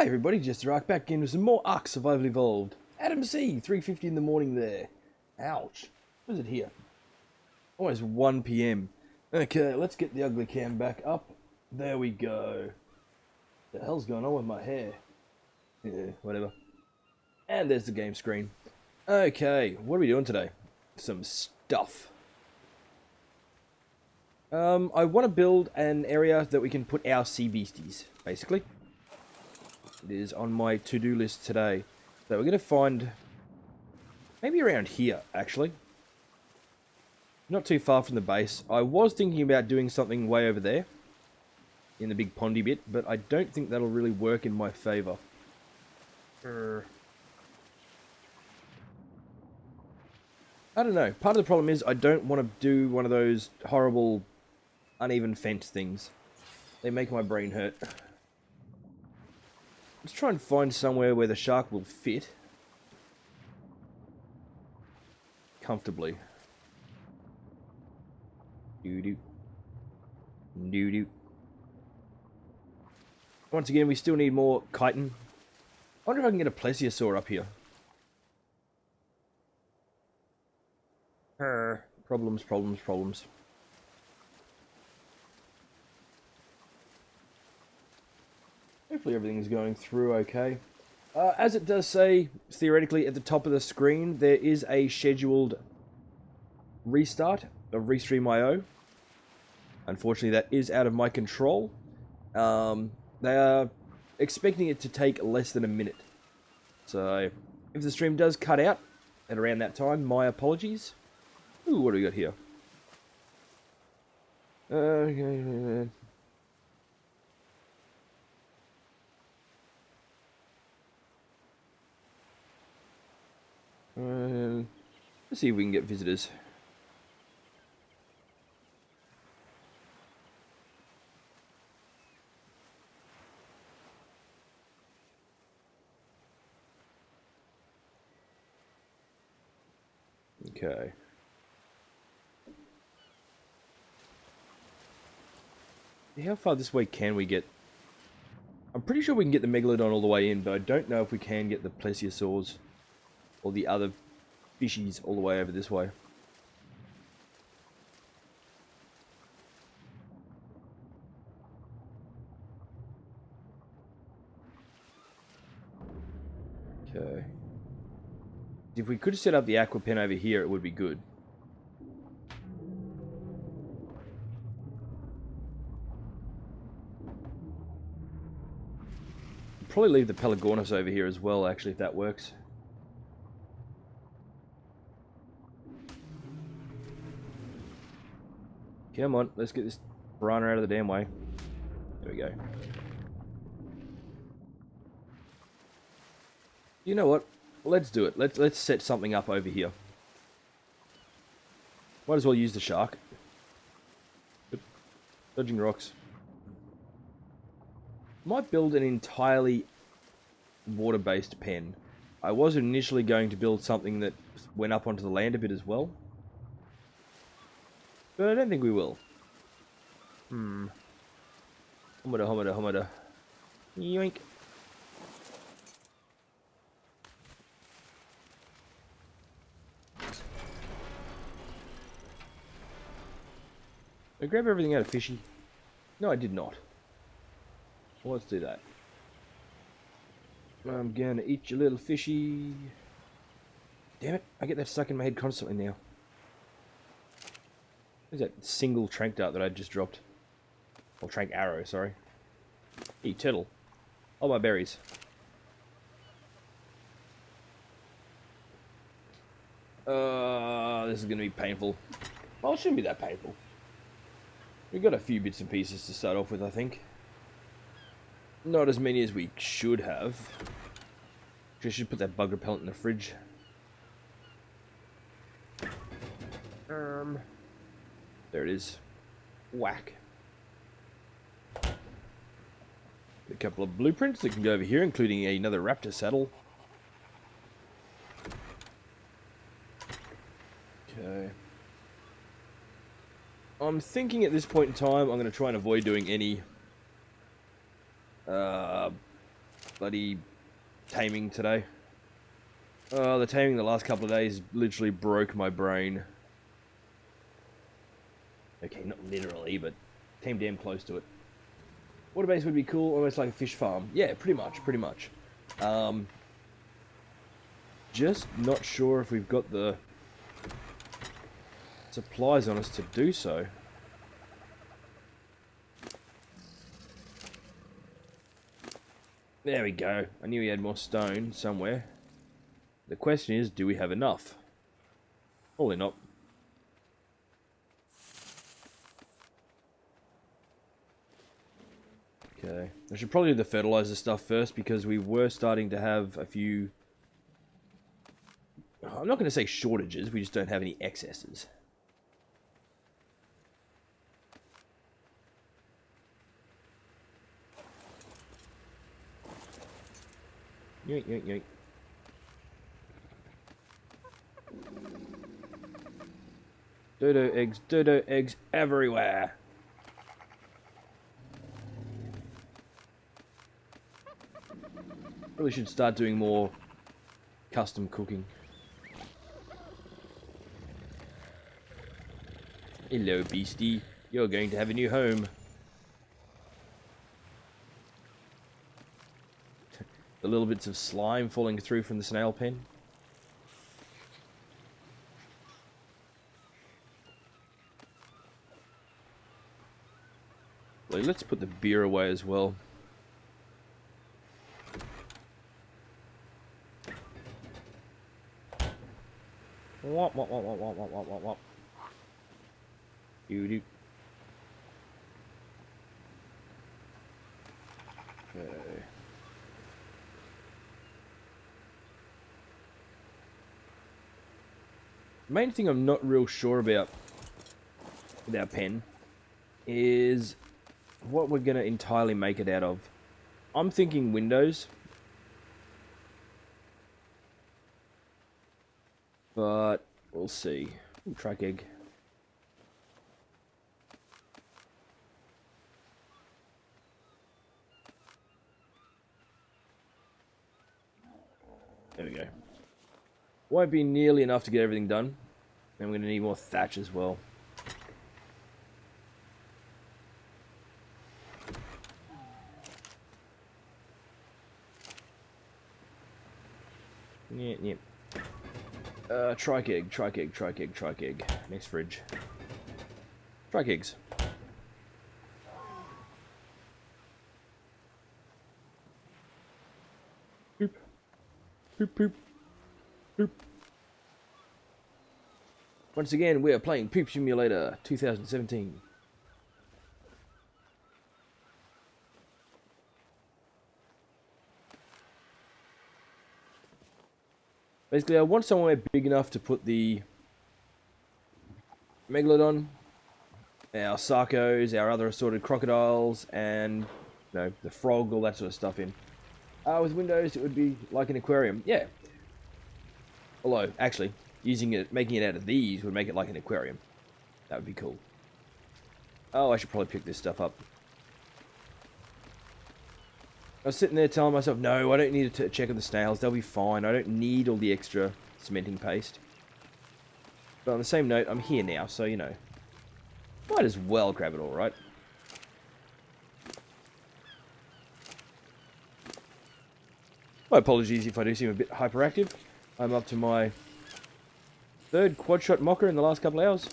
Hi everybody, Jesterarke back in with some more Ark Survival Evolved. Adam C, 3:50 in the morning there. Ouch. What is it here? Almost 1 PM. Okay, let's get the ugly cam back up. There we go. The hell's going on with my hair? Yeah, whatever. And there's the game screen. Okay, what are we doing today? Some stuff. I want to build an area that we can put our sea beasties, basically. It is on my to-do list today. So we're going to find maybe around here, actually. Not too far from the base. I was thinking about doing something way over there in the big pondy bit, but I don't think that'll really work in my favor. I don't know. Part of the problem is I don't want to do one of those horrible uneven fence things. They make my brain hurt. Let's try and find somewhere where the shark will fit comfortably. Doo-doo. Doo-doo. Once again, we still need more chitin. I wonder if I can get a plesiosaur up here. Problems, problems, problems. Hopefully everything's going through okay. As it does say, theoretically, at the top of the screen, there is a scheduled restart of Restream.io. Unfortunately, that is out of my control. They are expecting it to take less than a minute. So, if the stream does cut out at around that time, my apologies. Ooh, what do we got here? Okay. Let's see if we can get visitors. Okay. How far this way can we get? I'm pretty sure we can get the Megalodon all the way in, but I don't know if we can get the Plesiosaurs or the other fishies all the way over this way. Okay. If we could set up the aqua pen over here, it would be good. Probably leave the Pelagornis over here as well, actually, if that works. Come on, let's get this piranha out of the damn way. There we go. You know what? Let's do it. Let's set something up over here. Might as well use the shark. Dodging rocks. Might build an entirely water-based pen. I was initially going to build something that went up onto the land a bit as well. But I don't think we will. Homada, homada, homada. Yoink. I grab everything out of fishy. No, I did not. Well, let's do that. I'm gonna eat your little fishy. Damn it, I get that stuck in my head constantly now. Where's that single trank dart that I just dropped? Or trank arrow, sorry. Hey, turtle. Oh, my berries. This is gonna be painful. Well, it shouldn't be that painful. We've got a few bits and pieces to start off with, I think. Not as many as we should have. I should put that bug repellent in the fridge. There it is. Whack. A couple of blueprints that can go over here, including another raptor saddle. Okay. I'm thinking at this point in time, I'm going to try and avoid doing any bloody taming today. Oh, the taming the last couple of days literally broke my brain. Okay, not literally, but came damn close to it. Water base would be cool, almost like a fish farm. Yeah, pretty much. Just not sure if we've got the supplies on us to do so. There we go. I knew we had more stone somewhere. The question is, do we have enough? Probably not. Okay. I should probably do the fertilizer stuff first because we were starting to have a few... I'm not going to say shortages, we just don't have any excesses. Yoink, yoink, yoink. Dodo eggs everywhere. Really should start doing more custom cooking. Hello, beastie. You're going to have a new home. The little bits of slime falling through from the snail pen. Well, let's put the beer away as well. Wop, wop, wop, wop, wop, wop, wop, wop, wop. Doo-doo. Okay. Main thing I'm not real sure about with our pen is what we're going to entirely make it out of. I'm thinking windows. But we'll see. Ooh, track egg. There we go. Won't be nearly enough to get everything done. And we're going to need more thatch as well. Yep. Trike egg. Next fridge. Trike eggs. Poop. Poop, poop. Poop. Once again, we are playing Poop Simulator 2017. Basically, I want somewhere big enough to put the Megalodon, our Sarcos, our other assorted crocodiles, and the frog, all that sort of stuff in. With windows, it would be like an aquarium. Yeah. Although, actually, making it out of these would make it like an aquarium. That would be cool. Oh, I should probably pick this stuff up. I was sitting there telling myself, no, I don't need to check on the snails. They'll be fine. I don't need all the extra cementing paste. But on the same note, I'm here now, so, might as well grab it all, right? My apologies if I do seem a bit hyperactive. I'm up to my third quad-shot mocker in the last couple of hours.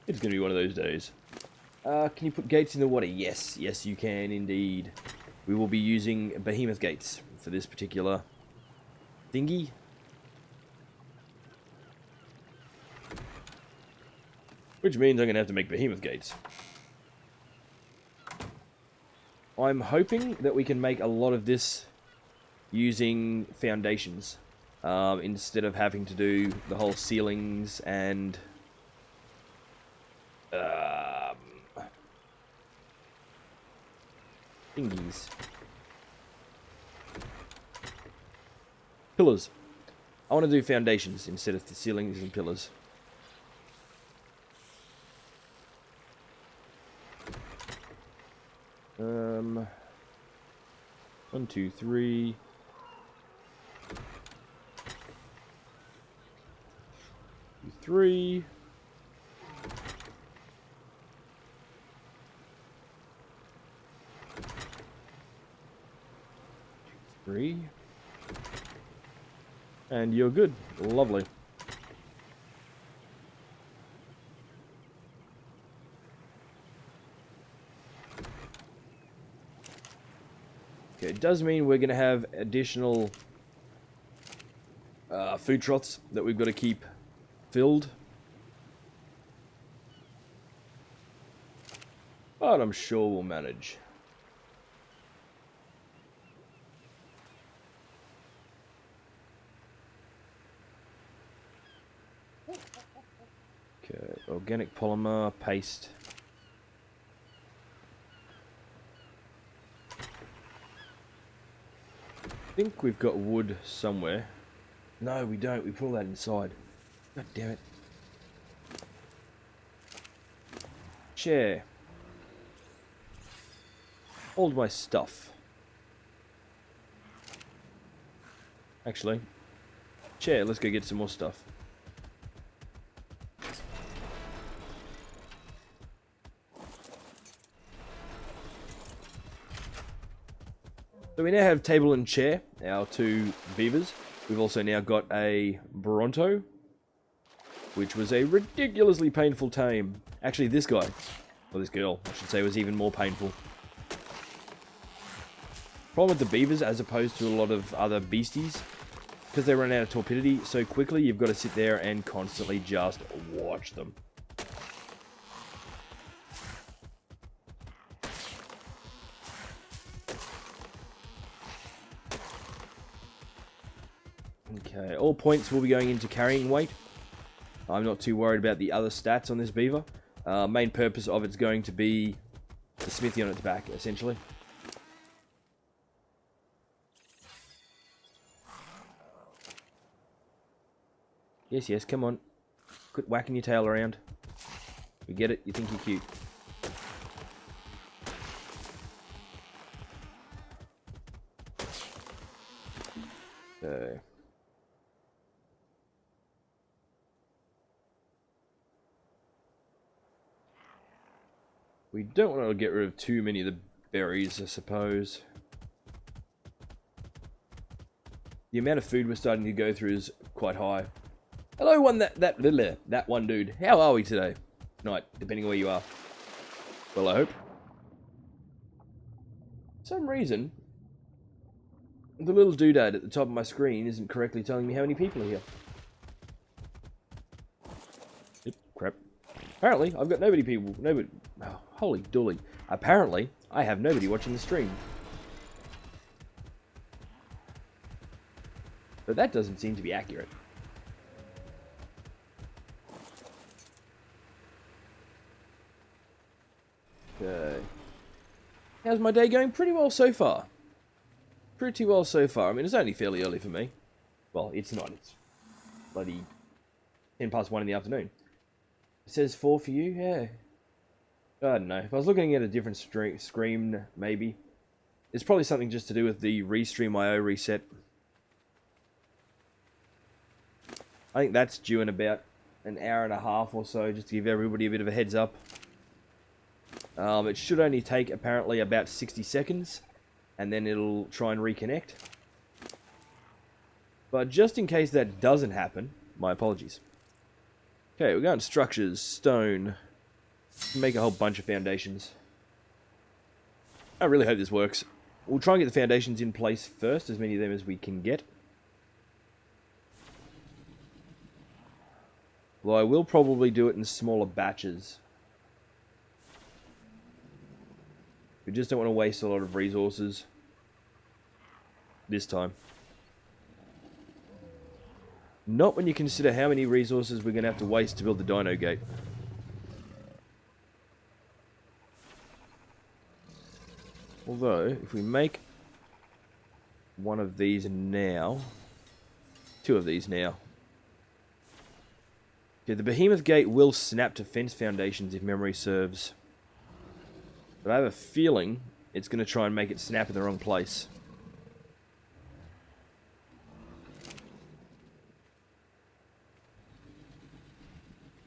It's going to be one of those days. Can you put gates in the water? Yes, you can indeed. We will be using behemoth gates for this particular thingy. Which means I'm going to have to make behemoth gates. I'm hoping that we can make a lot of this using foundations instead of having to do the whole ceilings and thingies. Pillars. I want to do foundations instead of the ceilings and pillars. 1, 2, 3. 3. 3. And you're good. Lovely. Okay, it does mean we're going to have additional food troughs that we've got to keep filled. But I'm sure we'll manage. Okay, organic polymer, paste. I think we've got wood somewhere. No, we don't. We put all that inside. God damn it. Chair. All my stuff. Actually, chair, let's go get some more stuff. So we now have table and chair, our two beavers. We've also now got a Bronto, which was a ridiculously painful tame. Actually, this guy, or this girl, I should say, was even more painful. Problem with the beavers, as opposed to a lot of other beasties, because they run out of torpidity so quickly, you've got to sit there and constantly just watch them. Okay, all points will be going into carrying weight. I'm not too worried about the other stats on this beaver. Main purpose of it's going to be the smithy on its back, essentially. Yes, yes, come on. Quit whacking your tail around. We get it, you think you're cute. So. We don't want to get rid of too many of the berries, I suppose. The amount of food we're starting to go through is quite high. Hello, that one dude. How are we today? Night, depending on where you are. Well, I hope. For some reason, the little doodad at the top of my screen isn't correctly telling me how many people are here. Yep, crap. Apparently, I've got nobody. Oh, holy dooly. Apparently, I have nobody watching the stream. But that doesn't seem to be accurate. Okay. How's my day going? Pretty well so far. Pretty well so far. I mean, it's only fairly early for me. Well, it's not. It's bloody 10 past 1 in the afternoon. It says 4 for you? Yeah. I don't know. If I was looking at a different screen, maybe. It's probably something just to do with the Restream IO reset. I think that's due in about an hour and a half or so, just to give everybody a bit of a heads up. It should only take, apparently, about 60 seconds, and then it'll try and reconnect. But just in case that doesn't happen, my apologies. Okay, we're going to structures, stone, make a whole bunch of foundations. I really hope this works. We'll try and get the foundations in place first, as many of them as we can get. Although I will probably do it in smaller batches. We just don't want to waste a lot of resources this time. Not when you consider how many resources we're going to have to waste to build the Dino Gate. Although, if we make one of these now, 2 of these now. Okay, the Behemoth Gate will snap to fence foundations if memory serves. But I have a feeling it's going to try and make it snap in the wrong place.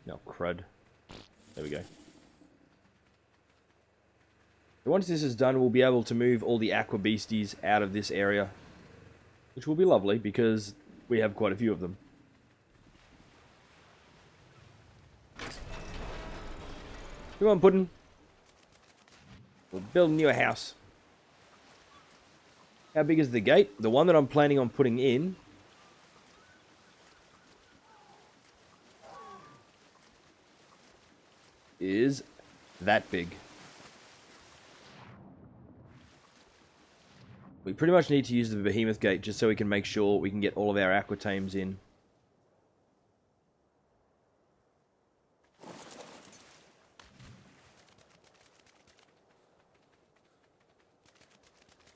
No, crud. There we go. So once this is done, we'll be able to move all the aqua beasties out of this area, which will be lovely because we have quite a few of them. Come on, Puddin'. We're building you a house. How big is the gate? The one that I'm planning on putting in is that big. We pretty much need to use the behemoth gate just so we can make sure we can get all of our aqua tames in.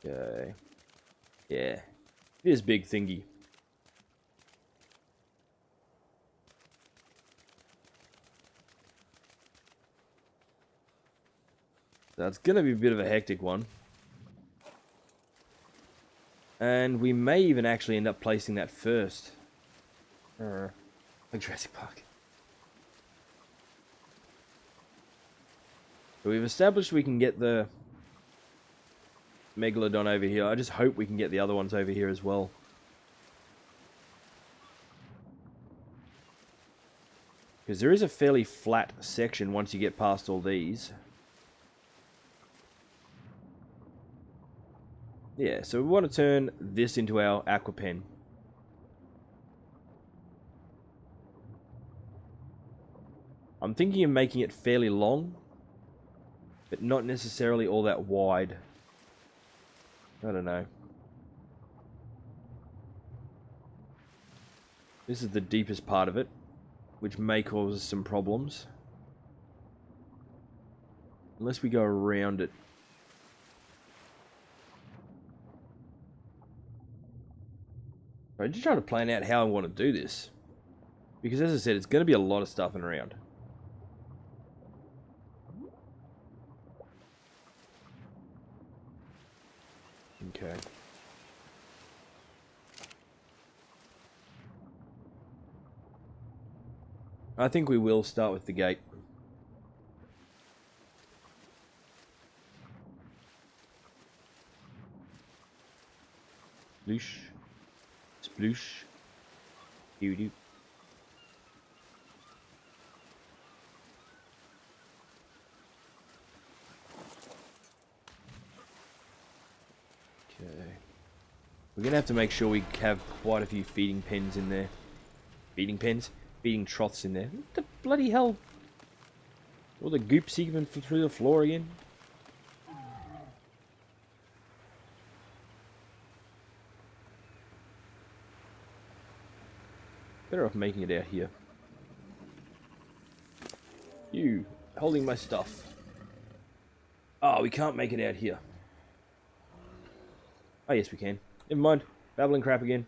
Okay. Yeah. This big thingy. That's gonna be a bit of a hectic one. And we may even actually end up placing that first. Like Jurassic Park. So we've established we can get the Megalodon over here. I just hope we can get the other ones over here as well. Because there is a fairly flat section once you get past all these. Yeah, so we want to turn this into our aqua pen. I'm thinking of making it fairly long, but not necessarily all that wide. I don't know. This is the deepest part of it, which may cause some problems. Unless we go around it. I'm just trying to plan out how I want to do this. Because as I said, it's going to be a lot of stuffing around. Okay. I think we will start with the gate. Sploosh. Sploosh. Doo-doo. Okay. We're going to have to make sure we have quite a few feeding pens in there. Feeding pens? Feeding troughs in there. What the bloody hell? All the goop seeping through the floor again? Better off making it out here. You, holding my stuff. Oh, we can't make it out here. Oh, yes, we can. Never mind. Babbling crap again.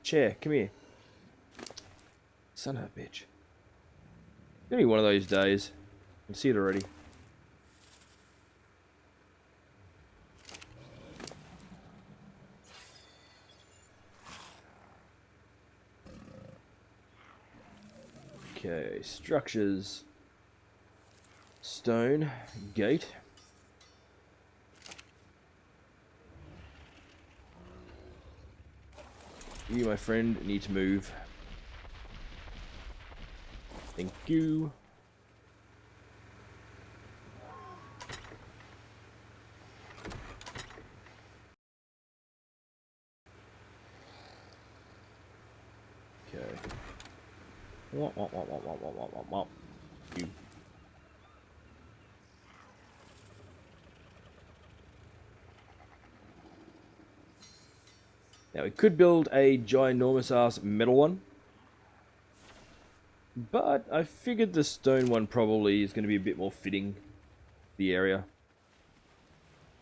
Chair, come here. Son of a bitch. It's gonna be one of those days. I can see it already. Okay, structures. Stone, gate. You, my friend, need to move. Thank you. Okay. Womp, womp, womp, womp, womp, womp, womp, womp. You. Now we could build a ginormous ass metal one, but I figured the stone one probably is going to be a bit more fitting the area.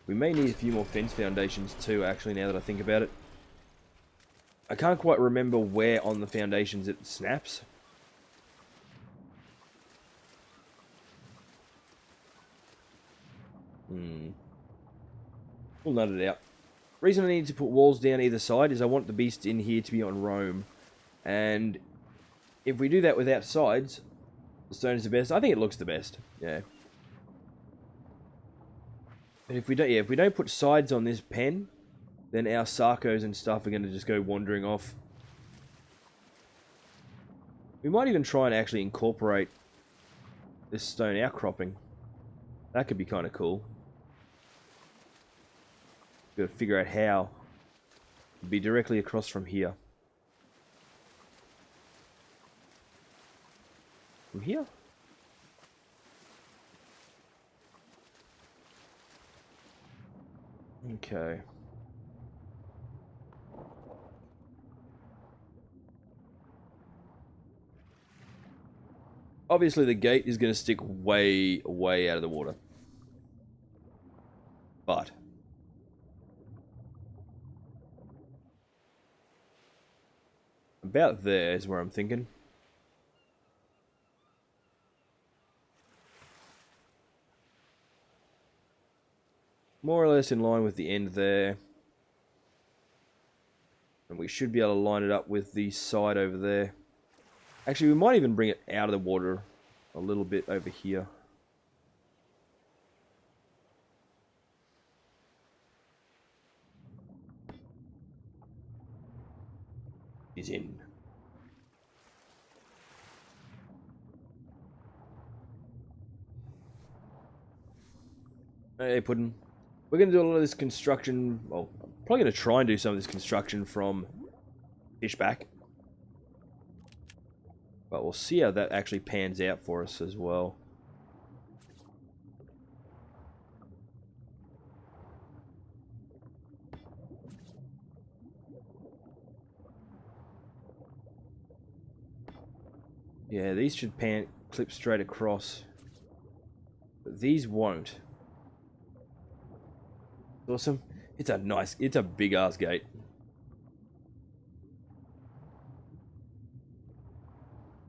We may need a few more fence foundations too, actually, now that I think about it. I can't quite remember where on the foundations it snaps. We'll nut it out. Reason I need to put walls down either side is I want the beast in here to be on roam. And if we do that without sides, the stone is the best. I think it looks the best. Yeah. But if we don't put sides on this pen, then our Sarcos and stuff are going to just go wandering off. We might even try and actually incorporate this stone outcropping. That could be kind of cool. Got to figure out how. It'd be directly across from here. From here? Okay. Obviously the gate is going to stick way, way out of the water. But about there is where I'm thinking. More or less in line with the end there. And we should be able to line it up with the side over there. Actually, we might even bring it out of the water a little bit over here. He's in. Hey, Puddin'. We're going to do a lot of this construction. Well, I'm probably going to try and do some of this construction from Fishback. But we'll see how that actually pans out for us as well. Yeah, these should clip straight across. But these won't. Awesome. It's a big ass gate.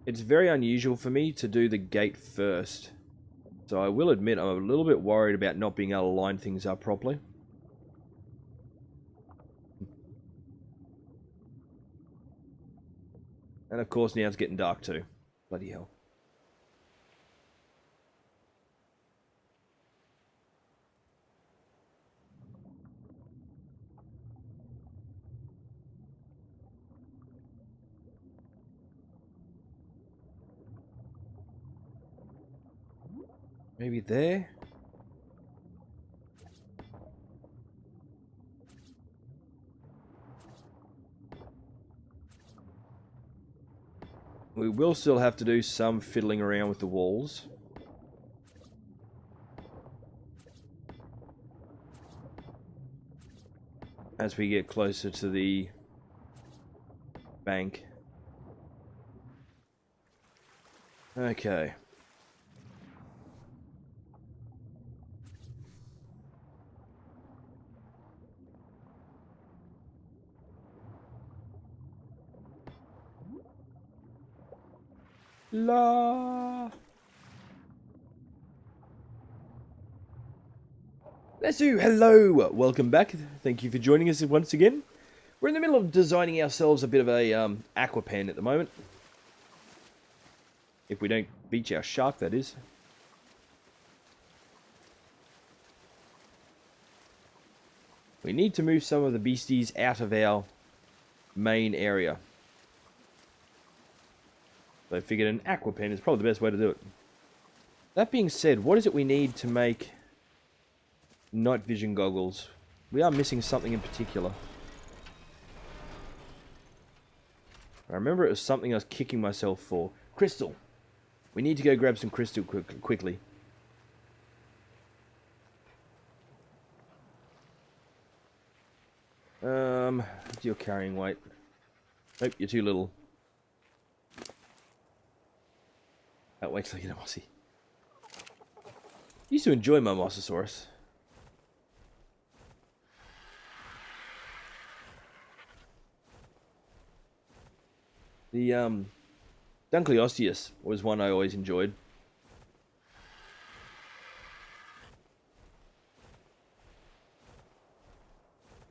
It's very unusual for me to do the gate first. So I will admit I'm a little bit worried about not being able to line things up properly. And of course now it's getting dark too. Bloody hell. Maybe there? We will still have to do some fiddling around with the walls. As we get closer to the bank. Okay. La. Lesu, hello! Welcome back. Thank you for joining us once again. We're in the middle of designing ourselves a bit of a aqua pen at the moment. If we don't beach our shark, that is. We need to move some of the beasties out of our main area. So I figured an aqua pen is probably the best way to do it. That being said, what is it we need to make night vision goggles? We are missing something in particular. I remember it was something I was kicking myself for. Crystal! We need to go grab some crystal quickly. What's your carrying weight? Nope, you're too little. Oh, wait till I get a mossy. Used to enjoy my Mosasaurus. The Dunkleosteus was one I always enjoyed.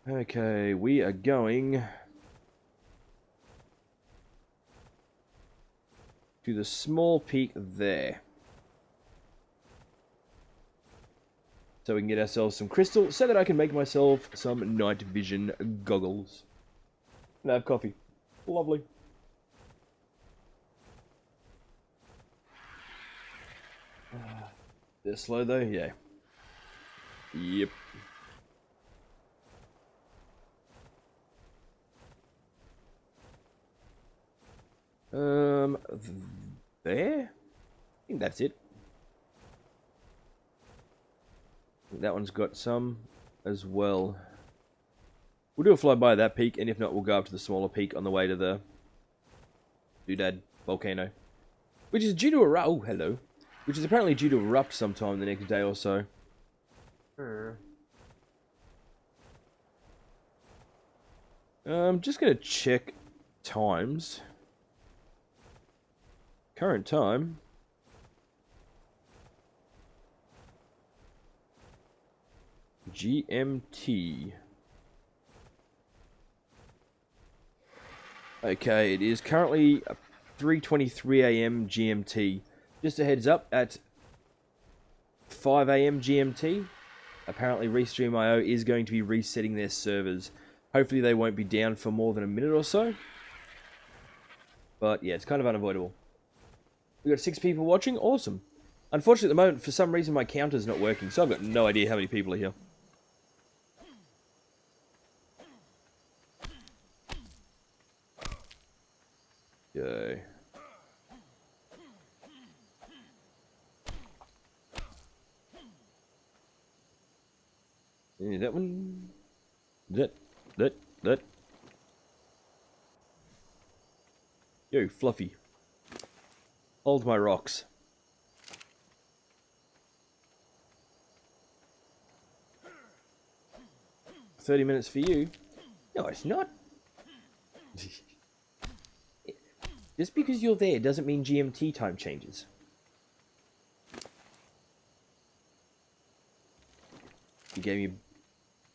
Okay, we are going to the small peak there. So we can get ourselves some crystal so that I can make myself some night vision goggles. And have coffee. Lovely. They're slow though, yeah. Yep. There? I think that's it. That one's got some as well. We'll do a flyby of that peak, and if not, we'll go up to the smaller peak on the way to the Doodad volcano. Which is due to erupt. Oh, hello. Which is apparently due to erupt sometime the next day or so. I'm just going to check times. Current time. GMT. Okay, it is currently 3:23 AM GMT. Just a heads up, at 5 AM GMT, apparently Restream.io is going to be resetting their servers. Hopefully they won't be down for more than a minute or so. But yeah, it's kind of unavoidable. We've got 6 people watching. Awesome. Unfortunately, at the moment, for some reason, my counter's not working, so I've got no idea how many people are here. Okay. Yeah, that one. That. Yo, Fluffy. Hold my rocks. $30 for you. No, it's not. Just because you're there doesn't mean GMT time changes. You gave me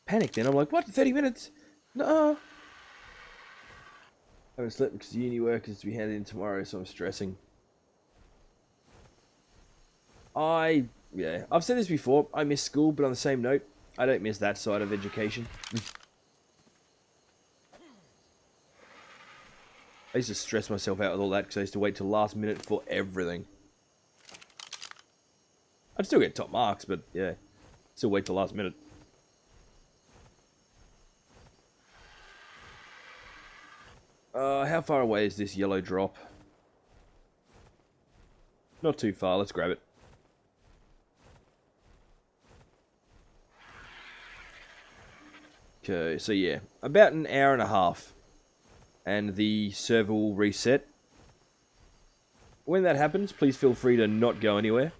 panic then. I'm like, what? 30 minutes? No. I haven't slept because uni work is to be handed in tomorrow, so I'm stressing. Yeah, I've said this before. I miss school, but on the same note, I don't miss that side of education. I used to stress myself out with all that because I used to wait till last minute for everything. I'd still get top marks, but yeah, still wait till last minute. How far away is this yellow drop? Not too far, let's grab it. Okay, so yeah, about an hour and a half. And the server will reset. When that happens, please feel free to not go anywhere.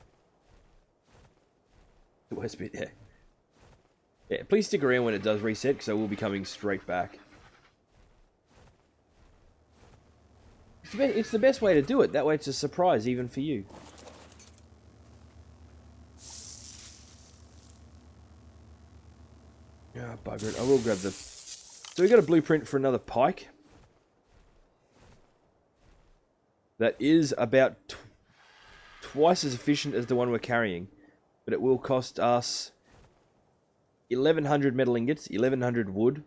The worst bit, yeah. Yeah, please stick around when it does reset, because I will be coming straight back. It's the best way to do it. That way it's a surprise, even for you. Ah, bugger it. I will grab the... So we got a blueprint for another pike. That is about twice as efficient as the one we're carrying. But it will cost us 1,100 metal ingots, 1,100 wood,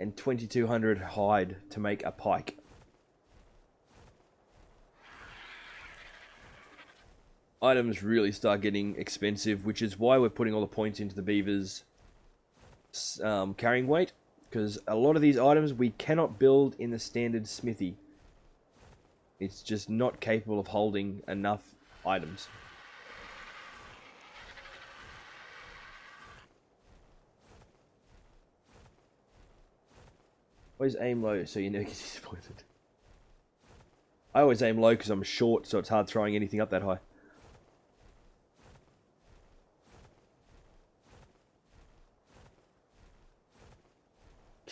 and 2,200 hide to make a pike. Items really start getting expensive, which is why we're putting all the points into the beaver's carrying weight. Because a lot of these items we cannot build in the standard smithy. It's just not capable of holding enough items. Always aim low so you never get disappointed. I always aim low because I'm short, so it's hard throwing anything up that high.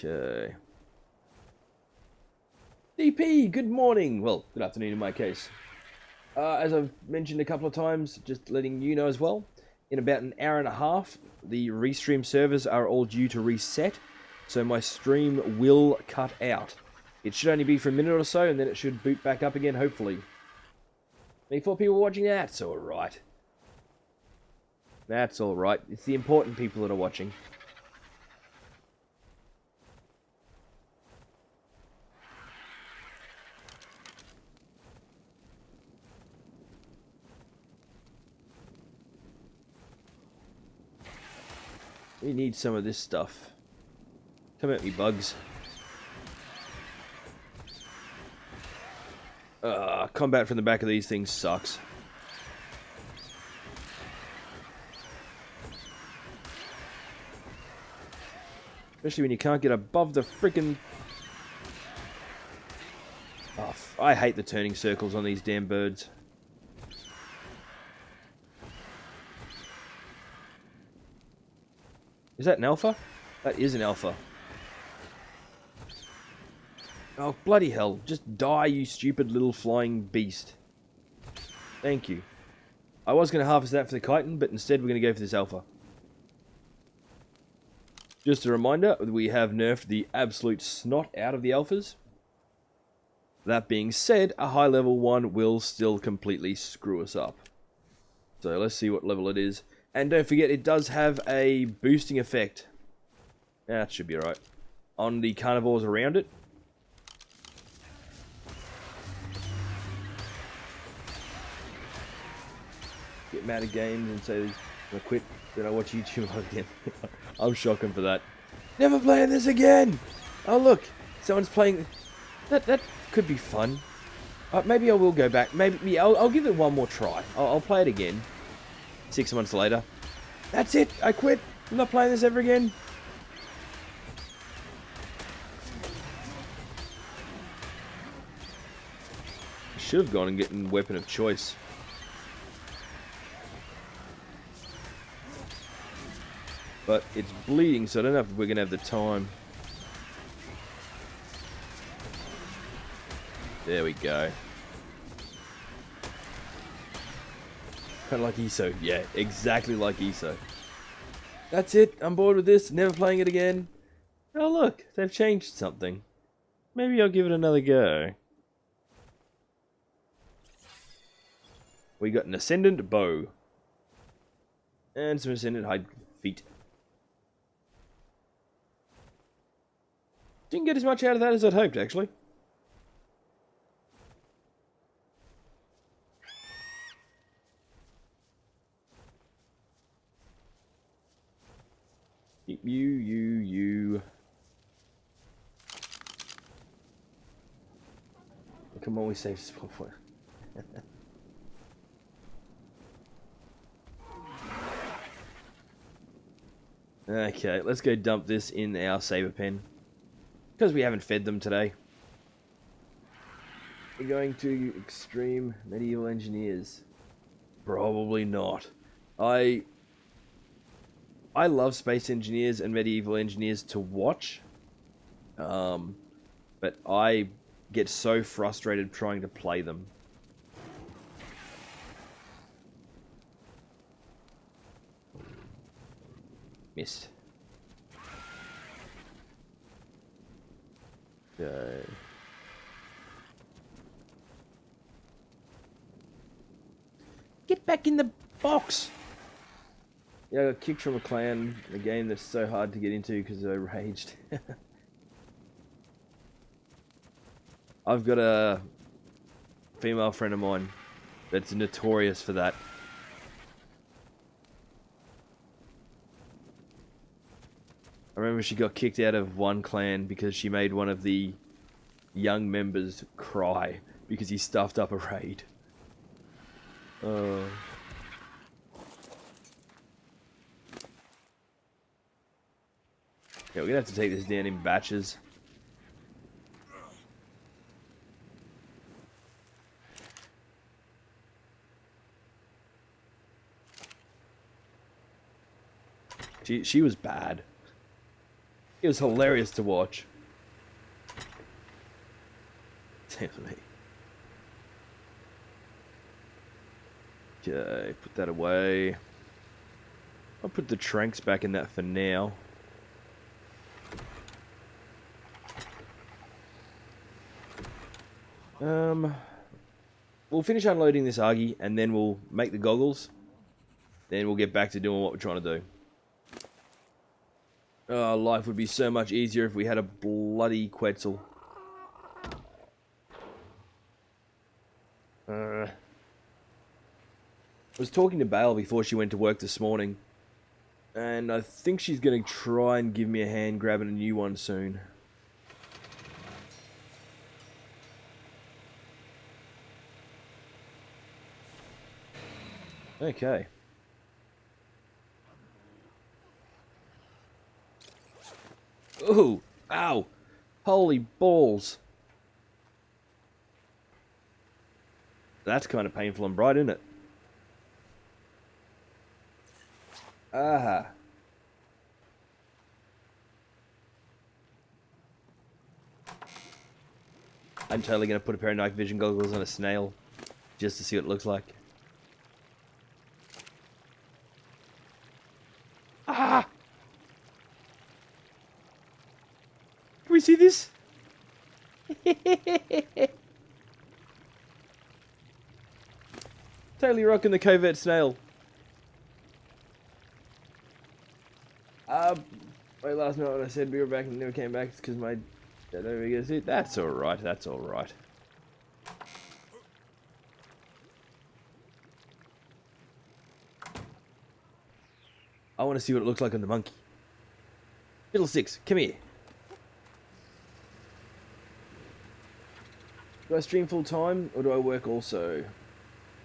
Okay. DP, good morning. Well, good afternoon in my case. As I've mentioned a couple of times, just letting you know as well, in about an hour and a half, the Restream servers are all due to reset. so my stream will cut out. It should only be for a minute or so, and then it should boot back up again, hopefully. 24 people watching, that's alright. That's alright. It's the important people that are watching. We need some of this stuff. Come at me, bugs. Combat from the back of these things sucks. Especially when you can't get above the freaking... Oh, I hate the turning circles on these damn birds. Is that an alpha? That is an alpha. Oh, bloody hell. Just die, you stupid little flying beast. Thank you. I was going to harvest that for the chitin, but instead we're going to go for this alpha. Just a reminder, we have nerfed the absolute snot out of the alphas. That being said, a high level one will still completely screw us up. So let's see what level it is. And don't forget, it does have a boosting effect. That should be alright. On the carnivores around it. Get mad at games and say, I quit, then I watch YouTube again. I'm shocking for that. Never playing this again! Oh look, someone's playing... That could be fun. Maybe I will go back. Maybe I'll give it one more try. I'll play it again. 6 months later. That's it! I quit! I'm not playing this ever again. I should have gone and gotten weapon of choice. But it's bleeding, so I don't know if we're going to have the time. There we go. Kind of like ESO. Yeah, exactly like ESO. That's it. I'm bored with this. Never playing it again. Oh, look. They've changed something. Maybe I'll give it another go. We got an Ascendant Bow. And some Ascendant Hide Feet. Didn't get as much out of that as I'd hoped, actually. You. Come on, we saved spawn point. Okay, let's go dump this in our saber pen. Because we haven't fed them today. We're going to extreme medieval engineers. Probably not. I love space engineers and medieval engineers to watch. But I get so frustrated trying to play them. Missed. Okay. Get back in the box! Yeah, I got kicked from a clan, a game that's so hard to get into because I raged. I've got a female friend of mine that's notorious for that. I remember she got kicked out of one clan because she made one of the young members cry because he stuffed up a raid. Yeah, we're gonna have to take this down in batches. She was bad. It was hilarious to watch. Damn me. Okay, put that away. I'll put the tranks back in that for now. We'll finish unloading this Argy, and then we'll make the goggles. Then we'll get back to doing what we're trying to do. Oh, life would be so much easier if we had a bloody Quetzal. I was talking to Bale before she went to work this morning, and I think she's going to try and give me a hand grabbing a new one soon. Okay. Ooh, ow, holy balls. That's kind of painful and bright, isn't it? Aha. I'm totally going to put a pair of night vision goggles on a snail, just to see what it looks like. Ah! Can we see this? Totally rocking the covert snail. Wait, last night when I said we were back and never came back, it's because my dad never gets it. That's alright, that's alright. I want to see what it looks like on the monkey. Fiddlesticks, come here. Do I stream full time or do I work also?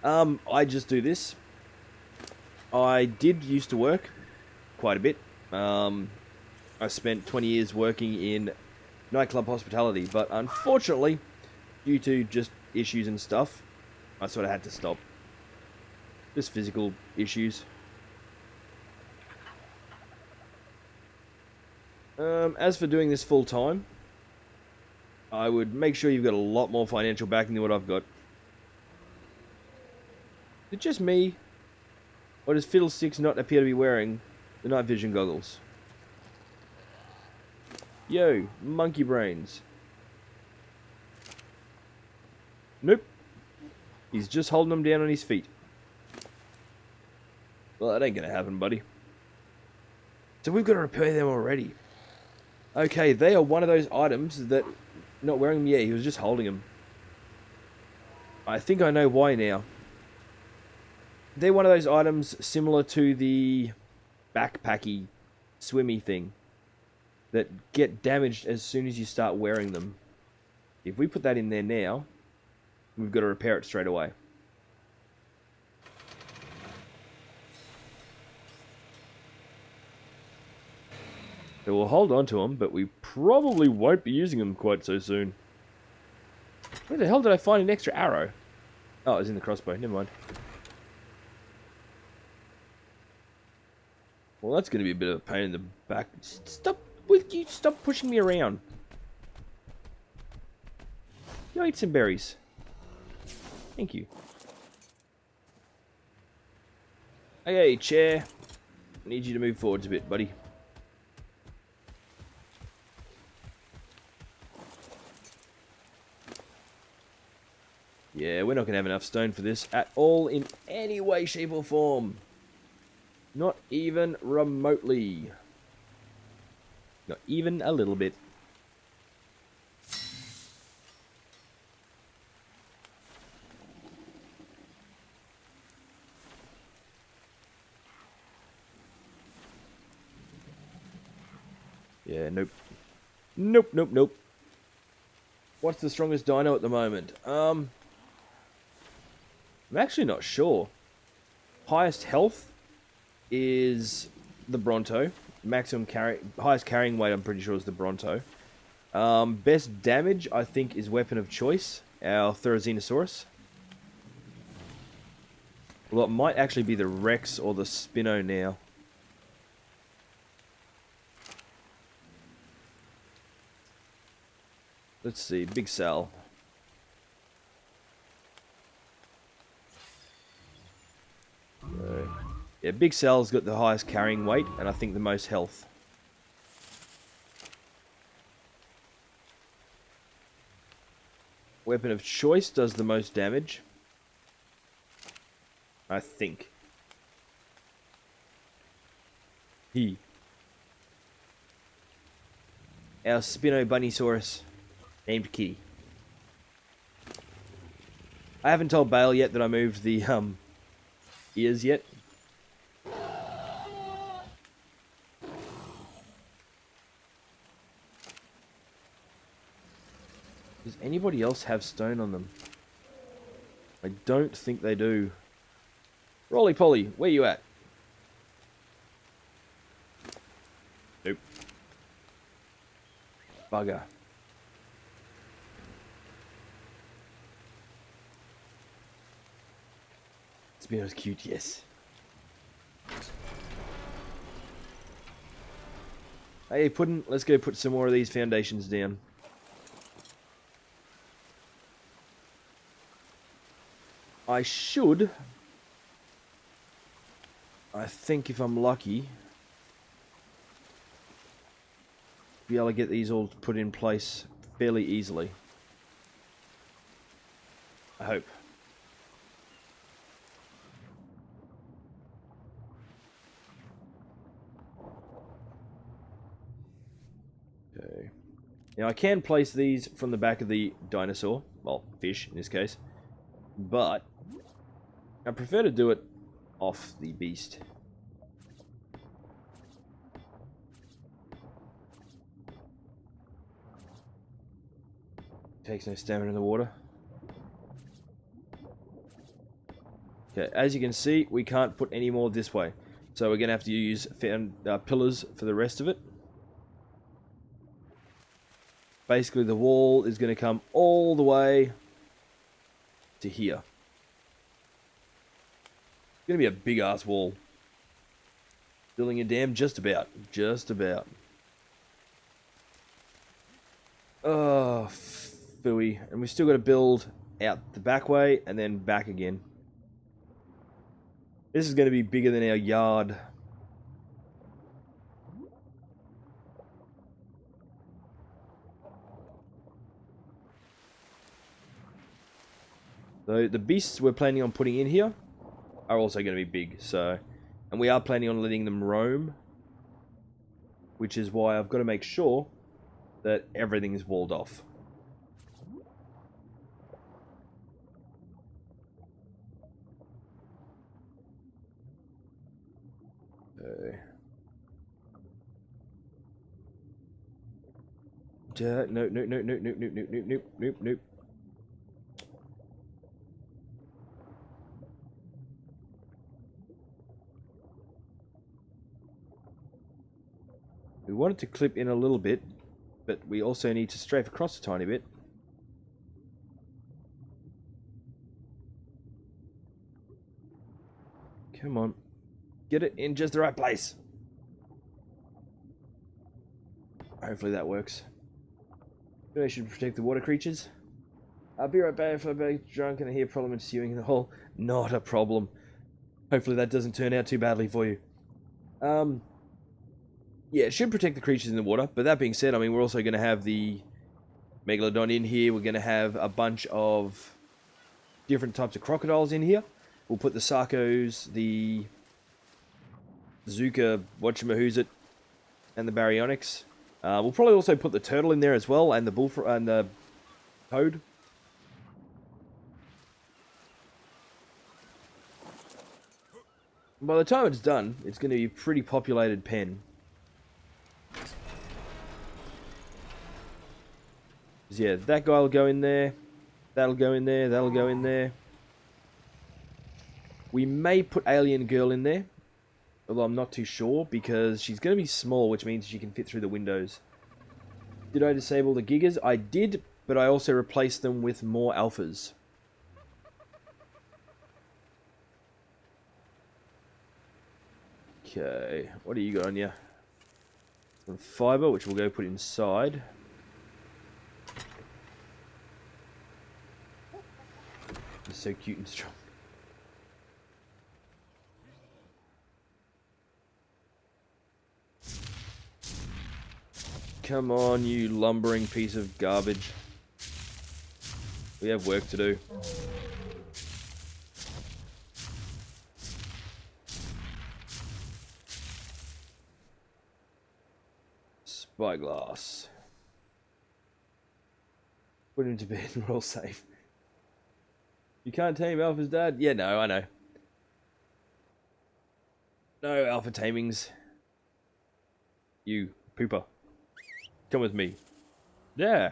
I just do this. I did used to work quite a bit. I spent 20 years working in nightclub hospitality, but unfortunately, due to just issues and stuff, I sort of had to stop. Just physical issues. As for doing this full time, I would make sure you've got a lot more financial backing than what I've got. Is it just me? Or does Fiddlesticks not appear to be wearing the night vision goggles? Yo, monkey brains. Nope. He's just holding them down on his feet. Well, that ain't gonna happen, buddy. So we've got to repair them already. Okay, they are one of those items that... Not wearing them, yeah, he was just holding them. I think I know why now. They're one of those items similar to the backpacky, swimmy thing that get damaged as soon as you start wearing them. If we put that in there now, we've got to repair it straight away. So we'll hold on to them, but we probably won't be using them quite so soon. Where the hell did I find an extra arrow? Oh, it was in the crossbow. Never mind. Well, that's going to be a bit of a pain in the back. Stop! Would you stop pushing me around? You eat some berries. Thank you. Okay, chair. I need you to move forwards a bit, buddy. Yeah, we're not going to have enough stone for this at all in any way, shape or form. Not even remotely. Not even a little bit. Yeah, nope. Nope, nope, nope. What's the strongest dino at the moment? I'm actually not sure. Highest health is the Bronto. Highest carrying weight, I'm pretty sure, is the Bronto. Best damage, I think, is weapon of choice, our Therizinosaurus. Well, it might actually be the Rex or the Spino now. Let's see, Big Sal. Yeah, Big Sal's got the highest carrying weight, and I think the most health. weapon of choice does the most damage. I think. Our Spino Bunnysaurus, named Kitty. I haven't told Bale yet that I moved the ears yet. Does anybody else have stone on them? I don't think they do. Rolly Polly, where you at? Nope. Bugger. Spino's cute, yes. Hey, Puddin', let's go put some more of these foundations down. I should, I think if I'm lucky, be able to get these all put in place fairly easily. I hope. Okay. Now I can place these from the back of the dinosaur, well, fish in this case, but I prefer to do it off the beast. Takes no stamina in the water. Okay, as you can see, we can't put any more this way. So we're going to have to use pillars for the rest of it. Basically, the wall is going to come all the way to here. It's going to be a big-ass wall. Building a dam, just about. Just about. Oh, phooey. And we've still got to build out the back way and then back again. This is going to be bigger than our yard. So the beasts we're planning on putting in here are also going to be big. So, and we are planning on letting them roam, which is why I've got to make sure that everything is walled off. Nope. We want it to clip in a little bit, but we also need to strafe across a tiny bit. Come on. Get it in just the right place. Hopefully that works. I should protect the water creatures. I'll be right back if I'm back drunk and I hear a problem ensuing in the hole. Not a problem. Hopefully that doesn't turn out too badly for you. Yeah, it should protect the creatures in the water. But that being said, I mean, we're also going to have the Megalodon in here. We're going to have a bunch of different types of crocodiles in here. We'll put the Sarcos, the Zuka, whatchamahoozit, and the Baryonyx. We'll probably also put the turtle in there as well, and the and the toad. By the time it's done, it's going to be a pretty populated pen. Yeah, that guy will go in there. That'll go in there. That'll go in there. We may put Alien Girl in there. Although I'm not too sure, because she's going to be small, which means she can fit through the windows. Did I disable the Gigas? I did, but I also replaced them with more Alphas. Okay, what do you got on you? Some fiber, which we'll go put inside. It's so cute and strong. Come on, you lumbering piece of garbage. We have work to do. Spyglass. Put him to bed and we're all safe. You can't tame Alpha's dad? Yeah, no, I know. No Alpha tamings. You, pooper. Come with me. Yeah.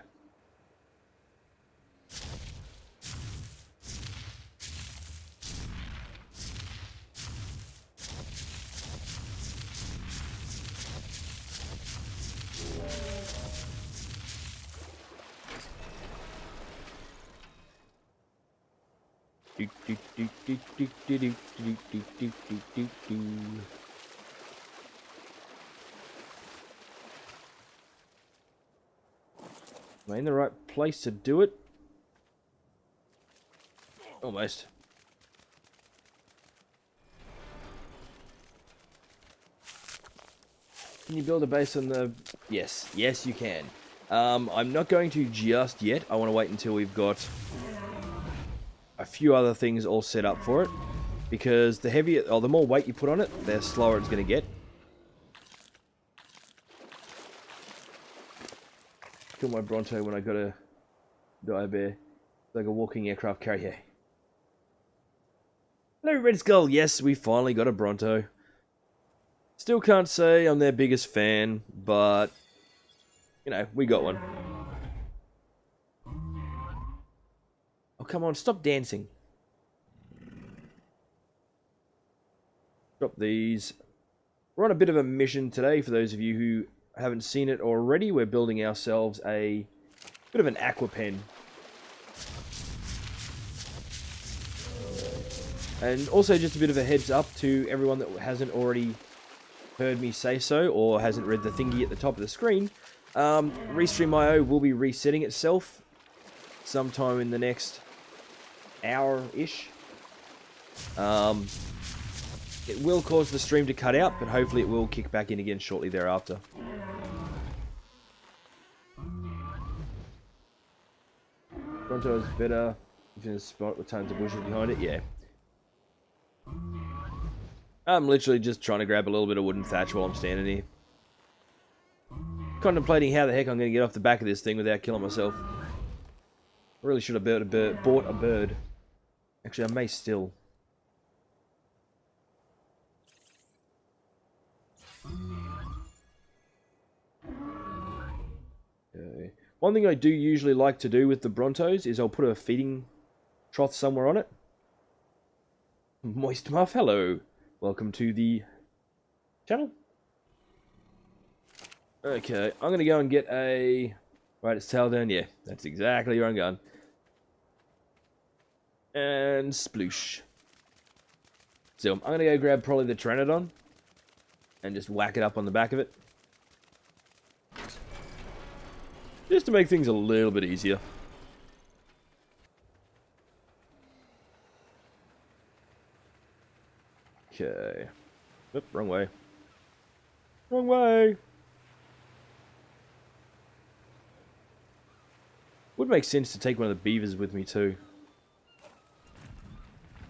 Am I in the right place to do it? Almost. Can you build a base on the... Yes. Yes, you can. I'm not going to just yet. I want to wait until we've got a few other things all set up for it. Because the heavier... or the more weight you put on it, the slower it's going to get. Kill my Bronto when I got a dire bear. Like a walking aircraft carrier. Hello, Red Skull. Yes, we finally got a Bronto. Still can't say I'm their biggest fan, but you know, we got one. Oh, come on, stop dancing. Drop these. We're on a bit of a mission today, for those of you who haven't seen it already. We're building ourselves a bit of an aqua pen. And also just a bit of a heads up to everyone that hasn't already heard me say so, or hasn't read the thingy at the top of the screen. Restream.io will be resetting itself sometime in the next hour-ish. It will cause the stream to cut out, but hopefully it will kick back in again shortly thereafter. Bronto is better if in a spot with tons of bushes behind it, yeah. I'm literally just trying to grab a little bit of wooden thatch while I'm standing here. Contemplating how the heck I'm going to get off the back of this thing without killing myself. I really should have bought a bird. Actually, I may still. Okay. One thing I do usually like to do with the Brontos is I'll put a feeding trough somewhere on it. Moist Muff, hello. Welcome to the channel. Okay, I'm going to go and get a... Right, it's tail down. Yeah, that's exactly where I'm going. And sploosh. So I'm going to go grab probably the Pteranodon and just whack it up on the back of it. Just to make things a little bit easier. Okay. Oop, wrong way. Wrong way! Would make sense to take one of the beavers with me too.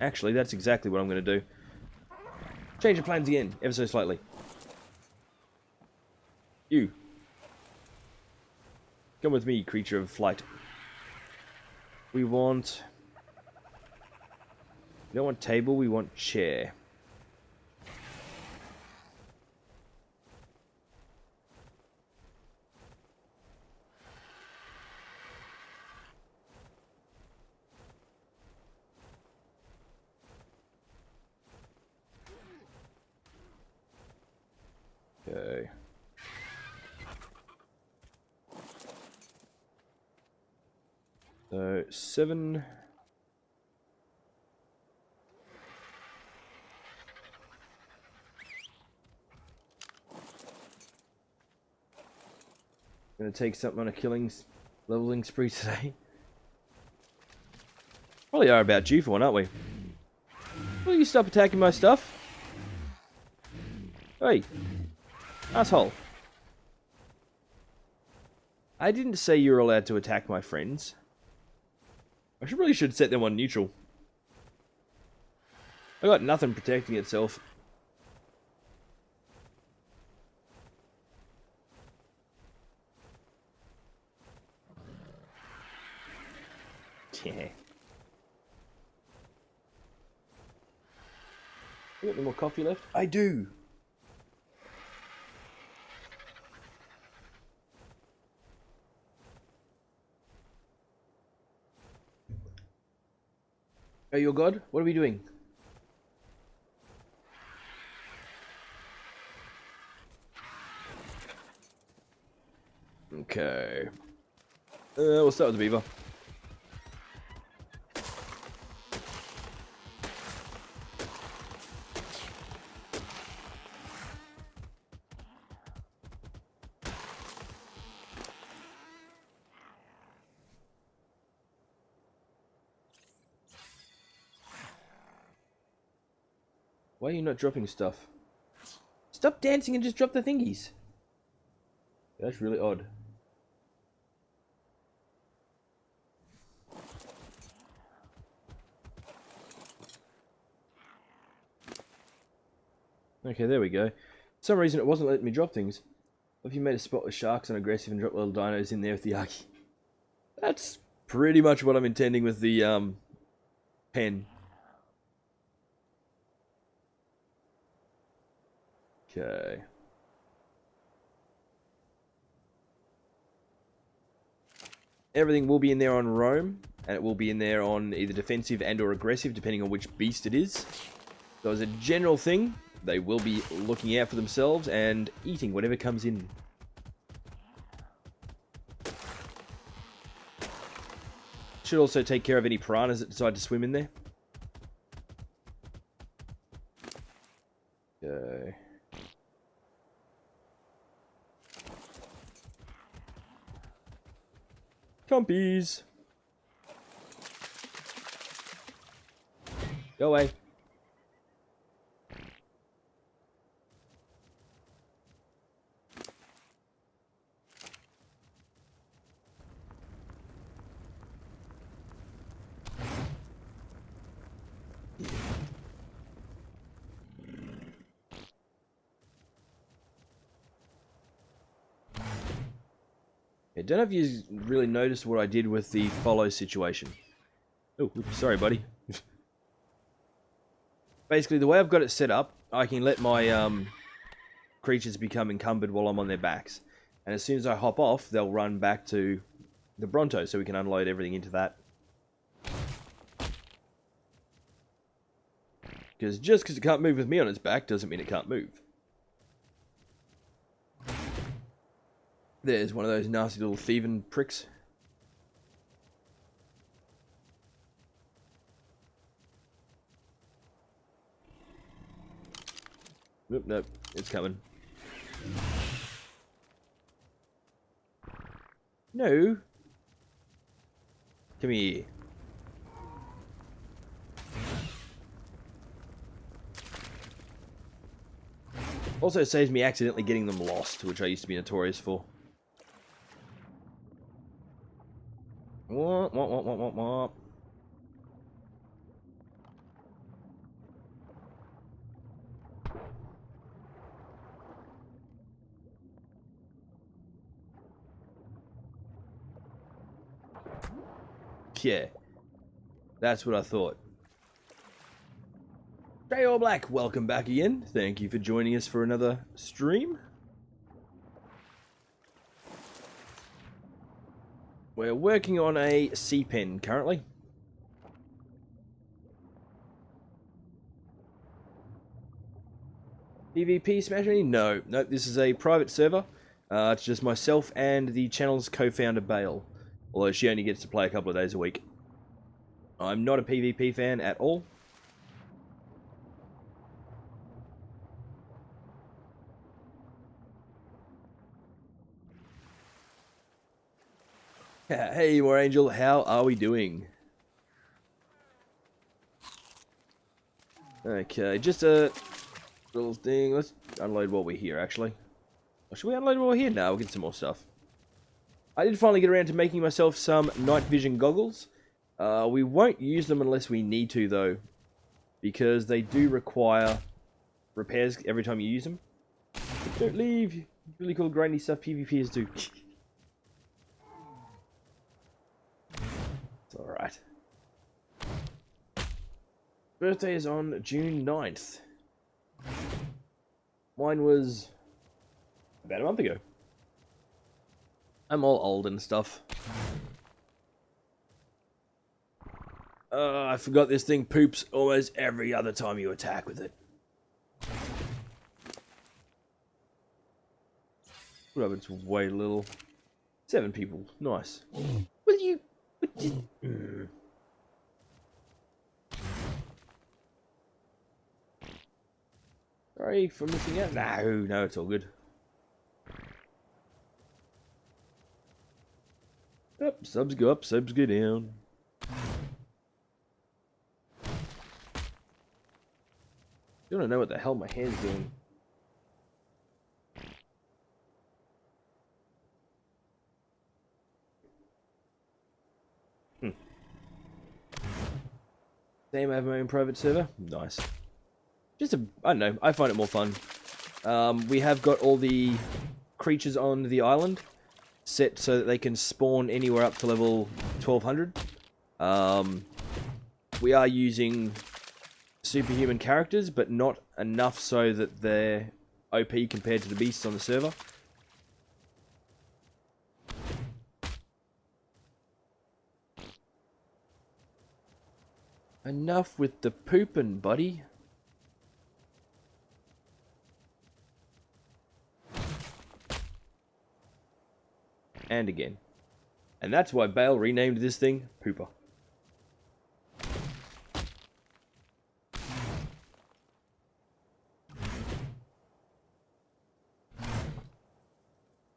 Actually, that's exactly what I'm going to do. Change of plans again, ever so slightly. You. Come with me, creature of flight. We want... We don't want table, we want chair. Okay. So, 7. Gonna take something on a leveling spree today. Probably are about due for one, aren't we? Will you stop attacking my stuff? Hey, asshole. I didn't say you were allowed to attack my friends. I really should set them on neutral. I got nothing protecting itself. Yeah. You got any more coffee left? I do. Oh, your god? What are we doing? Okay. We'll start with the beaver. Why are you not dropping stuff? Stop dancing and just drop the thingies. That's really odd. Okay, there we go. For some reason it wasn't letting me drop things. What if you made a spot with sharks and aggressive and drop little dinos in there with the Arky? That's pretty much what I'm intending with the pen. Okay. Everything will be in there on roam, and it will be in there on either defensive and or aggressive, depending on which beast it is. So as a general thing, they will be looking out for themselves and eating whatever comes in. Should also take care of any piranhas that decide to swim in there. Okay. Compies! Go away. I don't know if you really noticed what I did with the follow situation. Oh, sorry, buddy. Basically, the way I've got it set up, I can let my creatures become encumbered while I'm on their backs. And as soon as I hop off, they'll run back to the Bronto, so we can unload everything into that. Because just because it can't move with me on its back, doesn't mean it can't move. There's one of those nasty little thieving pricks. Nope, nope, it's coming. No. Come here. Also saves me accidentally getting them lost, which I used to be notorious for. Womp, womp, womp, womp, womp, womp. Yeah, that's what I thought. Grey or Black, welcome back again. Thank you for joining us for another stream. We're working on a sea pen currently. PvP Smash Any? No, this is a private server. It's just myself and the channel's co-founder Bale. Although she only gets to play a couple of days a week. I'm not a PvP fan at all. Hey, More Angel, how are we doing? Okay, just a little thing. Let's unload while we're here, actually. Or should we unload while we're here? No, we'll get some more stuff. I did finally get around to making myself some night vision goggles. We won't use them unless we need to, though, because they do require repairs every time you use them. But don't leave. Really cool grindy stuff PvPers do. It's alright. Birthday is on June 9th. Mine was about a month ago. I'm all old and stuff. I forgot this thing poops almost every other time you attack with it. What up, it's way little. 7 people, nice. Will you... Sorry for missing out. No, it's all good. Up, subs go up, subs go down. You don't know what the hell my hand's doing. Same, I have my own private server. Nice. I don't know, I find it more fun. We have got all the creatures on the island set so that they can spawn anywhere up to level 1200. We are using superhuman characters, but not enough so that they're OP compared to the beasts on the server. Enough with the pooping, buddy. And again. And that's why Bale renamed this thing Pooper.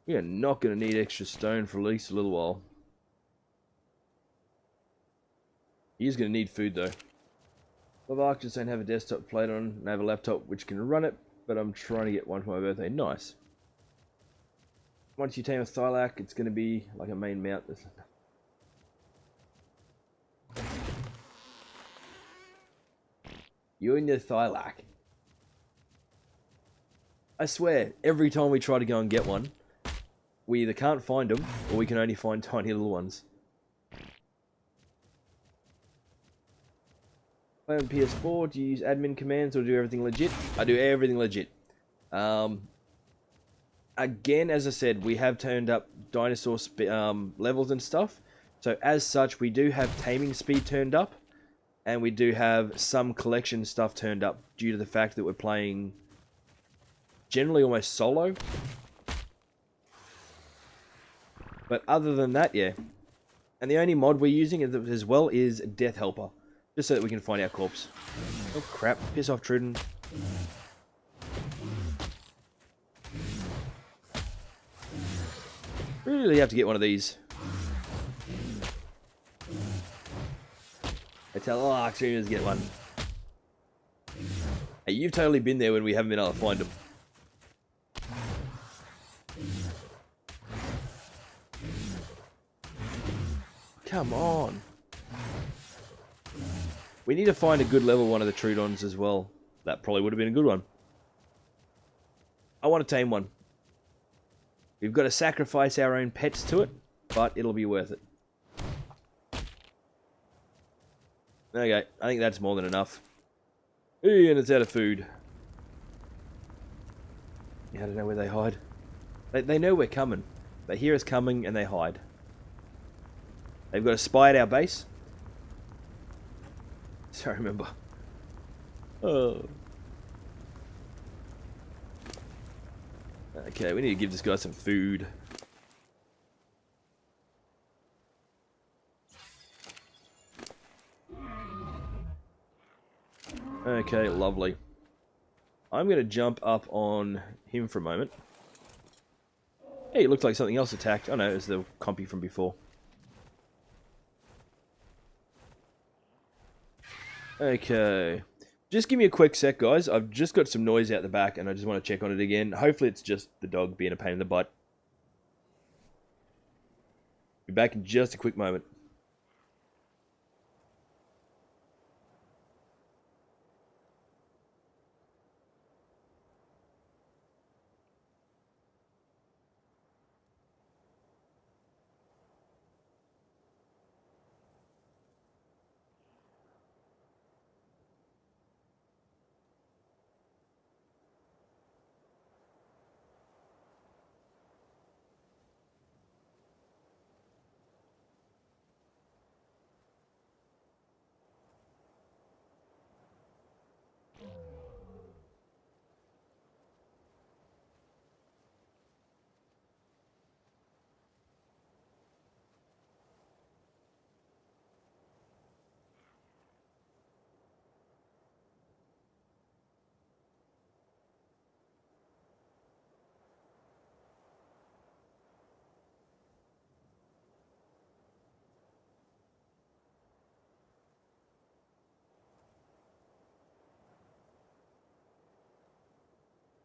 We are not going to need extra stone for at least a little while. He is going to need food though. Love Ark just don't have a desktop to play it on. I have a laptop which can run it, but I'm trying to get one for my birthday. Nice. Once you tame a Thylac, it's going to be like a main mount. You and your Thylac. I swear, every time we try to go and get one, we either can't find them, or we can only find tiny little ones. Play on PS4, do you use admin commands or do everything legit? I do everything legit. Again, as I said, we have turned up dinosaur levels and stuff. So as such, we do have taming speed turned up. And we do have some collection stuff turned up due to the fact that we're playing generally almost solo. But other than that, yeah. And the only mod we're using as well is Death Helper. Just so that we can find our corpse. Oh crap, piss off Truden. Really have to get one of these. I tell all Ark streamers to get one. Hey, you've totally been there when we haven't been able to find them. Come on. We need to find a good level one of the Trudons as well. That probably would have been a good one. I want to tame one. We've got to sacrifice our own pets to it, but it'll be worth it. Okay, I think that's more than enough. Hey, and it's out of food. Yeah, I don't know where they hide. They know we're coming. They hear us coming and they hide. They've got a spy at our base. So I remember. Oh. Okay, we need to give this guy some food. Okay, lovely. I'm going to jump up on him for a moment. Hey, it looks like something else attacked. Oh no, it was the compy from before. Okay. Just give me a quick sec, guys. I've just got some noise out the back, and I just want to check on it again. Hopefully it's just the dog being a pain in the butt. Be back in just a quick moment.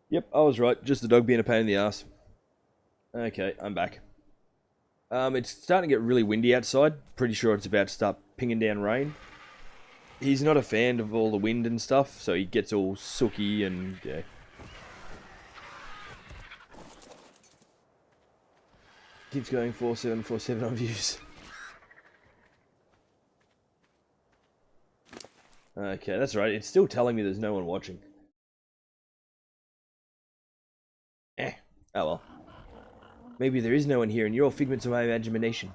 Yep, I was right. Just the dog being a pain in the ass. Okay, I'm back. It's starting to get really windy outside. Pretty sure it's about to start pinging down rain. He's not a fan of all the wind and stuff, so he gets all sooky and, yeah. Keeps going 4747 on views. Okay, that's right. It's still telling me there's no one watching. Oh well. Maybe there is no one here and you're all figments of my imagination.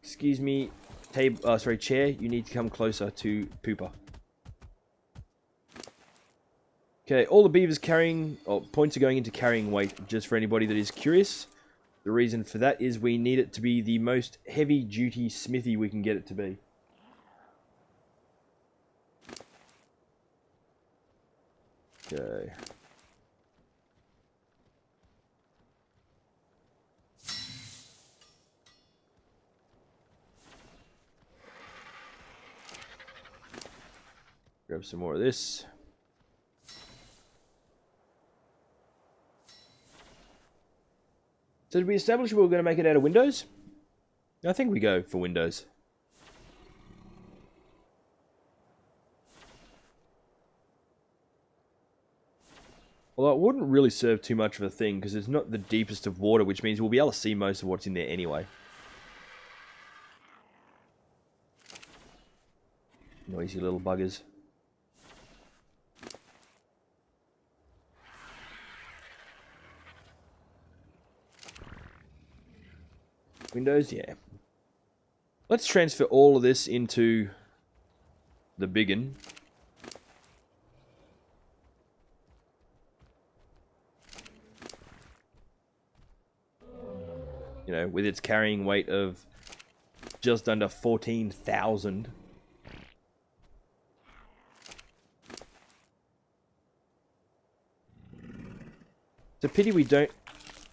Excuse me, chair, you need to come closer to Pooper. Okay, all the beavers points are going into carrying weight, just for anybody that is curious. The reason for that is we need it to be the most heavy-duty smithy we can get it to be. Okay. Grab some more of this. So did we establish we were going to make it out of windows? I think we go for windows. Although it wouldn't really serve too much of a thing, because it's not the deepest of water, which means we'll be able to see most of what's in there anyway. Noisy little buggers. Windows, yeah. Let's transfer all of this into the biggin. You know, with its carrying weight of just under 14,000. It's a pity we don't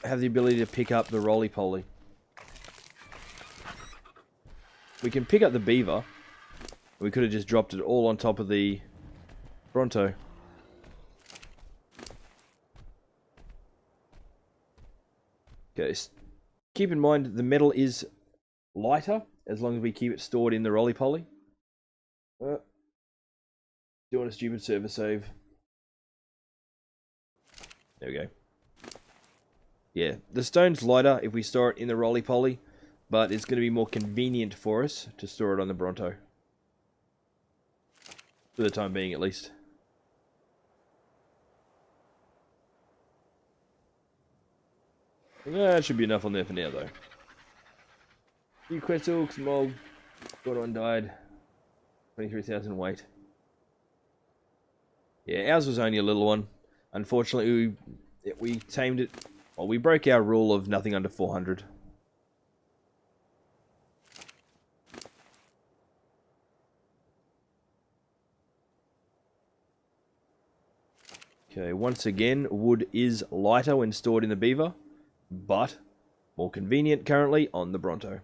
have the ability to pick up the roly-poly. We can pick up the beaver. We could have just dropped it all on top of the Bronto. Okay, keep in mind the metal is lighter as long as we keep it stored in the roly-poly. Doing a stupid server save. There we go. Yeah, the stone's lighter if we store it in the roly-poly, but it's going to be more convenient for us to store it on the Bronto. For the time being, at least. That should be enough on there for now, though. Few quest hooks, mob, got on died. 23,000 weight. Yeah, ours was only a little one. Unfortunately, we tamed it. Well, we broke our rule of nothing under 400. Okay, once again, wood is lighter when stored in the beaver, but more convenient currently on the Bronto.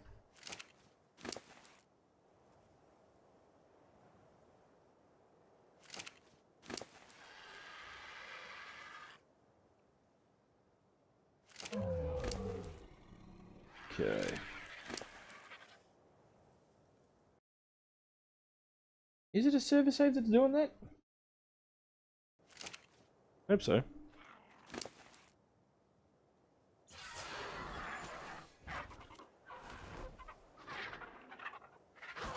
Okay. Is it a server save that's doing that? I hope so.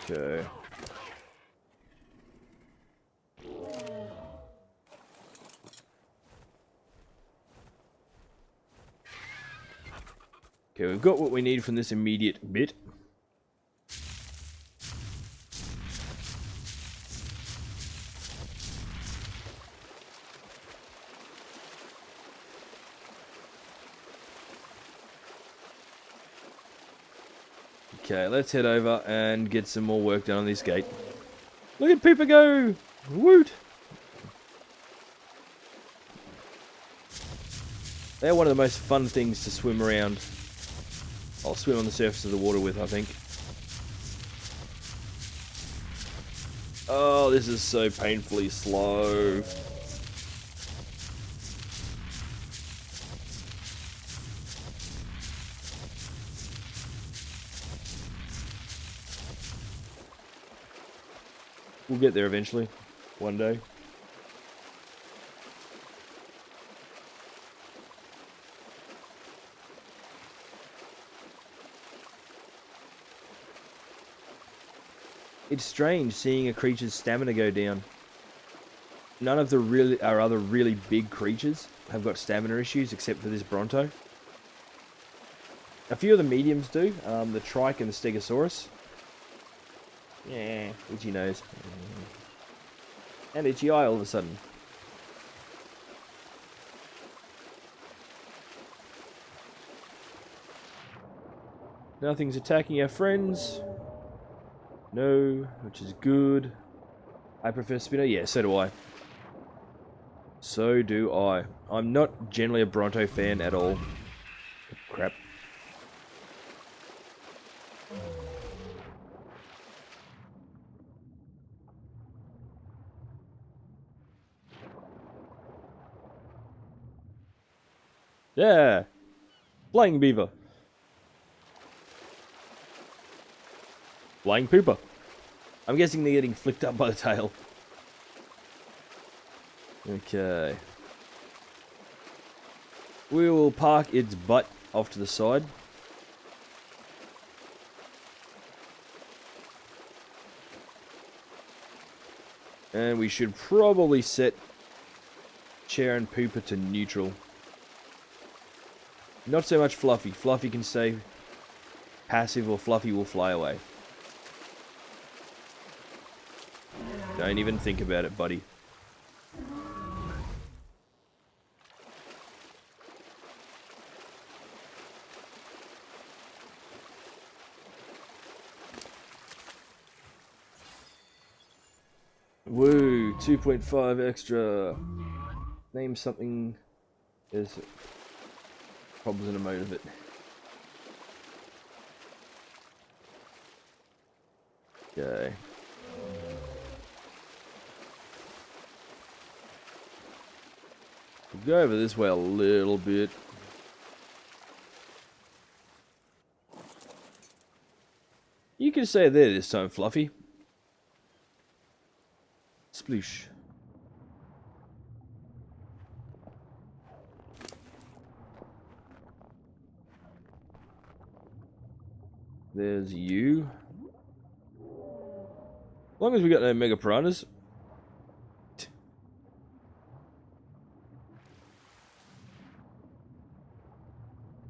Okay. Okay, we've got what we need from this immediate bit. Okay, let's head over and get some more work done on this gate. Look at Pooper go! Woot! They're one of the most fun things to swim around. I'll swim on the surface of the water with, I think. Oh, this is so painfully slow. We'll get there eventually. One day. It's strange seeing a creature's stamina go down. None of our other really big creatures have got stamina issues except for this Bronto. A few of the mediums do, the Trike and the Stegosaurus. Yeah, itchy nose. And itchy eye all of a sudden. Nothing's attacking our friends. No, which is good. I prefer Spinner. Yeah, so do I. So do I. I'm not generally a Bronto fan at all. Crap. Yeah! Flying Beaver. Flying Pooper. I'm guessing they're getting flicked up by the tail. Okay. We will park its butt off to the side. And we should probably set Chair and Pooper to neutral. Not so much Fluffy. Fluffy can stay passive or Fluffy will fly away. Don't even think about it, buddy. Woo, 2.5 extra. Name something. There's problems in a mode of it. Okay. We'll go over this way a little bit. You can stay there this time, Fluffy. Sploosh. There's you. As long as we got no Mega Piranhas.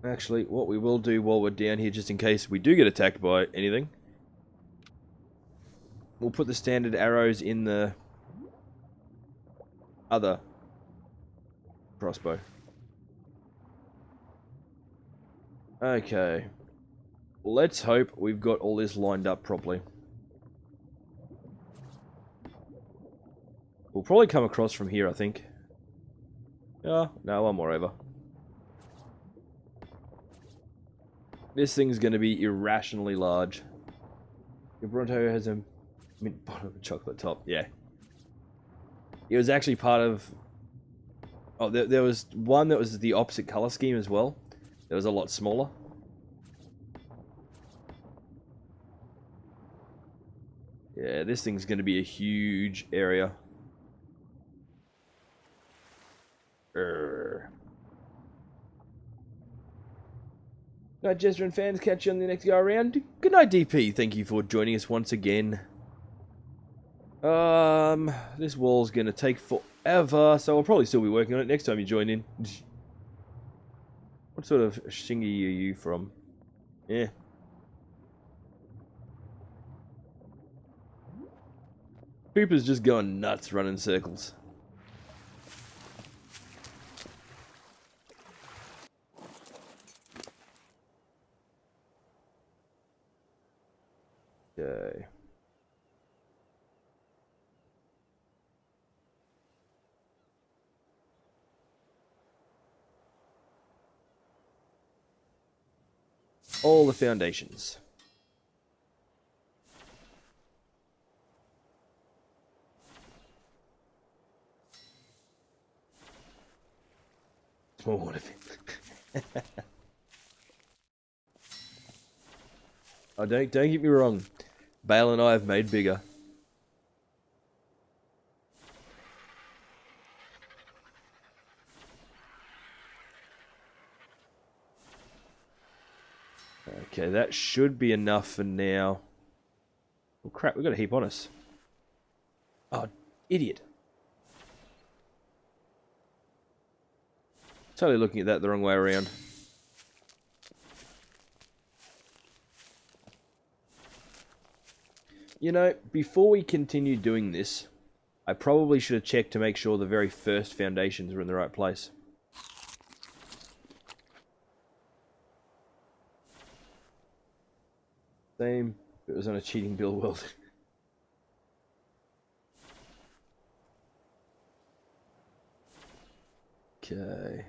Actually, what we will do while we're down here, just in case we do get attacked by anything, we'll put the standard arrows in the other crossbow. Okay. Let's hope we've got all this lined up properly. We'll probably come across from here, I think. Oh, no, one more over. This thing's going to be irrationally large. Your Bronto has a mint bottom and chocolate top. Yeah. It was actually part of... Oh, there was one that was the opposite color scheme as well. That was a lot smaller. Yeah, this thing's going to be a huge area. Good night, Jester and fans. Catch you on the next go around. Good night, DP. Thank you for joining us once again. This wall's gonna take forever, so I'll probably still be working on it next time you join in. What sort of shingy are you from? Yeah. Pooper's just going nuts running circles. Okay. All the foundations. small water pit. Oh, don't get me wrong. Bale and I have made bigger. Okay, that should be enough for now. Oh crap, we've got a heap on us. Oh, idiot. Totally looking at that the wrong way around. You know, before we continue doing this, I probably should have checked to make sure the very first foundations were in the right place. Same if it was on a cheating build world. Okay.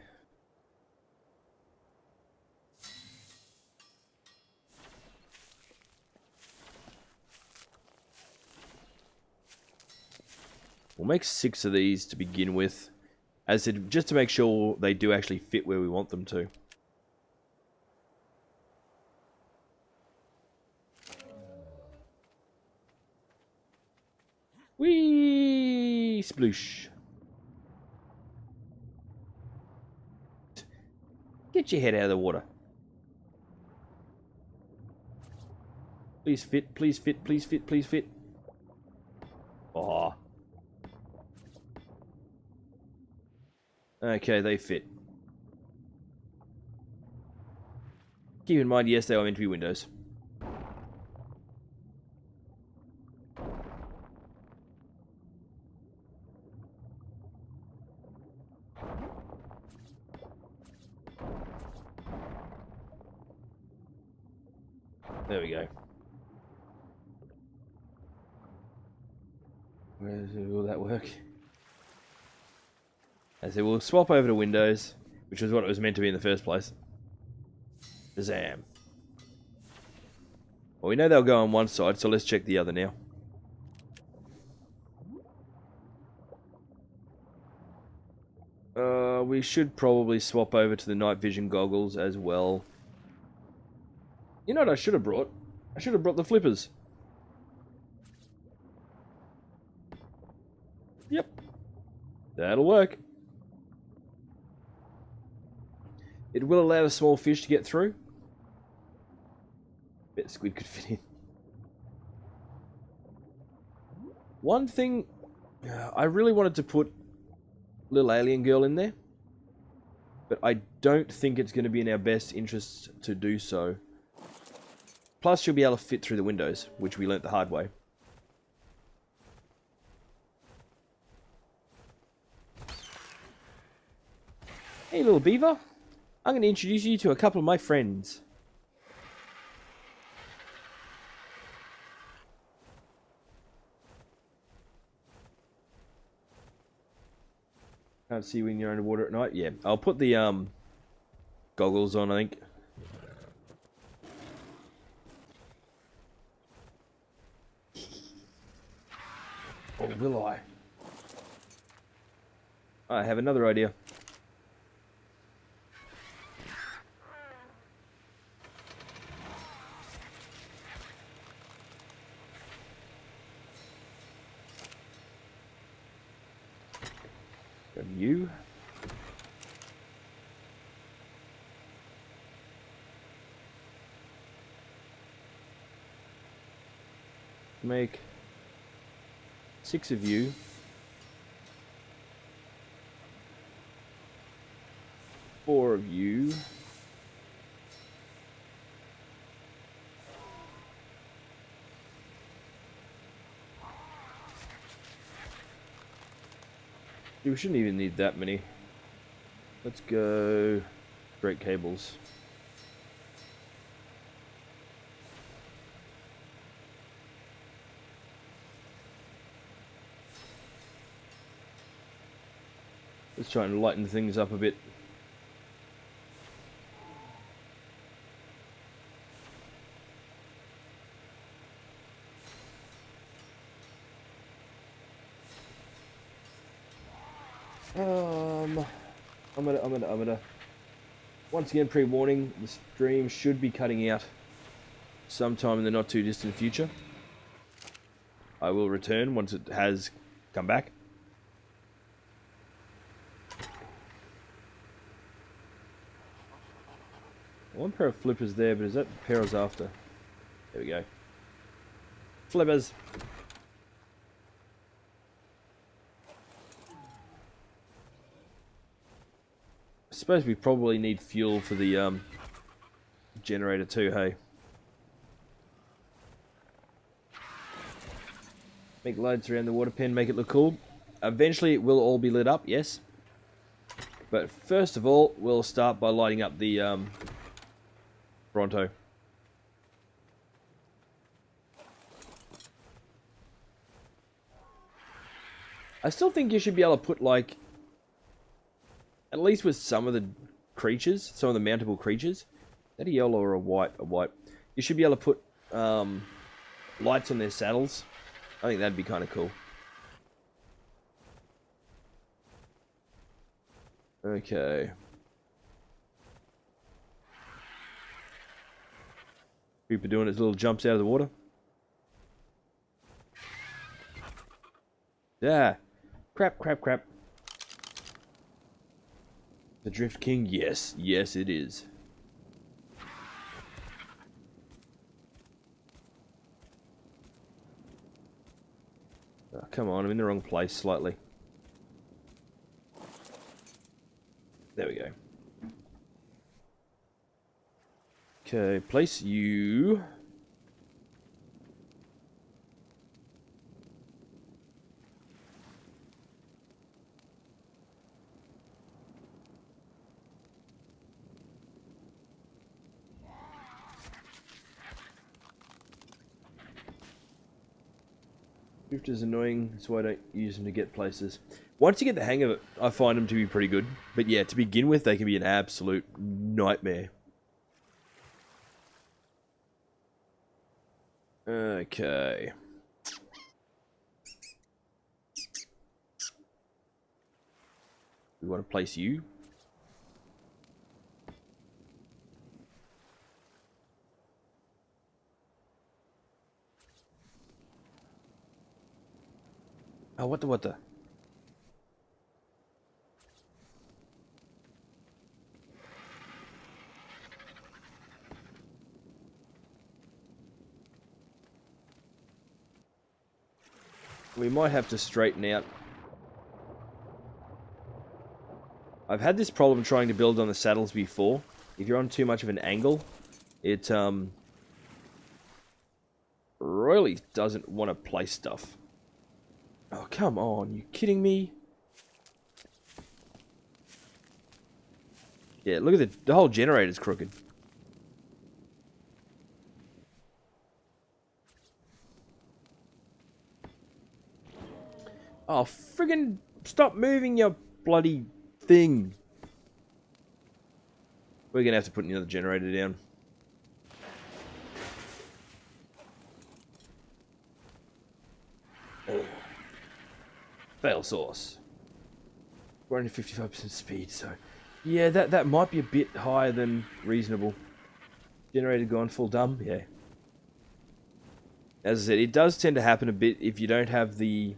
We'll make 6 of these to begin with, as it, just to make sure they do actually fit where we want them to. Whee! Sploosh. Get your head out of the water. Please fit, please fit, please fit, please fit. Aw. Okay, they fit. Keep in mind, yes, they are meant to be windows. There we go. Will that work? I said we'll swap over to Windows, which was what it was meant to be in the first place. Zam. Well, we know they'll go on one side, so let's check the other now. We should probably swap over to the night vision goggles as well. You know what I should have brought? I should have brought the flippers. Yep. That'll work. It will allow a small fish to get through. Bet squid could fit in. One thing, I really wanted to put little alien girl in there, but I don't think it's going to be in our best interests to do so. Plus, she'll be able to fit through the windows, which we learnt the hard way. Hey, little beaver. I'm going to introduce you to a couple of my friends. Can't see when you're underwater at night. Yeah, I'll put the goggles on, I think. Or will I? I have another idea. Go to you. Make 6 of you. 4 of you. We shouldn't even need that many. Let's go straight cables. Let's try and lighten things up a bit. I'm gonna. Once again, pre-warning: the stream should be cutting out sometime in the not too distant future. I will return once it has come back. One pair of flippers there, but is that the pair I was after? There we go. Flippers. I suppose we probably need fuel for the generator too, hey? Make loads around the water pen, make it look cool. Eventually it will all be lit up, yes. But first of all, we'll start by lighting up the Bronto. I still think you should be able to put, like, at least with some of the creatures, some of the mountable creatures. Is that a yellow or a white? A white. You should be able to put lights on their saddles. I think that'd be kind of cool. Okay. Creeper doing its little jumps out of the water. Yeah. Crap, crap, crap. The Drift King? Yes. Yes, it is. Oh, come on, I'm in the wrong place slightly. There we go. Okay, place you. Drift is annoying, that's why I don't use them to get places. Once you get the hang of it, I find them to be pretty good. But yeah, to begin with, they can be an absolute nightmare. Okay. We want to place you. Oh, what the? We might have to straighten out. I've had this problem trying to build on the saddles before. If you're on too much of an angle, it really doesn't want to place stuff. Oh, come on, you kidding me? Yeah, look at the whole generator's crooked. Oh, friggin' stop moving your bloody thing. We're gonna have to put another generator down. Fail source. We're only 55% speed, so... Yeah, that might be a bit higher than reasonable. Generator gone full dumb? Yeah. As I said, it does tend to happen a bit if you don't have the...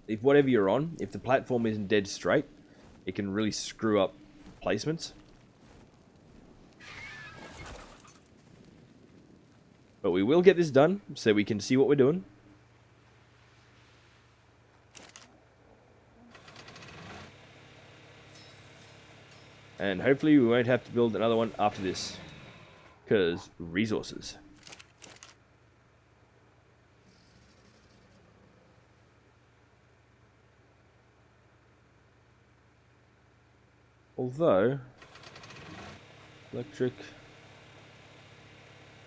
If whatever you're on, if the platform isn't dead straight, it can really screw up placements. But we will get this done, so we can see what we're doing. And hopefully we won't have to build another one after this. Because resources. Although, electric,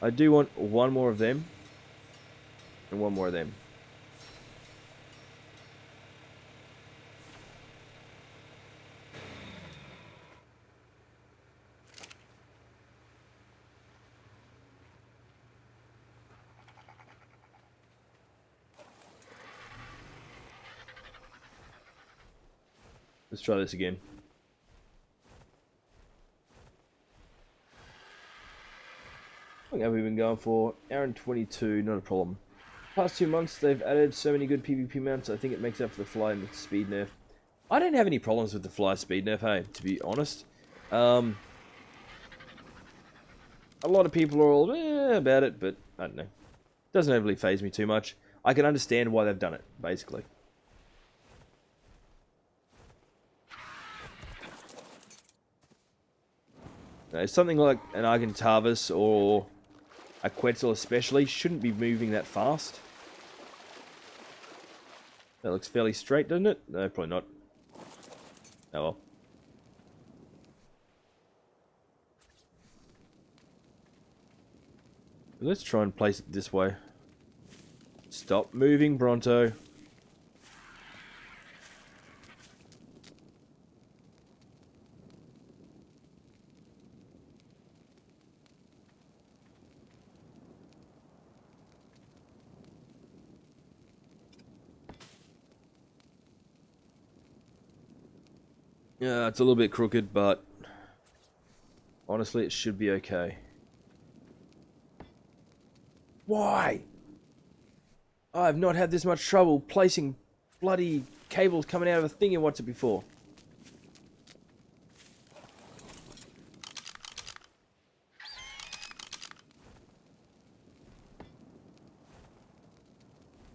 I do want one more of them, and one more of them. Let's try this again. long have we been going for? Hour and 22, not a problem. Past 2 months, they've added so many good PvP mounts, I think it makes up for the fly and the speed nerf. I don't have any problems with the fly speed nerf, hey, to be honest. A lot of people are all about it, but I don't know. Doesn't overly faze me too much. I can understand why they've done it, basically. Now, something like an Argentavis or a Quetzal especially shouldn't be moving that fast. That looks fairly straight, doesn't it? No, probably not. Oh well. Let's try and place it this way. Stop moving, Bronto. Yeah, it's a little bit crooked, but honestly, it should be okay. Why? I've not had this much trouble placing bloody cables coming out of a thing in what's it before.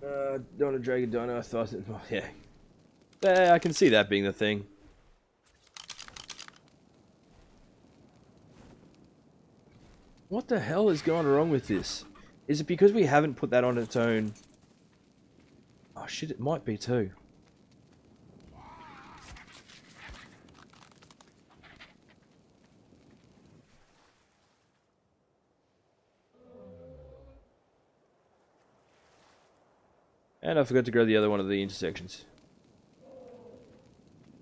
Don't want to drag a dino, I thought it, well, yeah. I can see that being the thing. What the hell is going wrong with this? Is it because we haven't put that on its own? Oh shit, it might be too. And I forgot to grab the other one of the intersections.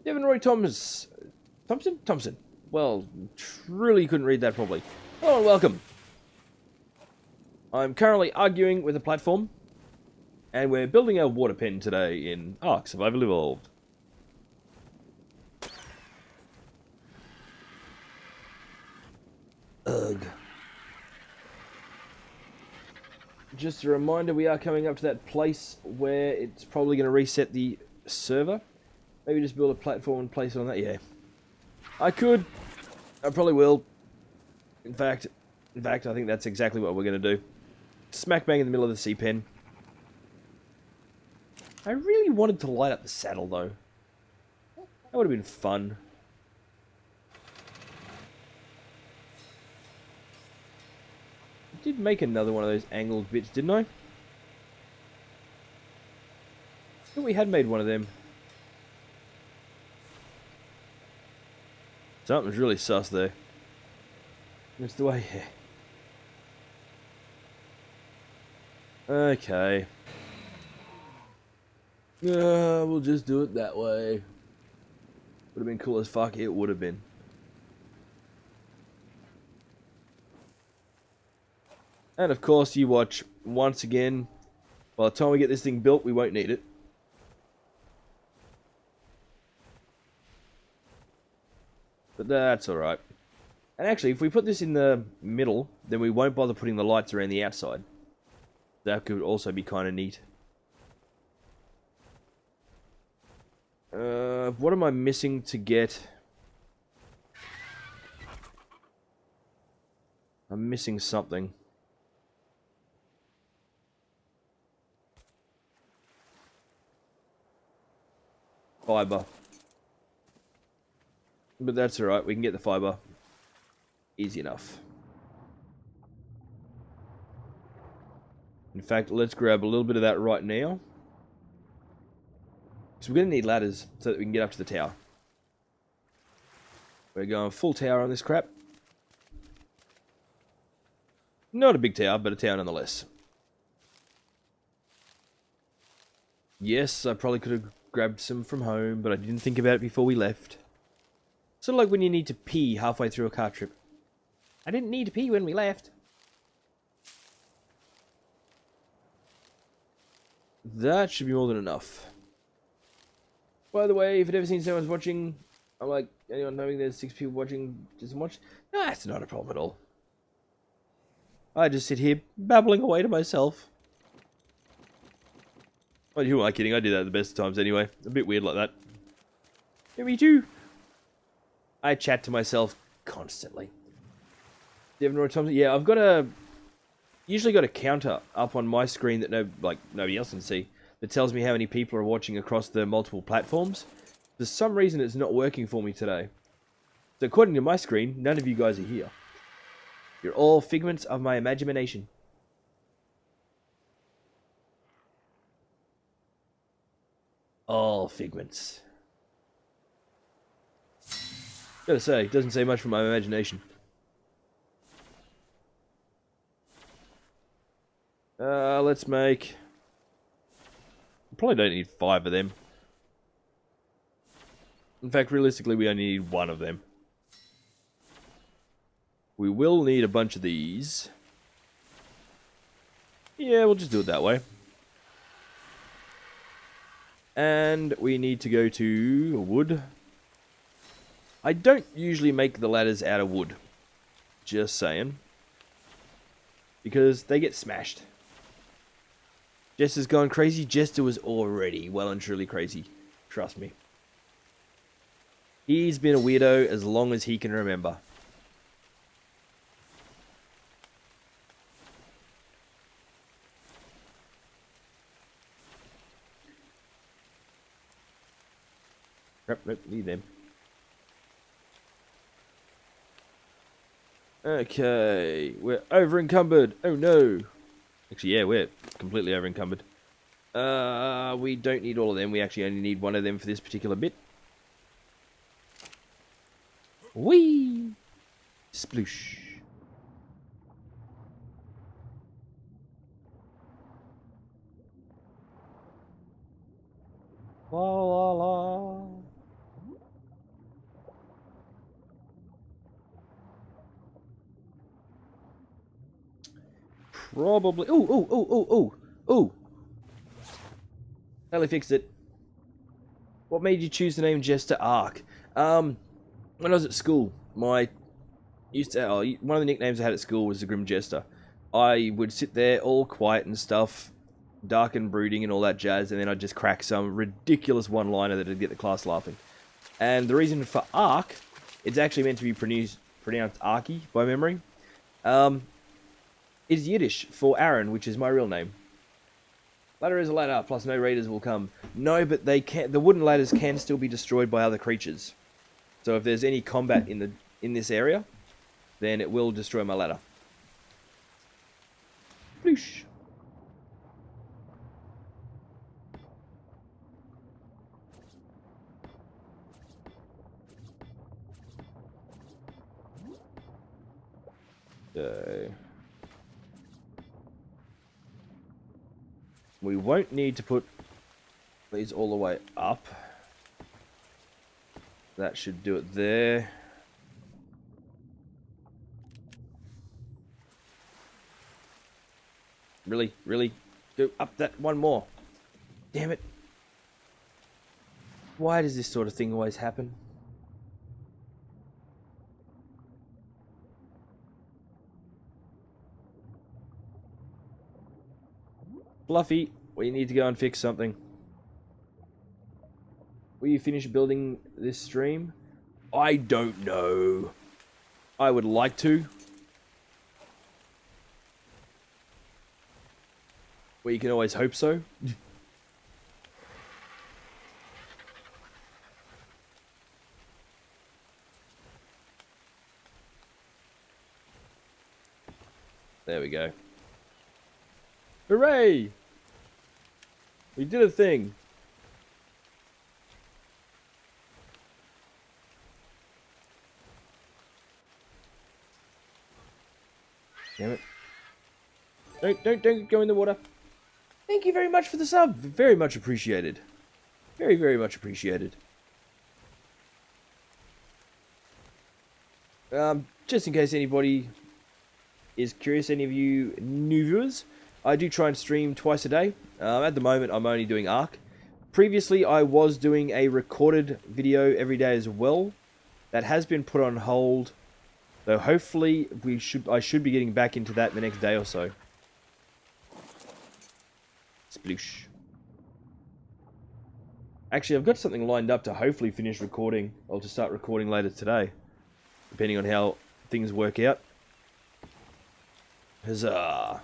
Devin Roy Thompson? Well, truly couldn't read that properly. Hello and welcome. I'm currently arguing with a platform, and we're building a water pen today in Ark Survival Evolved. Ugh. Just a reminder, we are coming up to that place where it's probably going to reset the server. Maybe just build a platform and place it on that. Yeah, I could. I probably will. In fact, I think that's exactly what we're going to do. Smack bang in the middle of the sea pen. I really wanted to light up the saddle though. That would have been fun. I did make another one of those angled bits, didn't I? I thought we had made one of them. Something's really sus there. It's the way, yeah. Okay. We'll just do it that way. Would have been cool as fuck, it would have been. And of course, you watch once again. By the time we get this thing built, we won't need it. But that's alright. And actually, if we put this in the middle, then we won't bother putting the lights around the outside. That could also be kind of neat. What am I missing to get? I'm missing something. Fiber. But that's alright, we can get the fiber. Easy enough. In fact, let's grab a little bit of that right now. So we're going to need ladders so that we can get up to the tower. We're going full tower on this crap. Not a big tower, but a tower nonetheless. Yes, I probably could have grabbed some from home, but I didn't think about it before we left. Sort of like when you need to pee halfway through a car trip. I didn't need to pee when we left. That should be more than enough. By the way, if it ever seems someone's watching, I'm like, anyone knowing there's 6 people watching, just watch? Nah, it's not a problem at all. I just sit here babbling away to myself. Oh, who am I kidding? I do that at the best of times anyway. A bit weird like that. Yeah, me too. I chat to myself constantly. Do you have more times? Yeah, I've got usually got a counter up on my screen that nobody else can see that tells me how many people are watching across the multiple platforms. For some reason, it's not working for me today. So according to my screen, none of you guys are here. You're all figments of my imagination. All figments. Gotta say, it doesn't say much from my imagination. Let's make... Probably don't need 5 of them. In fact, realistically, we only need 1 of them. We will need a bunch of these. Yeah, we'll just do it that way. And we need to go to wood. I don't usually make the ladders out of wood. Just saying. Because they get smashed. Jester's gone crazy. Jester was already well and truly crazy. Trust me. He's been a weirdo as long as he can remember. Nope, need them. Okay, we're over encumbered. Oh no. Actually, yeah, we're completely over encumbered. We don't need all of them. We actually only need 1 of them for this particular bit. Whee! Sploosh. La la la. Probably. Oh. Nearly fixed it. What made you choose the name Jesterarke? When I was at school, one of the nicknames I had at school was the Grim Jester. I would sit there all quiet and stuff, dark and brooding and all that jazz, and then I'd just crack some ridiculous one-liner that would get the class laughing. And the reason for Ark, it's actually meant to be pronounced Arky by memory, is Yiddish for Aaron, which is my real name. Ladder is a ladder, plus no raiders will come. No, but the wooden ladders can still be destroyed by other creatures. So if there's any combat in this area, then it will destroy my ladder. Ploosh. So we won't need to put these all the way up. That should do it there. Really? Go up that one more. Damn it. Why does this sort of thing always happen? Fluffy, we need to go and fix something. Will you finish building this stream? I don't know. I would like to. Well, you can always hope so. There we go. Hooray! We did a thing. Damn it. Don't go in the water. Thank you very much for the sub. Very much appreciated. Very much appreciated. Just in case anybody is curious, any of you new viewers, I do try and stream twice a day. At the moment, I'm only doing Ark. Previously, I was doing a recorded video every day as well. That has been put on hold. So hopefully I should be getting back into that the next day or so. Sploosh. Actually, I've got something lined up to hopefully finish recording, or to start recording later today, depending on how things work out. Huzzah!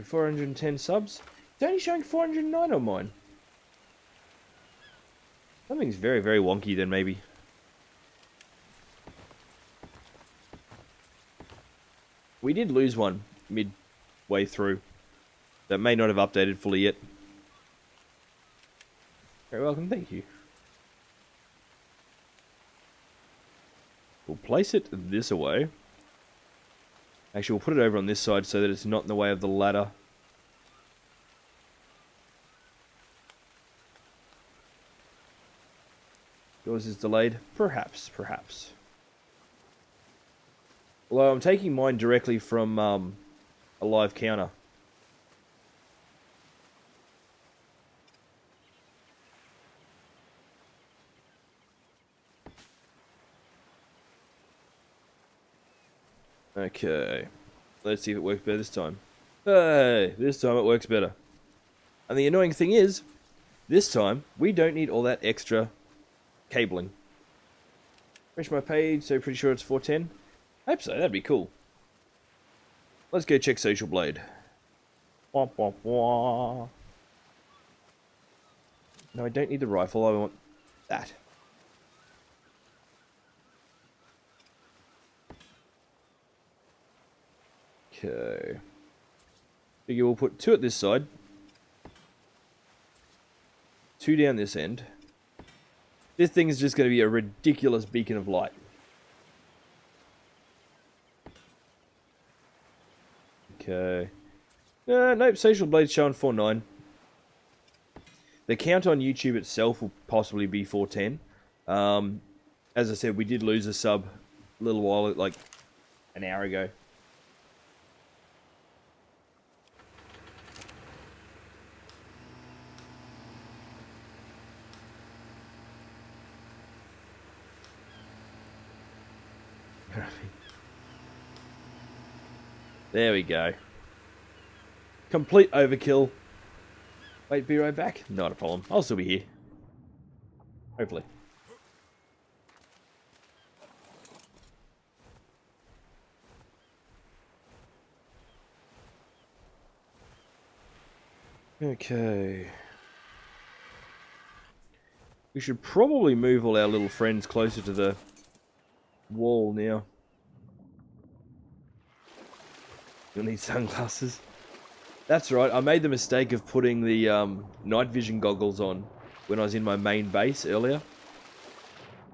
410 subs. It's only showing 409 on mine. Something's very, very wonky then, maybe. We did lose one midway through. That may not have updated fully yet. Very welcome, thank you. We'll place it this away. Actually, we'll put it over on this side so that it's not in the way of the ladder. Yours is delayed? Perhaps, perhaps. Although I'm taking mine directly from a live counter. Okay. Let's see if it works better this time. Hey, this time it works better. And the annoying thing is, this time, we don't need all that extra cabling. Refresh my page, so pretty sure it's 410. I hope so, that'd be cool. Let's go check Social Blade. Wah, wah, wah. No, I don't need the rifle, I want that. Okay. Figure we'll put 2 at this side. 2 down this end. This thing is just going to be a ridiculous beacon of light. Okay. Nope, Social Blade's showing 4.9. The count on YouTube itself will possibly be 4.10. As I said, we did lose a sub a little while, like an hour ago. There we go. Complete overkill. Wait, be right back? Not a problem. I'll still be here. Hopefully. Okay. We should probably move all our little friends closer to the wall now. You'll need sunglasses. That's right, I made the mistake of putting the night vision goggles on when I was in my main base earlier.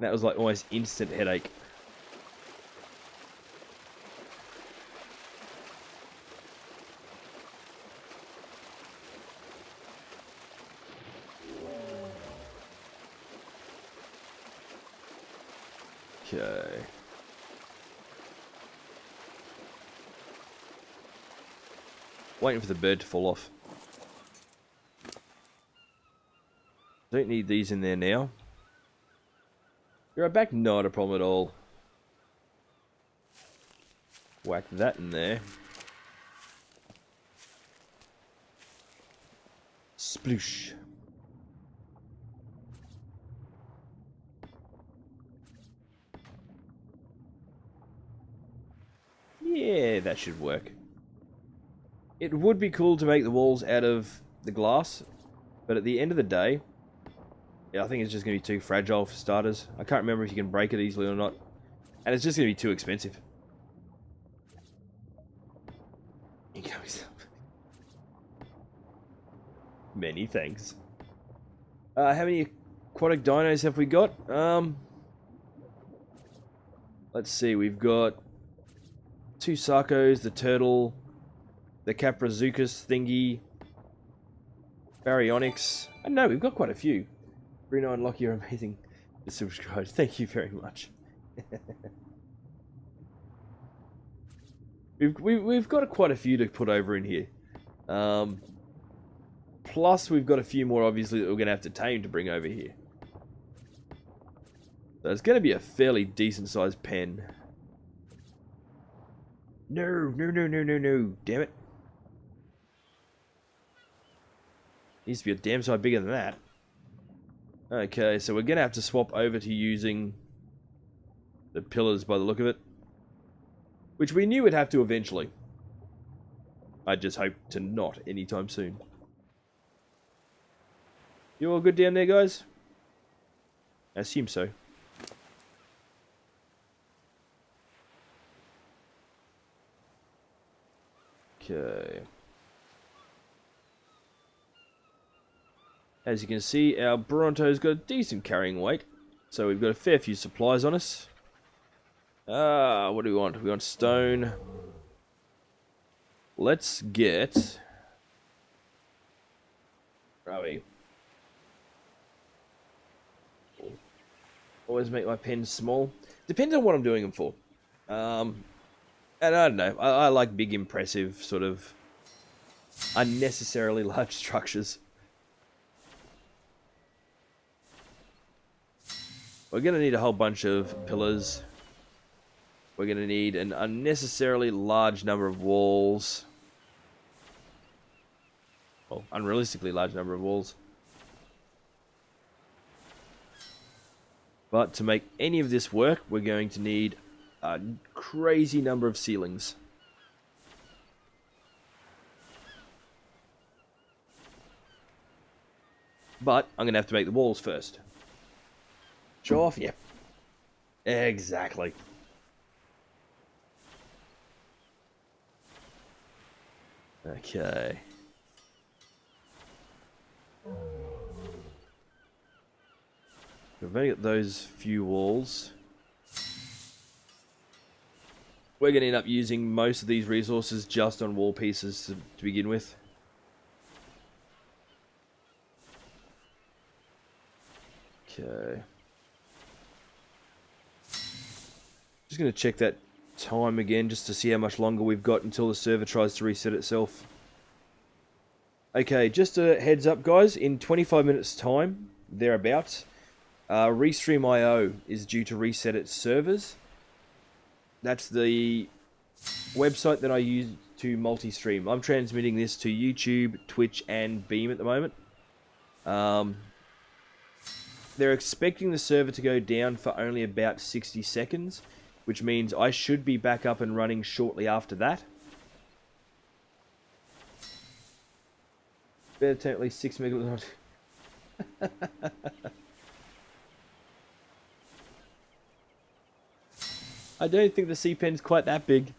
That was like almost instant headache. Okay. Waiting for the bird to fall off. Don't need these in there now. You're right back? Not a problem at all. Whack that in there. Sploosh. Yeah, that should work. It would be cool to make the walls out of the glass, but at the end of the day, yeah, I think it's just going to be too fragile for starters. I can't remember if you can break it easily or not, and it's just going to be too expensive. Many thanks. How many aquatic dinos have we got? Let's see, we've got 2 Sarcos, the turtle, the Caprazuchus thingy, Baryonyx. I know we've got quite a few. Bruno and Lockie are amazing to subscribe. Thank you very much. we've got quite a few to put over in here. Plus, we've got a few more, obviously, that we're going to have to tame to bring over here. So it's going to be a fairly decent-sized pen. No, no, no, no, no, no. Damn it. Needs to be a damn size bigger than that. Okay, so we're going to have to swap over to using the pillars by the look of it. Which we knew we'd have to eventually. I just hope to not anytime soon. You all good down there, guys? I assume so. Okay. As you can see, our Bronto's got a decent carrying weight. So we've got a fair few supplies on us. What do we want? We want stone. Let's get... Where are we? Always make my pens small. Depends on what I'm doing them for. And I don't know. I like big, impressive, sort of unnecessarily large structures. We're going to need a whole bunch of pillars. We're going to need an unnecessarily large number of walls. Well, unrealistically large number of walls. But to make any of this work, we're going to need a crazy number of ceilings. But I'm going to have to make the walls first. Show off? Yep. Exactly. Okay. We've only got those few walls. We're going to end up using most of these resources just on wall pieces to begin with. Okay. Just going to check that time again just to see how much longer we've got until the server tries to reset itself. Okay, just a heads up guys, in 25 minutes time, thereabouts, Restream.io is due to reset its servers. That's the website that I use to multi-stream. I'm transmitting this to YouTube, Twitch, and Beam at the moment. They're expecting the server to go down for only about 60 seconds, which means I should be back up and running shortly after that. Better take at least 6 megabytes. I don't think the C-pen's quite that big.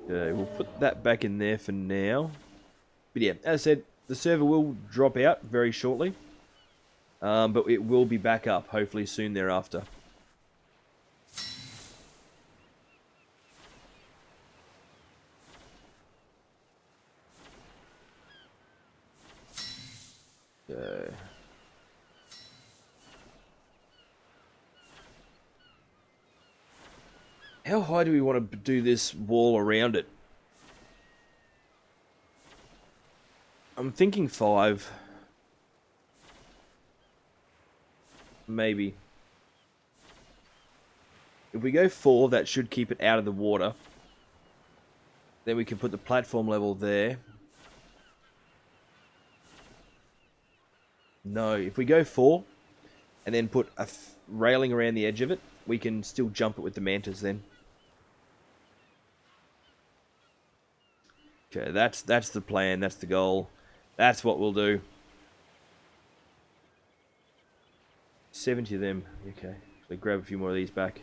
Okay, we'll put that back in there for now. But yeah, as I said, the server will drop out very shortly. But it will be back up, hopefully soon thereafter. Okay. How high do we want to do this wall around it? I'm thinking 5. Maybe. If we go 4, that should keep it out of the water. Then we can put the platform level there. No, if we go 4, and then put a railing around the edge of it, we can still jump it with the mantas then. Okay, that's the plan, that's the goal. That's what we'll do. 70 of them. Okay, so grab a few more of these back.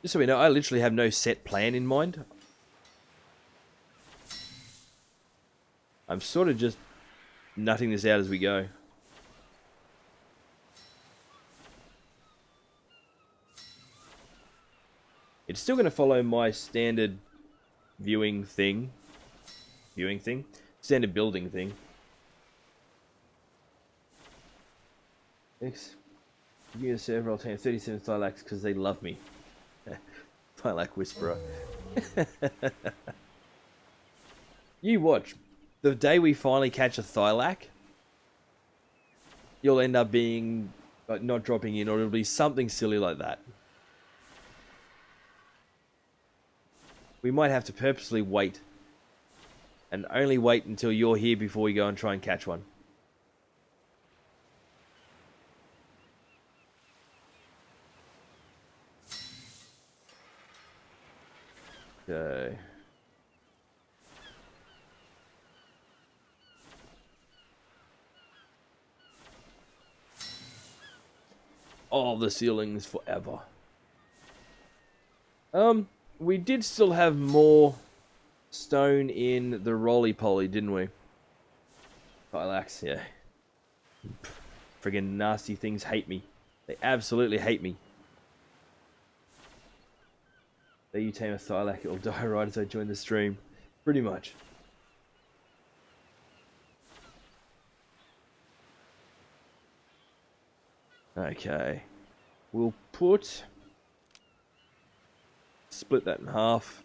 Just so we know, I literally have no set plan in mind. I'm sort of just nutting this out as we go. It's still going to follow my standard viewing thing. Standard building thing. Thanks. Give me a server, I'll take 37 Thylax because they love me. Thylac Whisperer. You watch. The day we finally catch a Thylac, you'll end up being not dropping in, or it'll be something silly like that. We might have to purposely wait. And only wait until you're here before we go and try and catch one. Okay. Oh, the ceilings forever. We did still have more stone in the roly-poly, didn't we? Thylax, yeah. Friggin' nasty things hate me. They absolutely hate me. There you tame a Thylac, it'll die right as I join the stream. Pretty much. Okay. We'll put... Split that in half.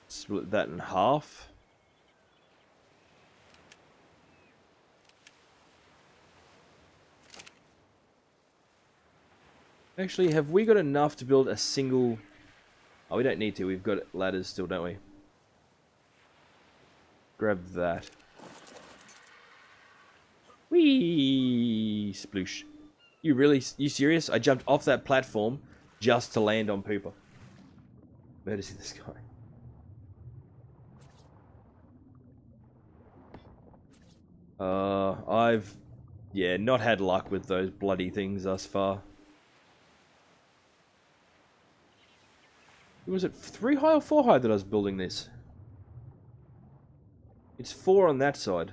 Split that in half. Actually, have we got enough to build a single... Oh, we don't need to. We've got ladders still, don't we? Grab that. Whee! Sploosh. You serious? I jumped off that platform just to land on Pooper. Murders in the sky. I've... Yeah, not had luck with those bloody things thus far. Was it 3 high or 4 high that I was building this? It's 4 on that side.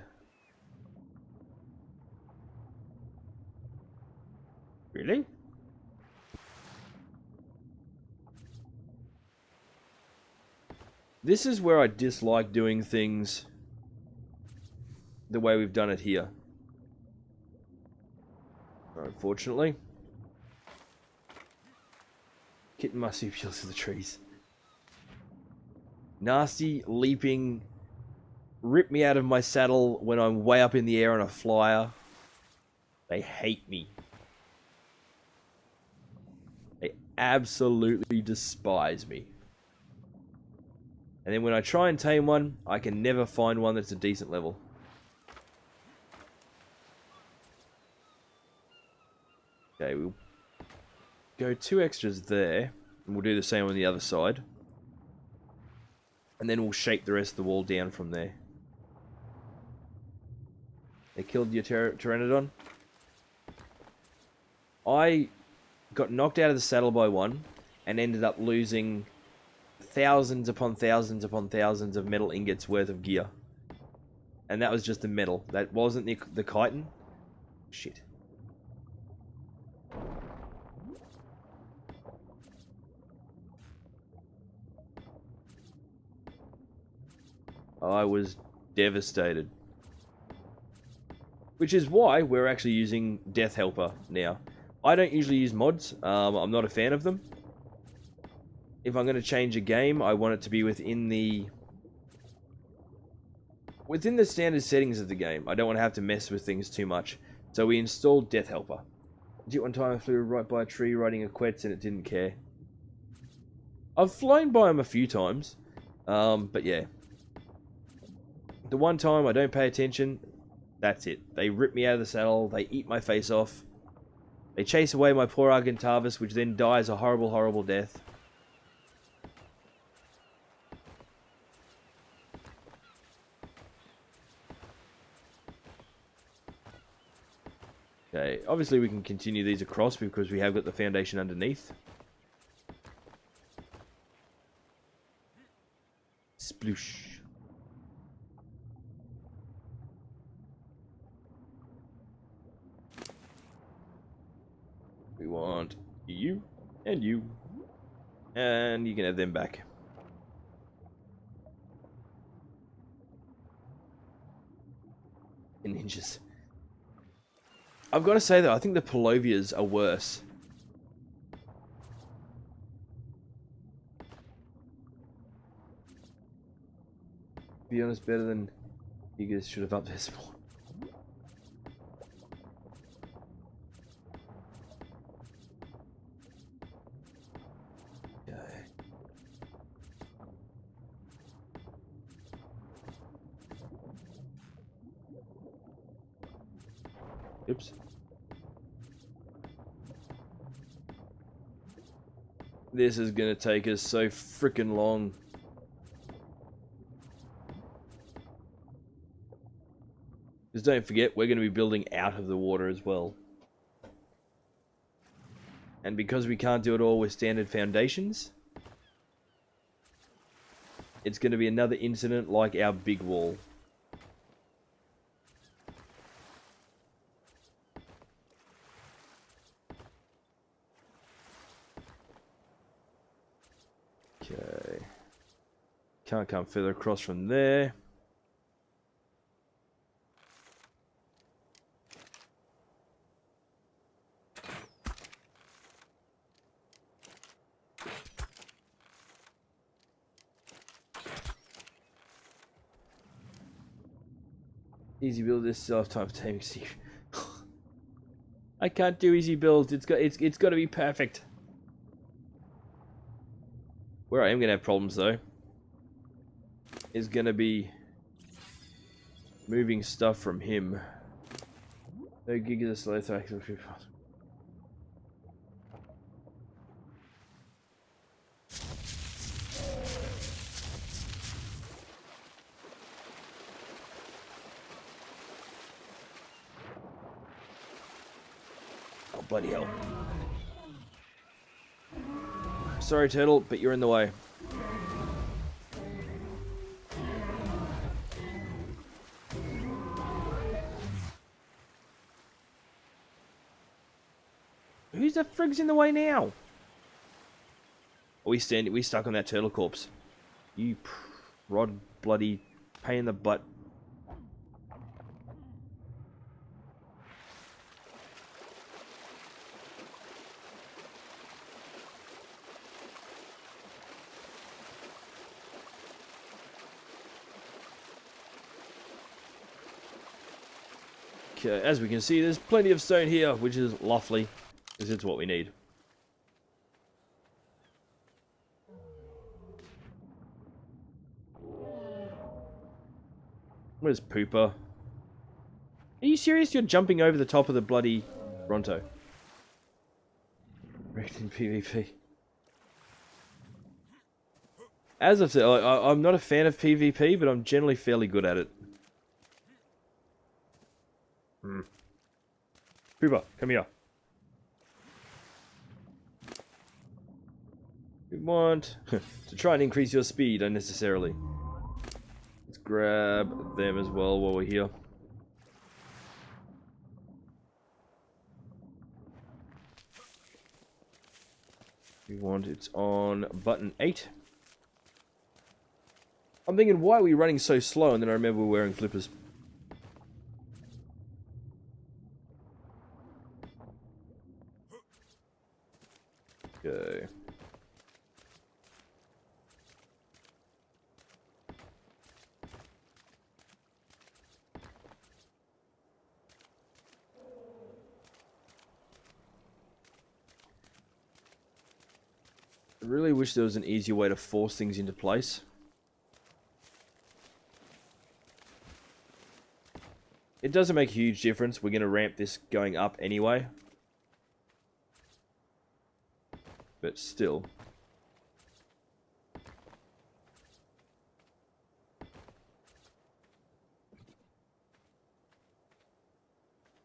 Really? This is where I dislike doing things the way we've done it here. Unfortunately. Kitten marsupials to the trees. Nasty, leaping, rip me out of my saddle when I'm way up in the air on a flyer. They hate me. They absolutely despise me. And then when I try and tame one, I can never find one that's a decent level. Okay, we'll go 2 extras there, and we'll do the same on the other side. And then we'll shape the rest of the wall down from there. They killed your Pteranodon. I got knocked out of the saddle by one, and ended up losing thousands upon thousands upon thousands of metal ingots worth of gear. And that was just the metal. That wasn't the chitin. Shit. I was devastated. Which is why we're actually using Death Helper now. I don't usually use mods. I'm not a fan of them. If I'm going to change a game, I want it to be within the standard settings of the game. I don't want to have to mess with things too much. So we installed Death Helper. One time I flew right by a tree riding a Quetz and it didn't care. I've flown by them a few times. But yeah. The one time I don't pay attention, that's it. They rip me out of the saddle, they eat my face off. They chase away my poor Argentavis, which then dies a horrible, horrible death. Okay, obviously we can continue these across because we have got the foundation underneath. Sploosh. We want you and you. And you can have them back. Ninjas. I've got to say though, I think the Palovias are worse. be honest, better than you guys should have up this more. Oops. This is gonna take us so freaking long. Just don't forget, we're gonna be building out of the water as well. And because we can't do it all with standard foundations, it's gonna be another incident like our big wall. Okay. Can't come further across from there. Easy build this self-time taming secret. I can't do easy builds. It's got to be perfect. Where I am gonna have problems though is gonna be moving stuff from him. No gigas of slow thrax. Oh bloody hell. Sorry, turtle, but you're in the way. Who's the frig's in the way now? Are we stuck on that turtle corpse? You prod bloody pain in the butt. Okay, as we can see, there's plenty of stone here, which is lovely, because it's what we need. Where's Pooper? Are you serious? You're jumping over the top of the bloody Bronto. Wrecked in PvP. As I've said, I'm not a fan of PvP, but I'm generally fairly good at it. Pooper, come here. We want to try and increase your speed unnecessarily. Let's grab them as well while we're here. We want it's on button 8. I'm thinking, why are we running so slow? And then I remember we're wearing flippers. Okay. I really wish there was an easier way to force things into place. It doesn't make a huge difference. We're going to ramp this going up anyway. But still.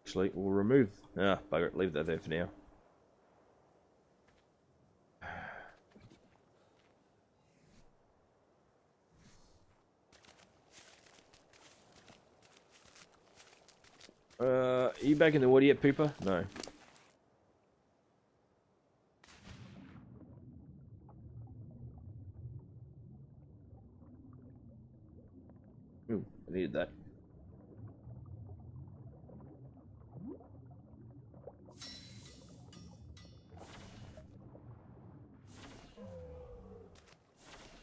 Actually, we'll remove... Ah, bugger it. Leave that there for now. Are you back in the water yet, Pooper? No. Ooh, I needed that.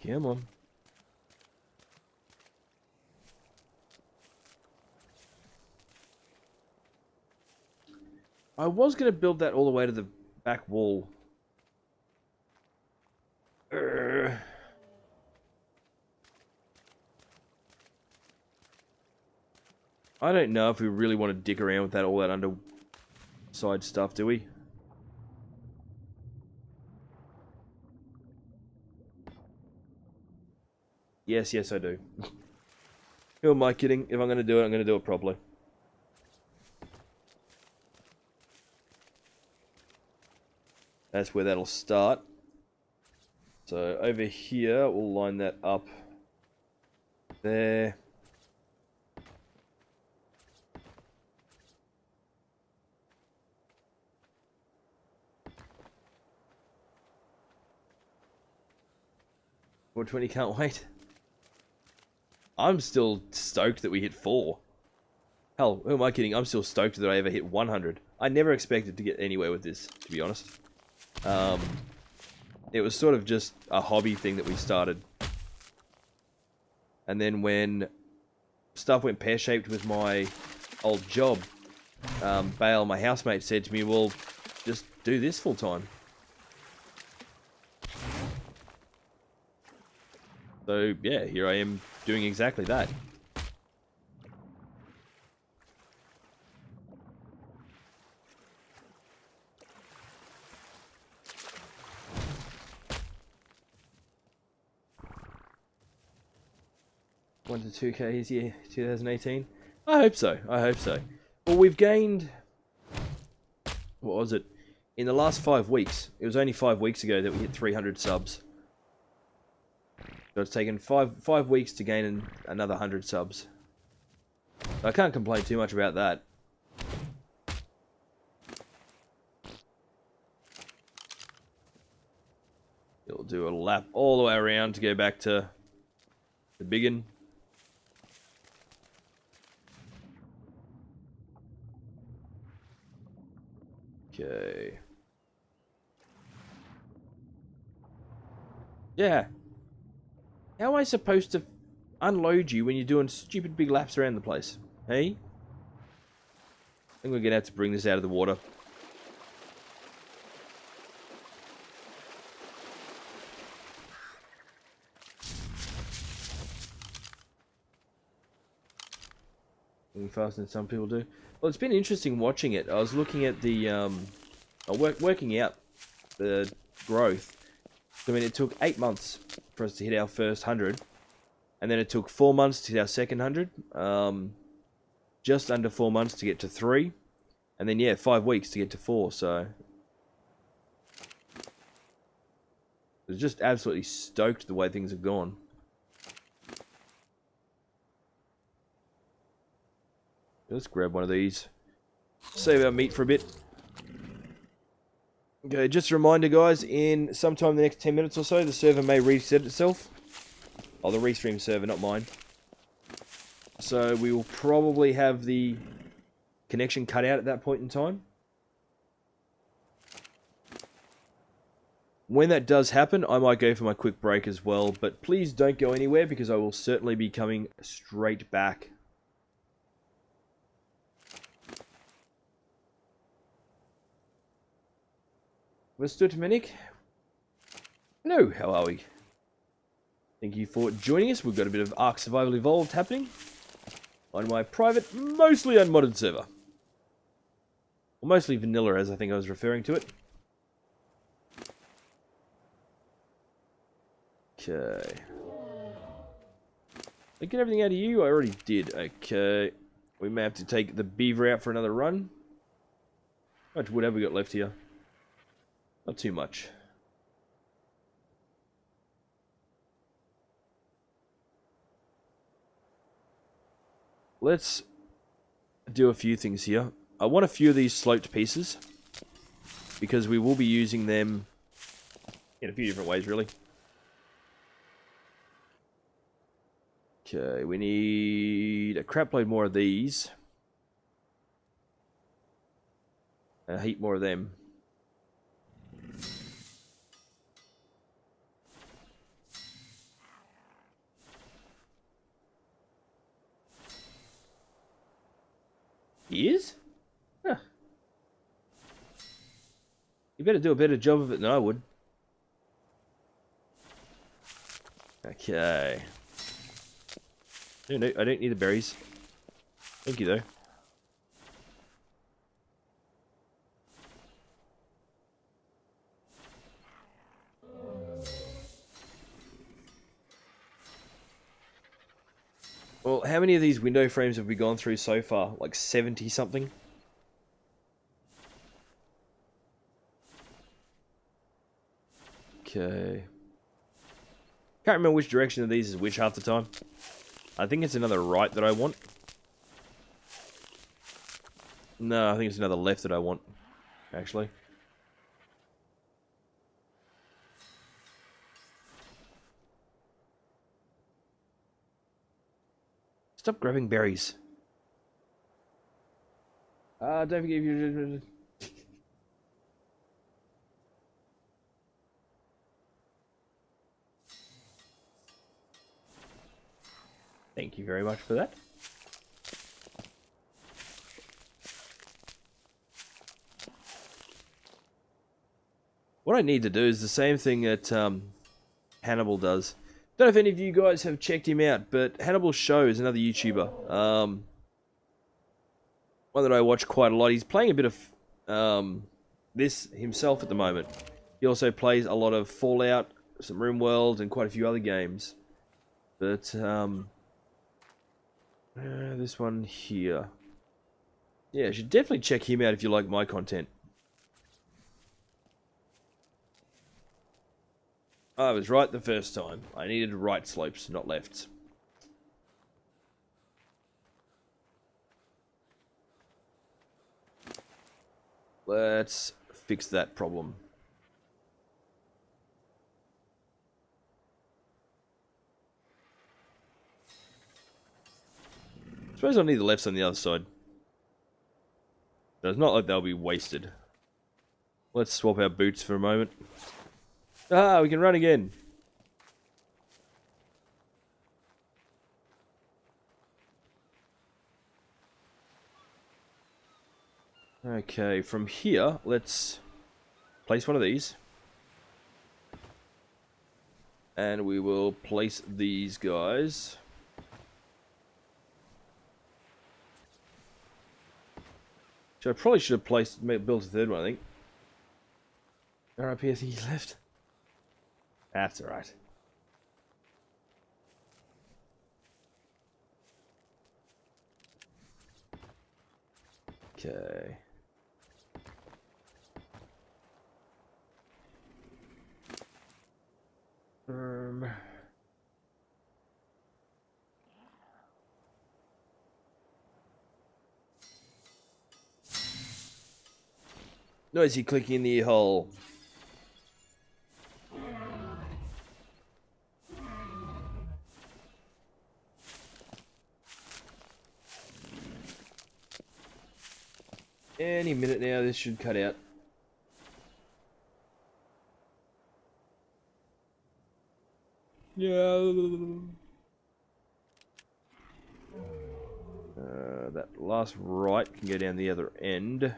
Come on. I was going to build that all the way to the back wall. I don't know if we really want to dick around with that, all that underside stuff, do we? Yes, yes, I do. Who am I kidding? If I'm going to do it, I'm going to do it properly. That's where that'll start. So over here, we'll line that up there. $420, can't wait. I'm still stoked that we hit 4. Hell, who am I kidding? I'm still stoked that I ever hit 100. I never expected to get anywhere with this, to be honest. It was sort of just a hobby thing that we started. And then when stuff went pear-shaped with my old job, Bale, my housemate, said to me, well, just do this full time. So, yeah, here I am doing exactly that. One to 2K his year, 2018. I hope so. I hope so. Well, we've gained. What was it? In the last 5 weeks. It was only 5 weeks ago that we hit 300 subs. So it's taken five weeks to gain another 100 subs. I can't complain too much about that. It'll do a lap all the way around to go back to the biggin. Okay. Yeah. How am I supposed to unload you when you're doing stupid big laps around the place? Hey? I think we're going to have to bring this out of the water. Faster than some people do. Well, it's been interesting watching it. I was looking at the working out the growth. I mean, it took 8 months for us to hit our first 100, and then it took 4 months to hit our second 100. Just under 4 months to get to 3, and then yeah, 5 weeks to get to 4. So I was just absolutely stoked the way things have gone. Let's grab one of these. Save our meat for a bit. Okay, just a reminder, guys, in sometime in the next 10 minutes or so, the server may reset itself. Oh, the restream server, not mine. So we will probably have the connection cut out at that point in time. When that does happen, I might go for my quick break as well, but please don't go anywhere because I will certainly be coming straight back. Mr. Dominic? Hello, how are we? Thank you for joining us. We've got a bit of Ark Survival Evolved happening on my private, mostly unmodded server. Or mostly vanilla, as I think I was referring to it. Okay. Did I get everything out of you? I already did. Okay. We may have to take the beaver out for another run. How much wood have we got left here? Not too much. Let's do a few things here. I want a few of these sloped pieces because we will be using them in a few different ways, really. Okay, we need a crap load more of these. And a heap more of them. He is? Huh. You better do a better job of it than I would. Okay. No, I don't need the berries. Thank you, though. Well, how many of these window frames have we gone through so far? Like 70 something? Okay. Can't remember which direction of these is which half the time. I think it's another right that I want. No, I think it's another left that I want, actually. Stop grabbing berries. Don't forget you. Thank you very much for that. What I need to do is the same thing that Hannibal does. Don't know if any of you guys have checked him out, but Hannibal Show is another YouTuber. One that I watch quite a lot. He's playing a bit of this himself at the moment. He also plays a lot of Fallout, some RimWorld, and quite a few other games. But this one here. Yeah, you should definitely check him out if you like my content. I was right the first time. I needed right slopes, not lefts. Let's fix that problem. I suppose I'll need the lefts on the other side. But it's not like they'll be wasted. Let's swap our boots for a moment. Ah, we can run again. Okay, from here, let's place one of these. And we will place these guys. So I probably should have built a third one, I think. RIP, I think he left. That's alright. Okay. Noisy clicking in the hole. Any minute now, this should cut out. Yeah. That last right can go down the other end.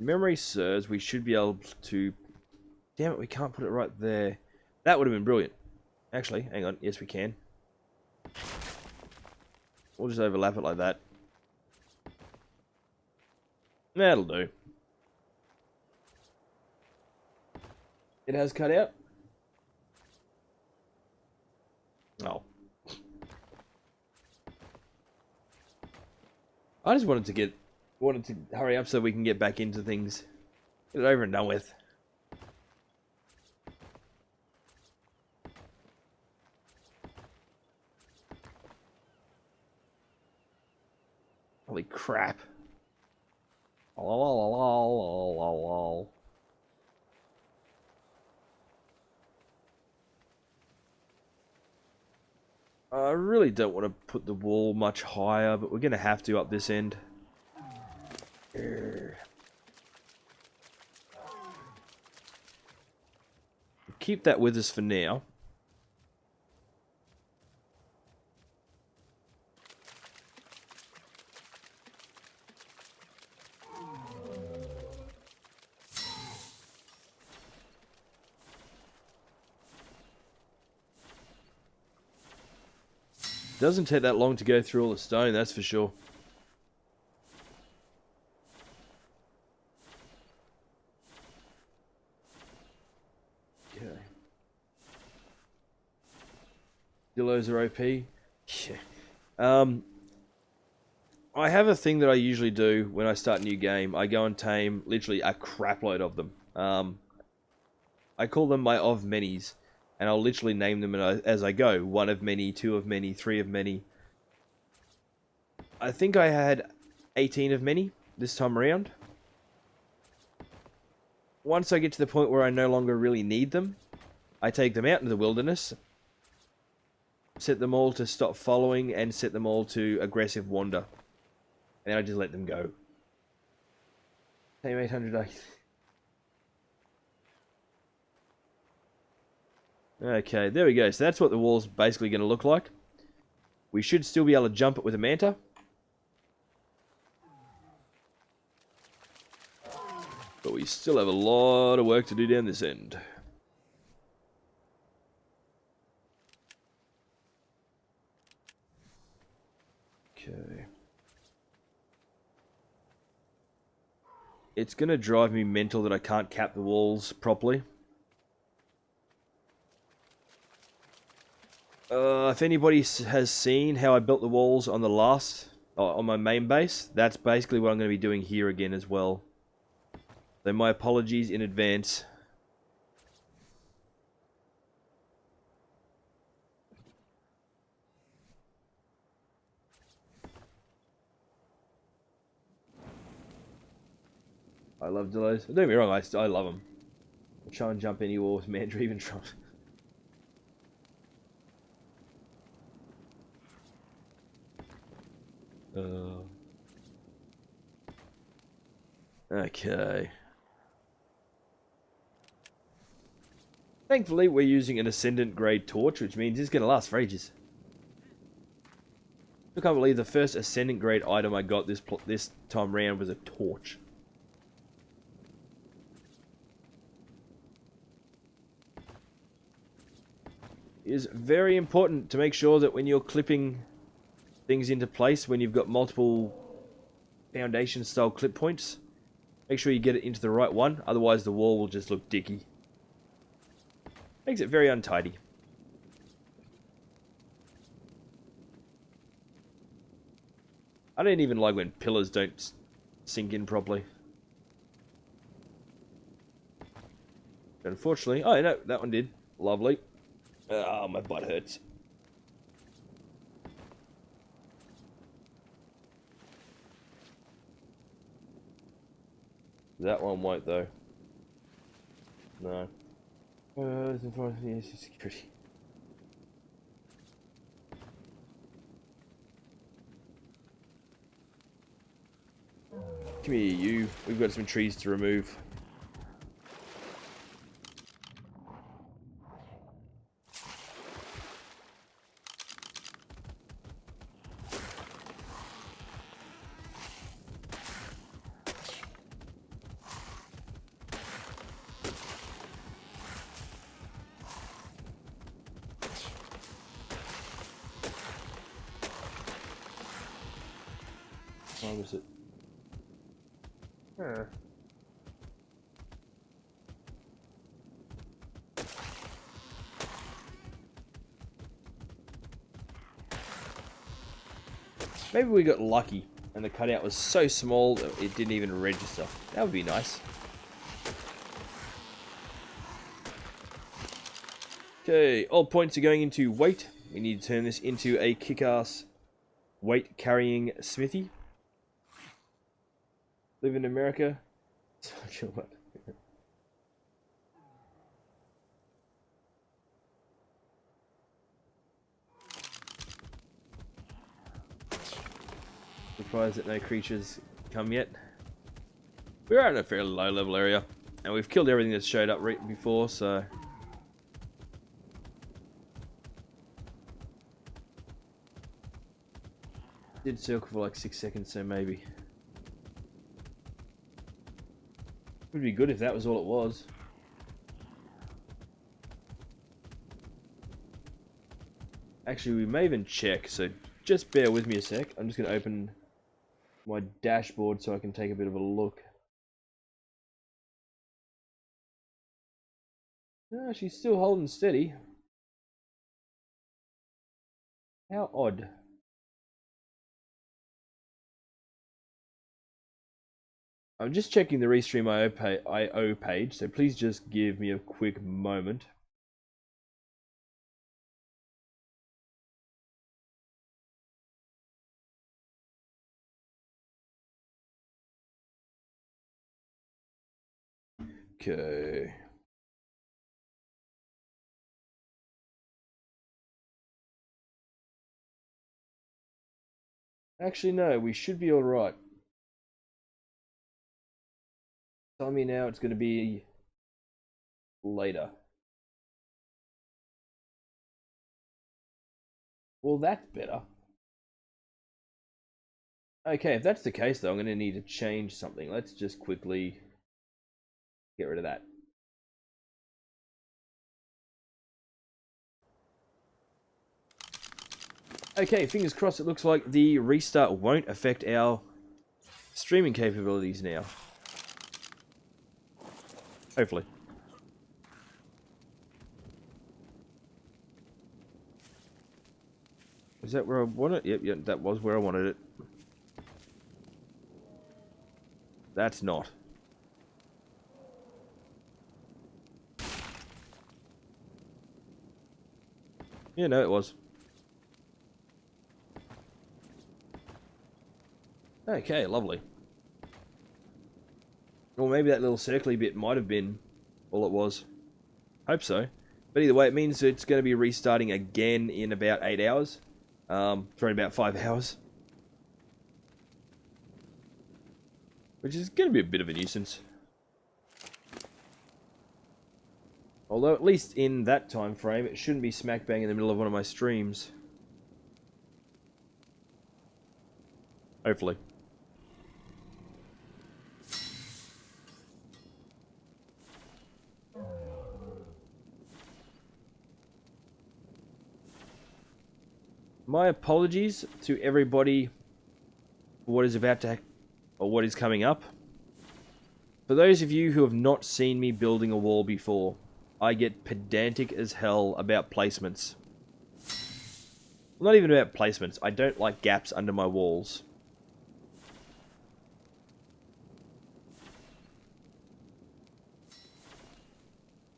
Memory serves, we should be able to... Damn it, we can't put it right there. That would have been brilliant. Actually, hang on. Yes, we can. We'll just overlap it like that. That'll do. It has cut out. Oh. I just wanted to hurry up so we can get back into things. Get it over and done with. Holy crap. I really don't want to put the wall much higher, but we're going to have to up this end. Keep that with us for now. Doesn't take that long to go through all the stone, that's for sure. Okay. Dillos are OP. Yeah. I have a thing that I usually do when I start a new game. I go and tame literally a crapload of them. I call them my of many's, and I'll literally name them as I go. 1 of many, 2 of many, 3 of many. I think I had 18 of many this time around. Once I get to the point where I no longer really need them, I take them out into the wilderness, set them all to stop following, and set them all to aggressive wander. And then I just let them go. Tame 800. Okay, there we go. So that's what the wall's basically going to look like. We should still be able to jump it with a manta. But we still have a lot of work to do down this end. Okay. It's going to drive me mental that I can't cap the walls properly. If anybody has seen how I built the walls on on my main base, that's basically what I'm going to be doing here again as well. So my apologies in advance. I love Dillos. Don't get me wrong, I love them. I'll try and jump any wall with Mandra, even try. Okay. Thankfully, we're using an Ascendant grade torch, which means it's going to last for ages. I can't believe the first Ascendant grade item I got this time round was a torch. It is very important to make sure that when you're clipping things into place, when you've got multiple foundation style clip points, make sure you get it into the right one, otherwise the wall will just look dicky. Makes it very untidy. I don't even like when pillars don't sink in properly. Unfortunately, oh no, that one did. Lovely. Oh, my butt hurts. That one won't though. No. Security. Come here, you. We've got some trees to remove. What was it? Huh. Maybe we got lucky and the cutout was so small that it didn't even register. That would be nice. Okay, all points are going into weight. We need to turn this into a kick-ass weight carrying smithy. Live in America. Surprised that no creatures come yet. We're in a fairly low level area, and we've killed everything that's showed up right before, so did circle for like 6 seconds, so maybe. Would be good if that was all it was. Actually, we may even check, so just bear with me a sec. I'm just going to open my dashboard so I can take a bit of a look. No, she's still holding steady. How odd. I'm just checking the Restream IO page, so please just give me a quick moment. Okay. Actually, no, we should be alright. Tell me now it's going to be later. Well, that's better. Okay, if that's the case, though, I'm going to need to change something. Let's just quickly get rid of that. Okay, fingers crossed, it looks like the restart won't affect our streaming capabilities now. Hopefully. Is that where I want it? Yep, that was where I wanted it. That's not. Yeah, no, it was. Okay, lovely. Or maybe that little circly bit might have been all it was. Hope so. But either way, it means it's going to be restarting again in about 8 hours. For about 5 hours. Which is going to be a bit of a nuisance. Although, at least in that time frame, it shouldn't be smack bang in the middle of one of my streams. Hopefully. My apologies to everybody for what is about to, or what is coming up. For those of you who have not seen me building a wall before, I get pedantic as hell about placements. Well, not even about placements. I don't like gaps under my walls.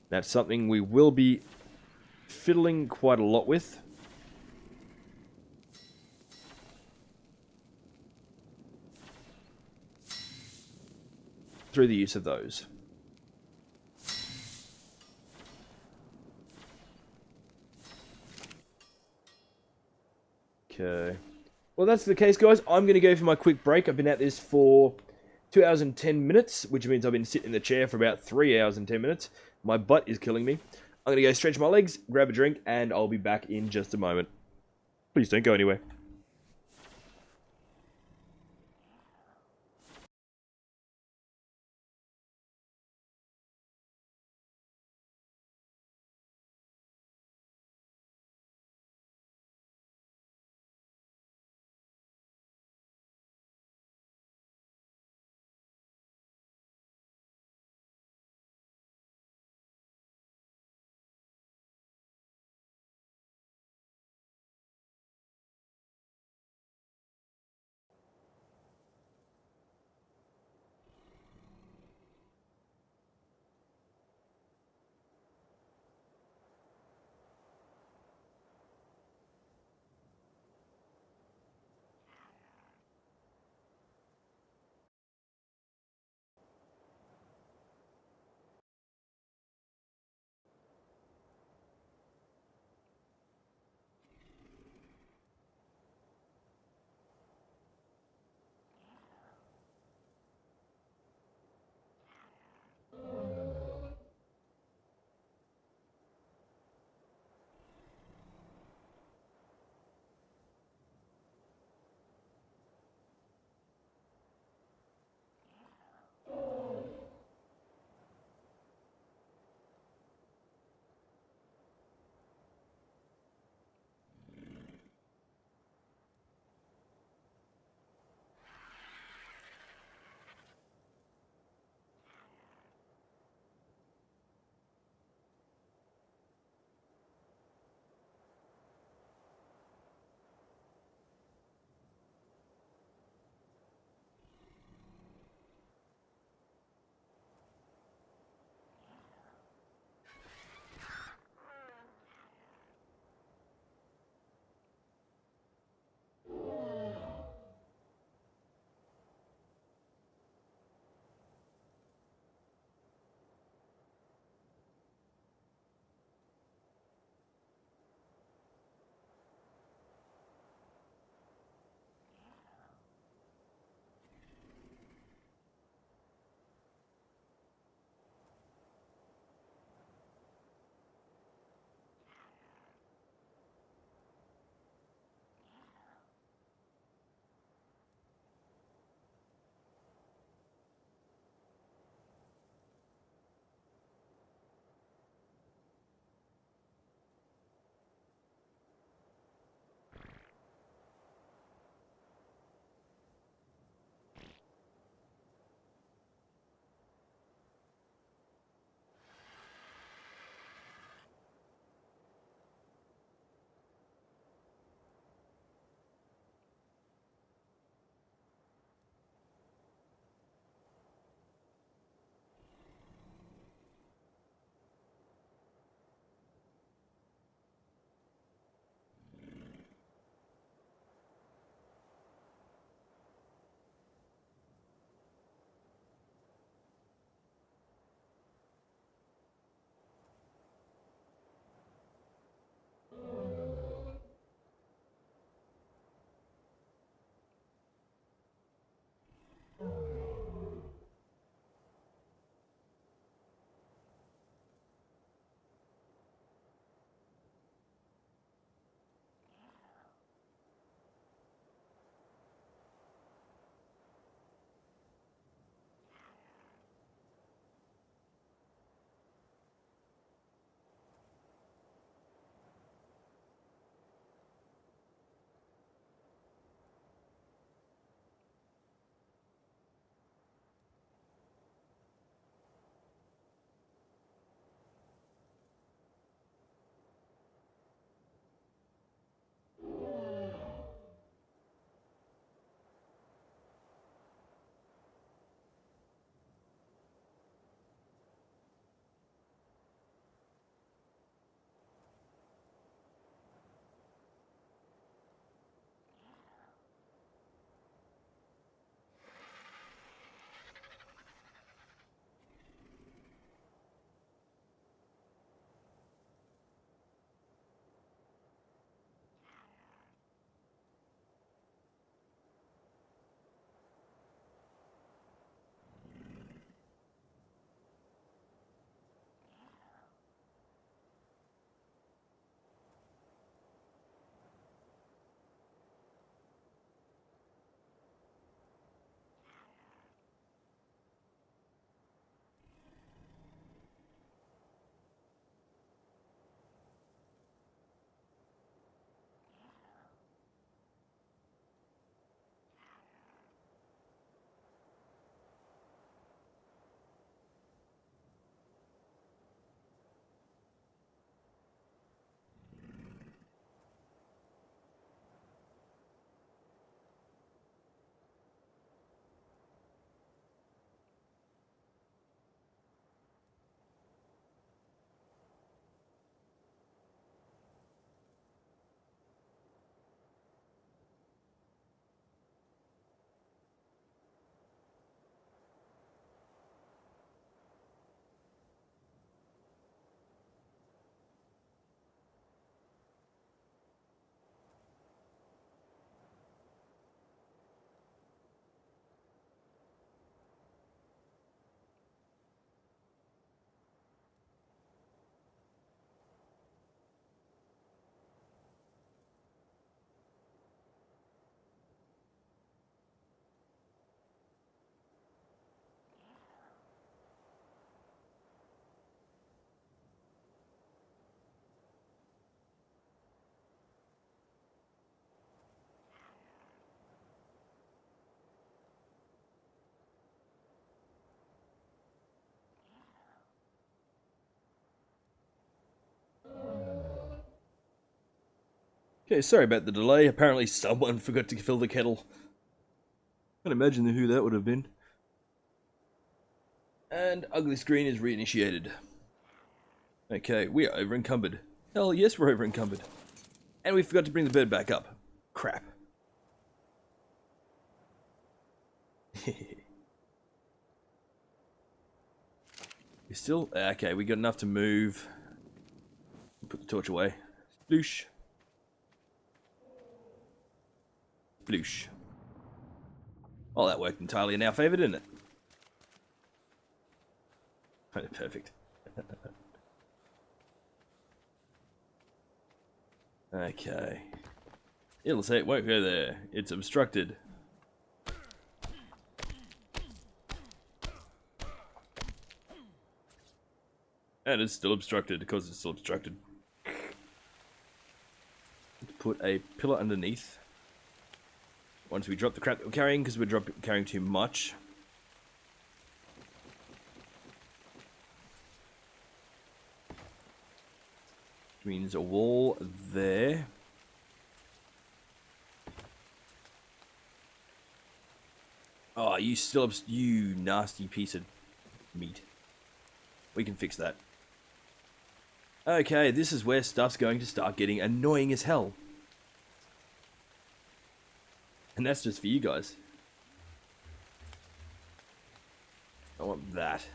That's something we will be fiddling quite a lot with. Through the use of those. Okay. Well, that's the case, guys. I'm going to go for my quick break. I've been at this for 2 hours and 10 minutes, which means I've been sitting in the chair for about 3 hours and 10 minutes. My butt is killing me. I'm going to go stretch my legs, grab a drink, and I'll be back in just a moment. Please don't go anywhere. Okay, sorry about the delay. Apparently someone forgot to fill the kettle. Can't imagine who that would have been. And ugly screen is reinitiated. Okay, we are over encumbered. Hell yes, we're over encumbered. And we forgot to bring the bird back up. Crap. We still... Okay, we got enough to move. Put the torch away. Sploosh. Sploosh. Oh, that worked entirely in our favour, didn't it? Perfect. Okay. It'll say it won't go there. It's obstructed. And it's still obstructed because it's still obstructed. Let's put a pillar underneath. Once we drop the crap that we're carrying, because we're carrying too much. Which means a wall there. Oh, you nasty piece of meat. We can fix that. Okay, this is where stuff's going to start getting annoying as hell. And that's just for you guys. I want that.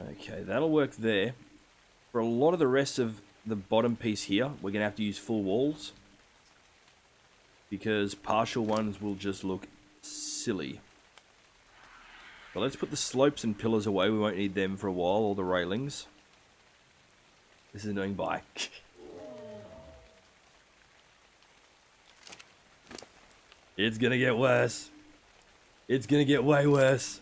Okay, that'll work there. For a lot of the rest of the bottom piece here, we're going to have to use full walls. Because partial ones will just look silly. But let's put the slopes and pillars away. We won't need them for a while, or the railings. This is annoying. Bye. It's going to get worse. It's going to get way worse.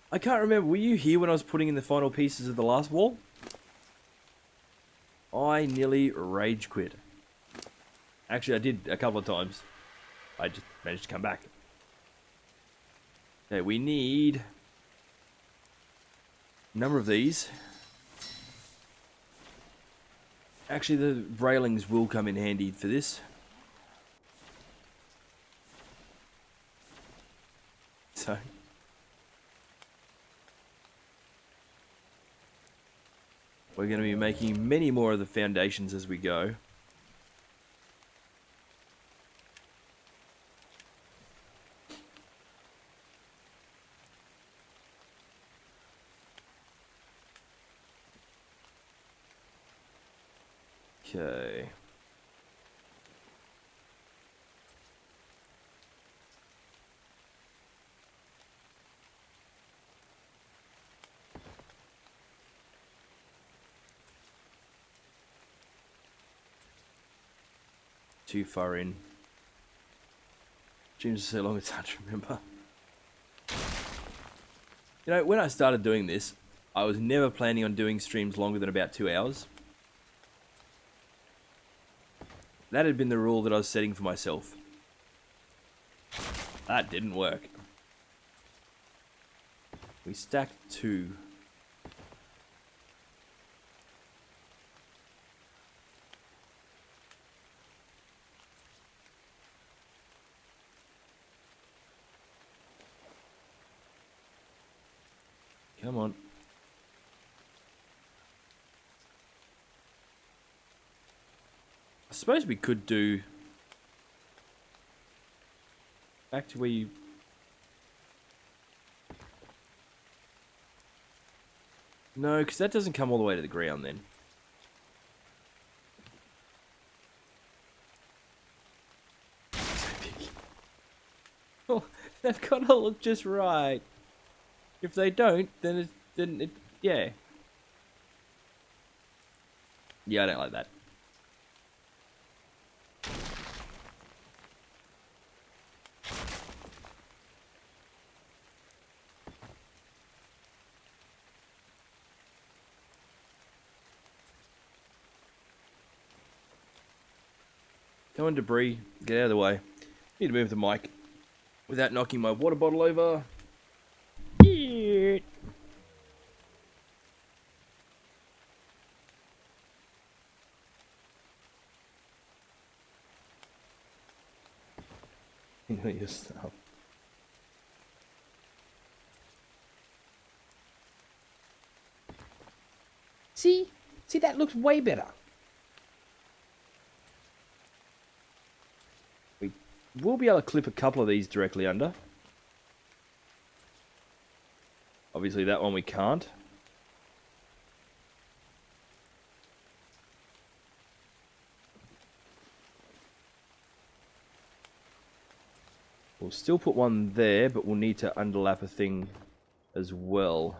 I can't remember, were you here when I was putting in the final pieces of the last wall? I nearly rage quit. Actually, I did a couple of times. I just managed to come back. Okay, we need a number of these. Actually, the railings will come in handy for this. So... we're going to be making many more of the foundations as we go. Okay. Too far in. Seems so long it's hard to remember. You know, when I started doing this, I was never planning on doing streams longer than about 2 hours. That had been the rule that I was setting for myself. That didn't work. We stacked 2. Come on. I suppose we could do... back to where you... No, because that doesn't come all the way to the ground then. Well, they've got to look just right. If they don't, then it, yeah. Yeah, I don't like that. Come on, debris. Get out of the way. Need to move the mic without knocking my water bottle over. You know your stuff. See, that looks way better. We will be able to clip a couple of these directly under. Obviously that one we can't. We'll still put one there, but we'll need to underlap a thing as well.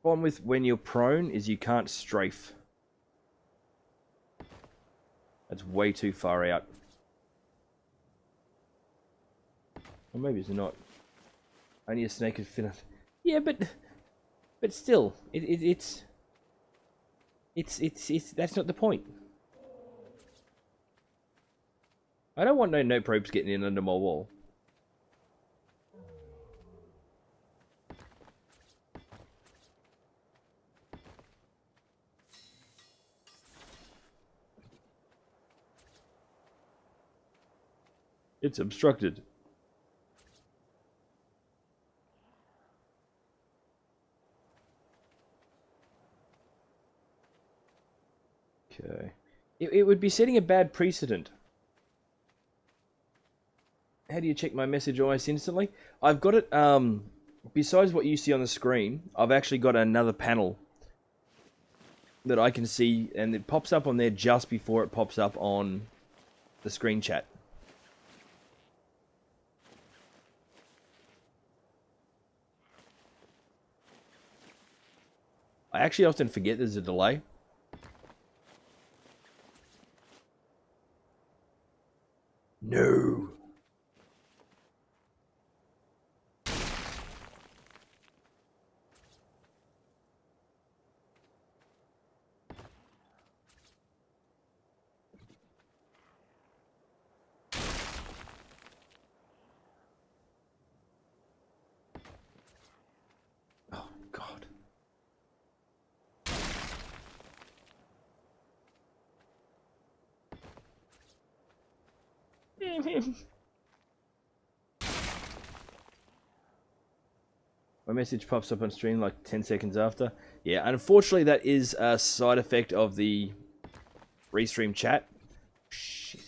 Problem with when you're prone is you can't strafe. That's way too far out. Or maybe it's not. Only a snake could fit it. Yeah, but still, it's that's not the point. I don't want no probes getting in under my wall. It's obstructed. Okay. It would be setting a bad precedent. How do you check my message almost instantly? I've got it, besides what you see on the screen, I've actually got another panel that I can see, and it pops up on there just before it pops up on the screen chat. I actually often forget there's a delay. No. Oh, God. My message pops up on stream like 10 seconds after. Yeah, unfortunately that is a side effect of the restream chat. Shit.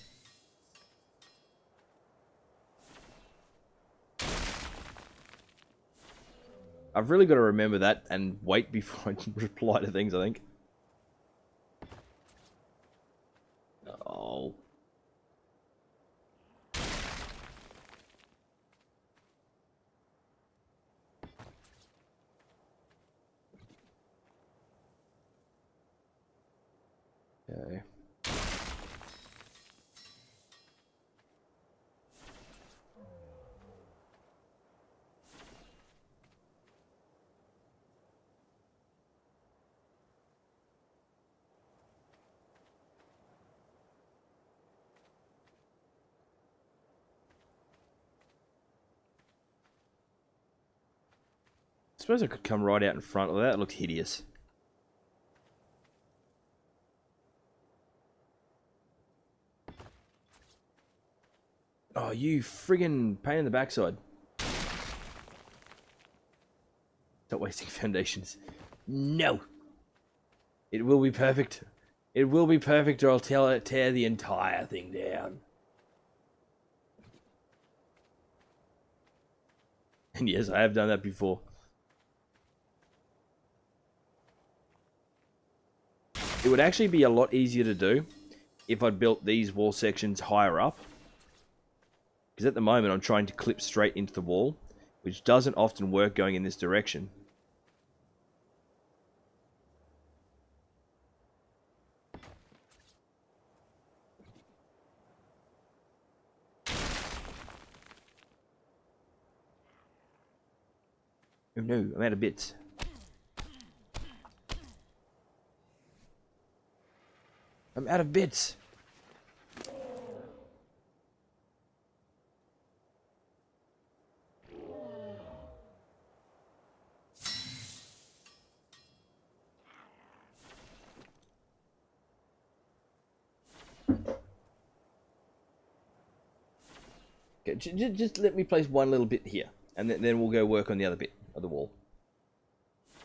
I've really got to remember that and wait before I reply to things, I think. Oh. Okay. I suppose I could come right out in front of that. It looks hideous. Oh, you friggin' pain in the backside. Stop wasting foundations. No! It will be perfect. It will be perfect or I'll tear the entire thing down. And yes, I have done that before. It would actually be a lot easier to do if I'd built these wall sections higher up. Because at the moment I'm trying to clip straight into the wall, which doesn't often work going in this direction. Oh no, I'm out of bits. I'm out of bits. Okay, just let me place one little bit here, and then we'll go work on the other bit of the wall. I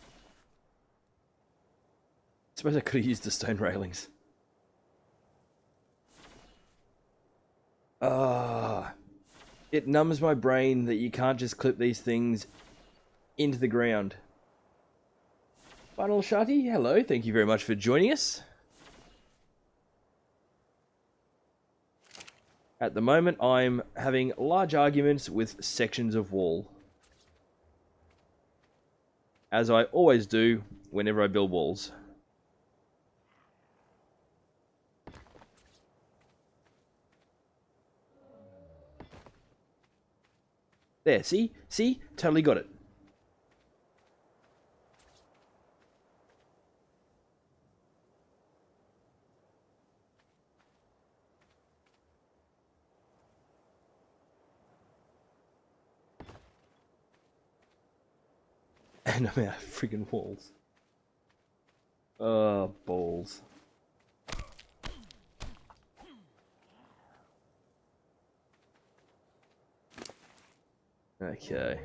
suppose I could have used the stone railings. It numbs my brain that you can't just clip these things into the ground. Final Shati, hello, thank you very much for joining us. At the moment, I'm having large arguments with sections of wall. As I always do whenever I build walls. There, see? See? Totally got it. And I'm out of friggin' walls. Oh, balls. Okay.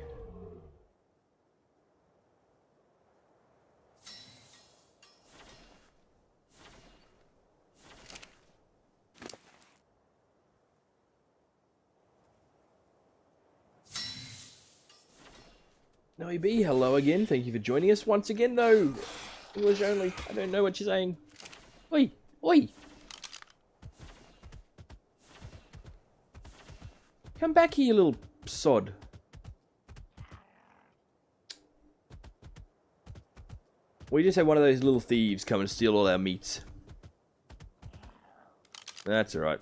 Noe B, hello again. Thank you for joining us once again, though. English only. I don't know what you're saying. Oi! Oi! Come back here, you little sod. We just had one of those little thieves come and steal all our meats. That's alright.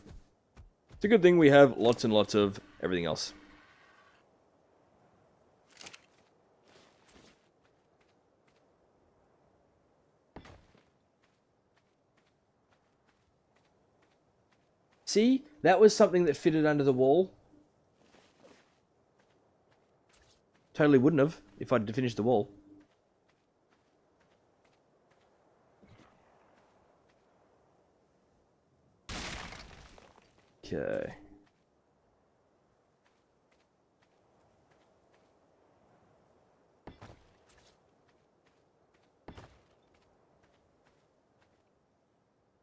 It's a good thing we have lots and lots of everything else. See? That was something that fitted under the wall. Totally wouldn't have if I'd finished the wall. Okay.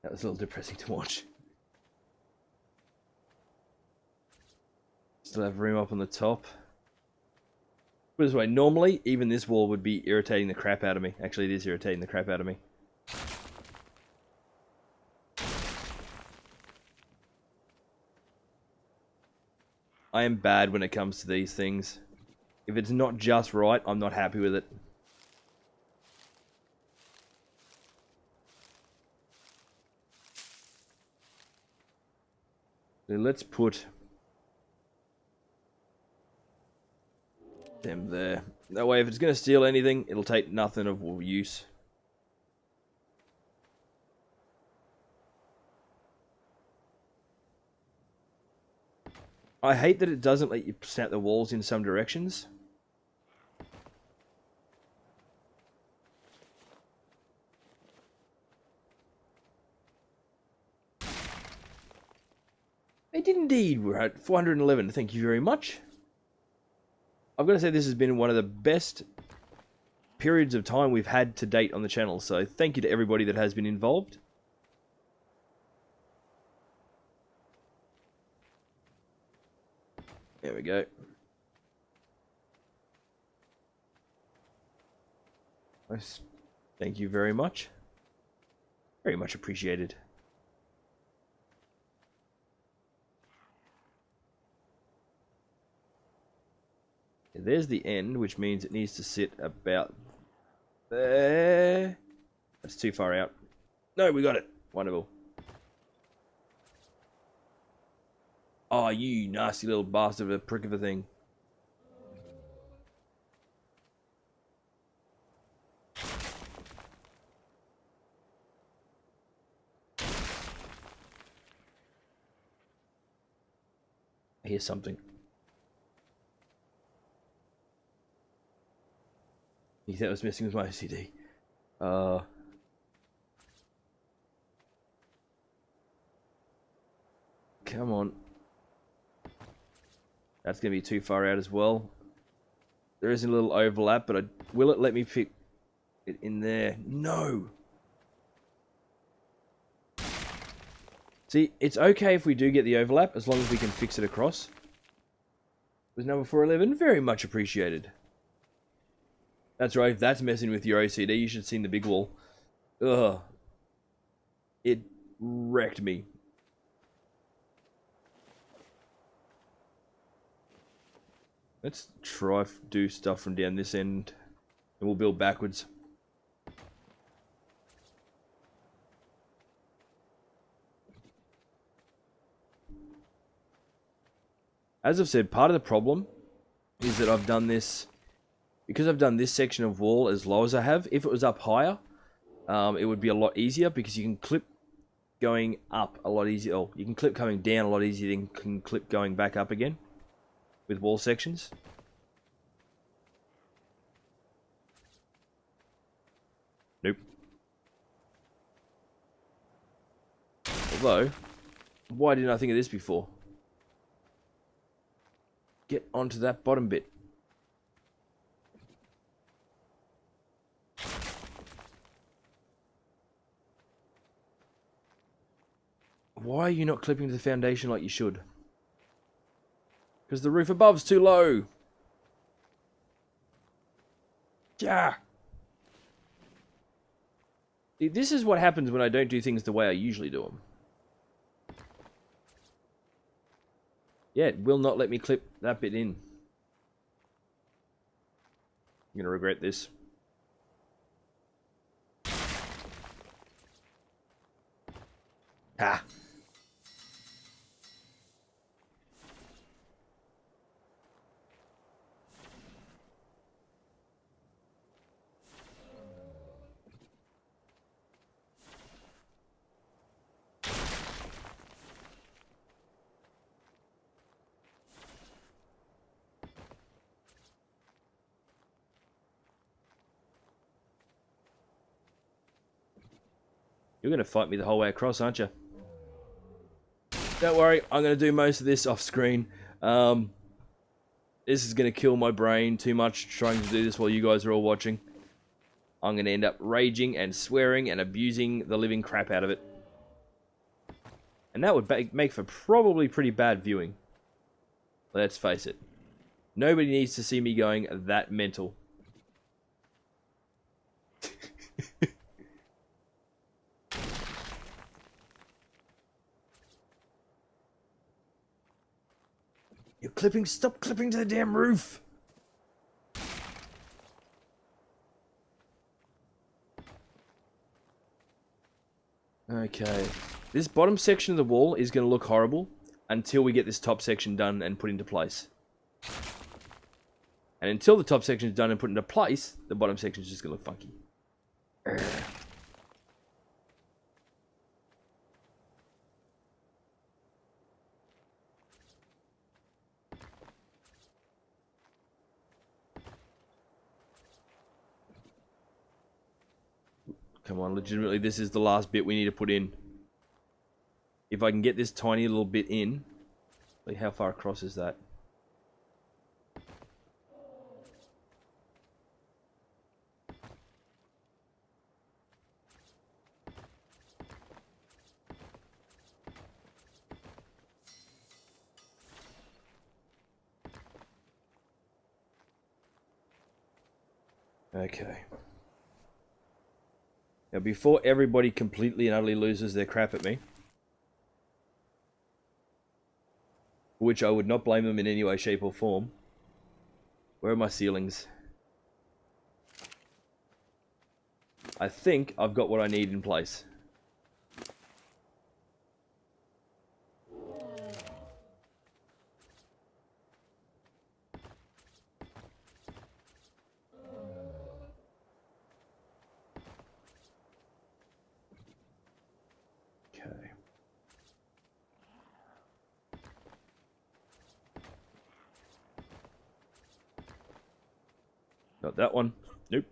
That was a little depressing to watch. Still have room up on the top. Put it this way, normally, even this wall would be irritating the crap out of me. Actually, it is irritating the crap out of me. I am bad when it comes to these things. If it's not just right, I'm not happy with it. So let's put them there. That way, if it's going to steal anything, it'll take nothing of use. I hate that it doesn't let you snap the walls in some directions. It did indeed. We're at 411. Thank you very much. I've got to say this has been one of the best periods of time we've had to date on the channel. So thank you to everybody that has been involved. There we go. Nice. Thank you very much. Very much appreciated. There's the end, which means it needs to sit about there. That's too far out. No, we got it. Wonderful. Oh, you nasty little bastard of a prick of a thing. hear something. You thought I was messing with my OCD. Come on. That's going to be too far out as well. There is a little overlap, but will it let me fit it in there? No! See, it's okay if we do get the overlap, as long as we can fix it across. Was number 411 very much appreciated. That's right, if that's messing with your OCD, you should have seen the big wall. Ugh. It wrecked me. Let's try do stuff from down this end, and we'll build backwards. As I've said, part of the problem is that I've done this, because I've done this section of wall as low as I have. If it was up higher, it would be a lot easier, because you can clip going up a lot easier. Oh, you can clip coming down a lot easier than you can clip going back up again with wall sections. Nope. Although, why didn't I think of this before? Get onto that bottom bit. Why are you not clipping to the foundation like you should? Because the roof above's too low. Yeah. This is what happens when I don't do things the way I usually do them. Yeah, it will not let me clip that bit in. I'm going to regret this. Ah. You're going to fight me the whole way across, aren't you? Don't worry, I'm going to do most of this off screen. This is going to kill my brain too much trying to do this while you guys are all watching. I'm going to end up raging and swearing and abusing the living crap out of it. And that would make for probably pretty bad viewing. Let's face it. Nobody needs to see me going that mental. You're clipping, stop clipping to the damn roof! Okay. This bottom section of the wall is going to look horrible until we get this top section done and put into place. And until the top section is done and put into place, the bottom section is just going to look funky. Come on, legitimately, this is the last bit we need to put in. If I can get this tiny little bit in... Like, how far across is that? Okay. Now, before everybody completely and utterly loses their crap at me, which I would not blame them in any way, shape, or form, where are my ceilings? I think I've got what I need in place. Okay. Not that one. Nope.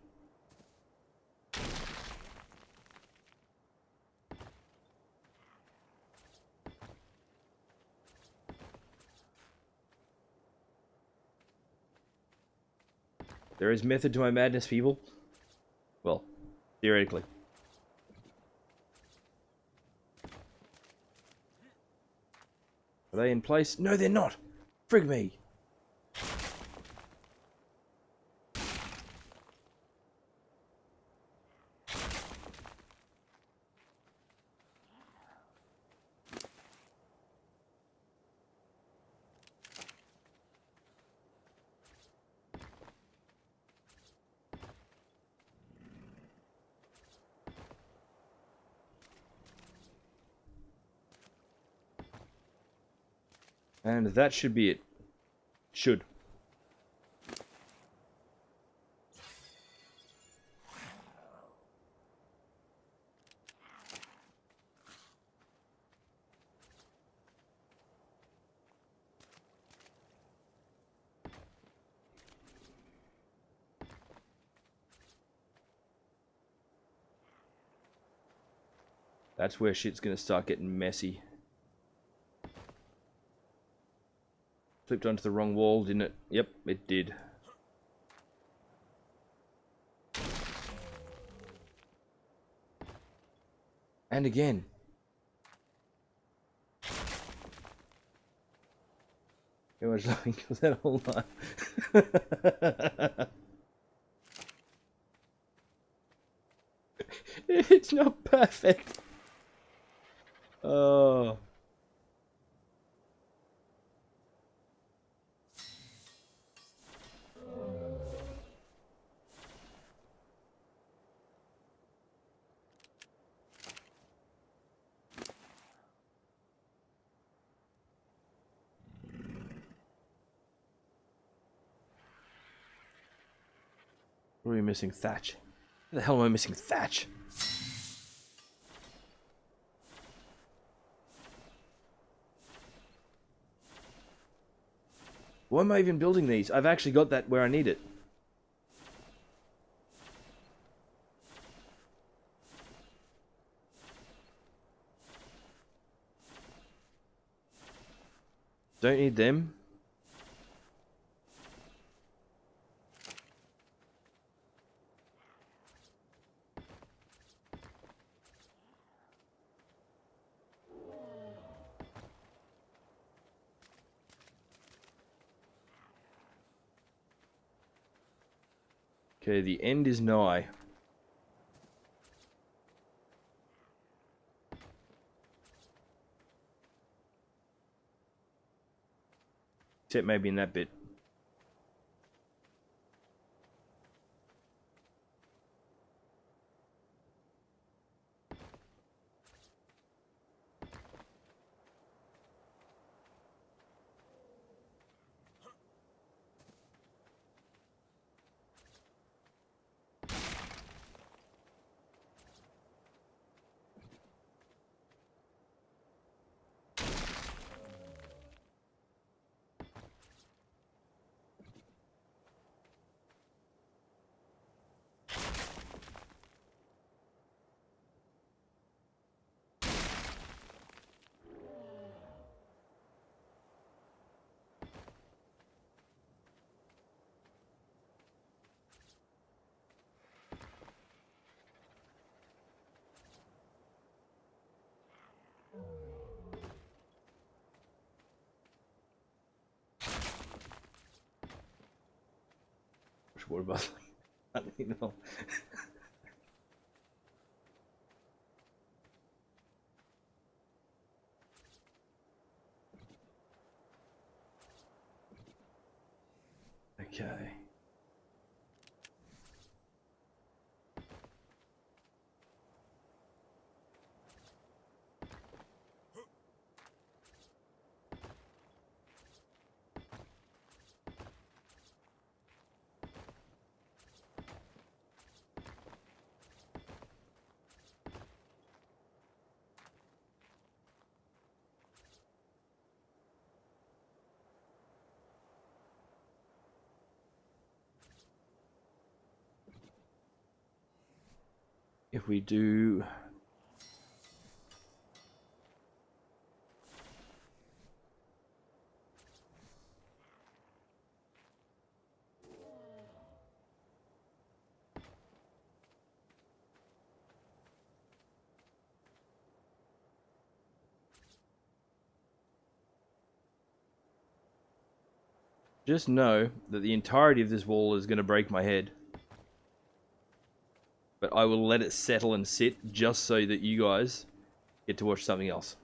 There is method to my madness, people. Well, theoretically. Are they in place? No, they're not. Frig me. And that should be it. Should. That's where shit's gonna start getting messy. Flipped onto the wrong wall, didn't it? Yep, it did. And again. How much laughing was that whole line? It's not perfect. Oh. What are we missing? Thatch. How the hell am I missing thatch? Why am I even building these? I've actually got that where I need it. Don't need them. Okay, the end is nigh. Except maybe in that bit. What about I don't know. Okay. if we do... Just know that the entirety of this wall is going to break my head. But I will let it settle and sit just so that you guys get to watch something else.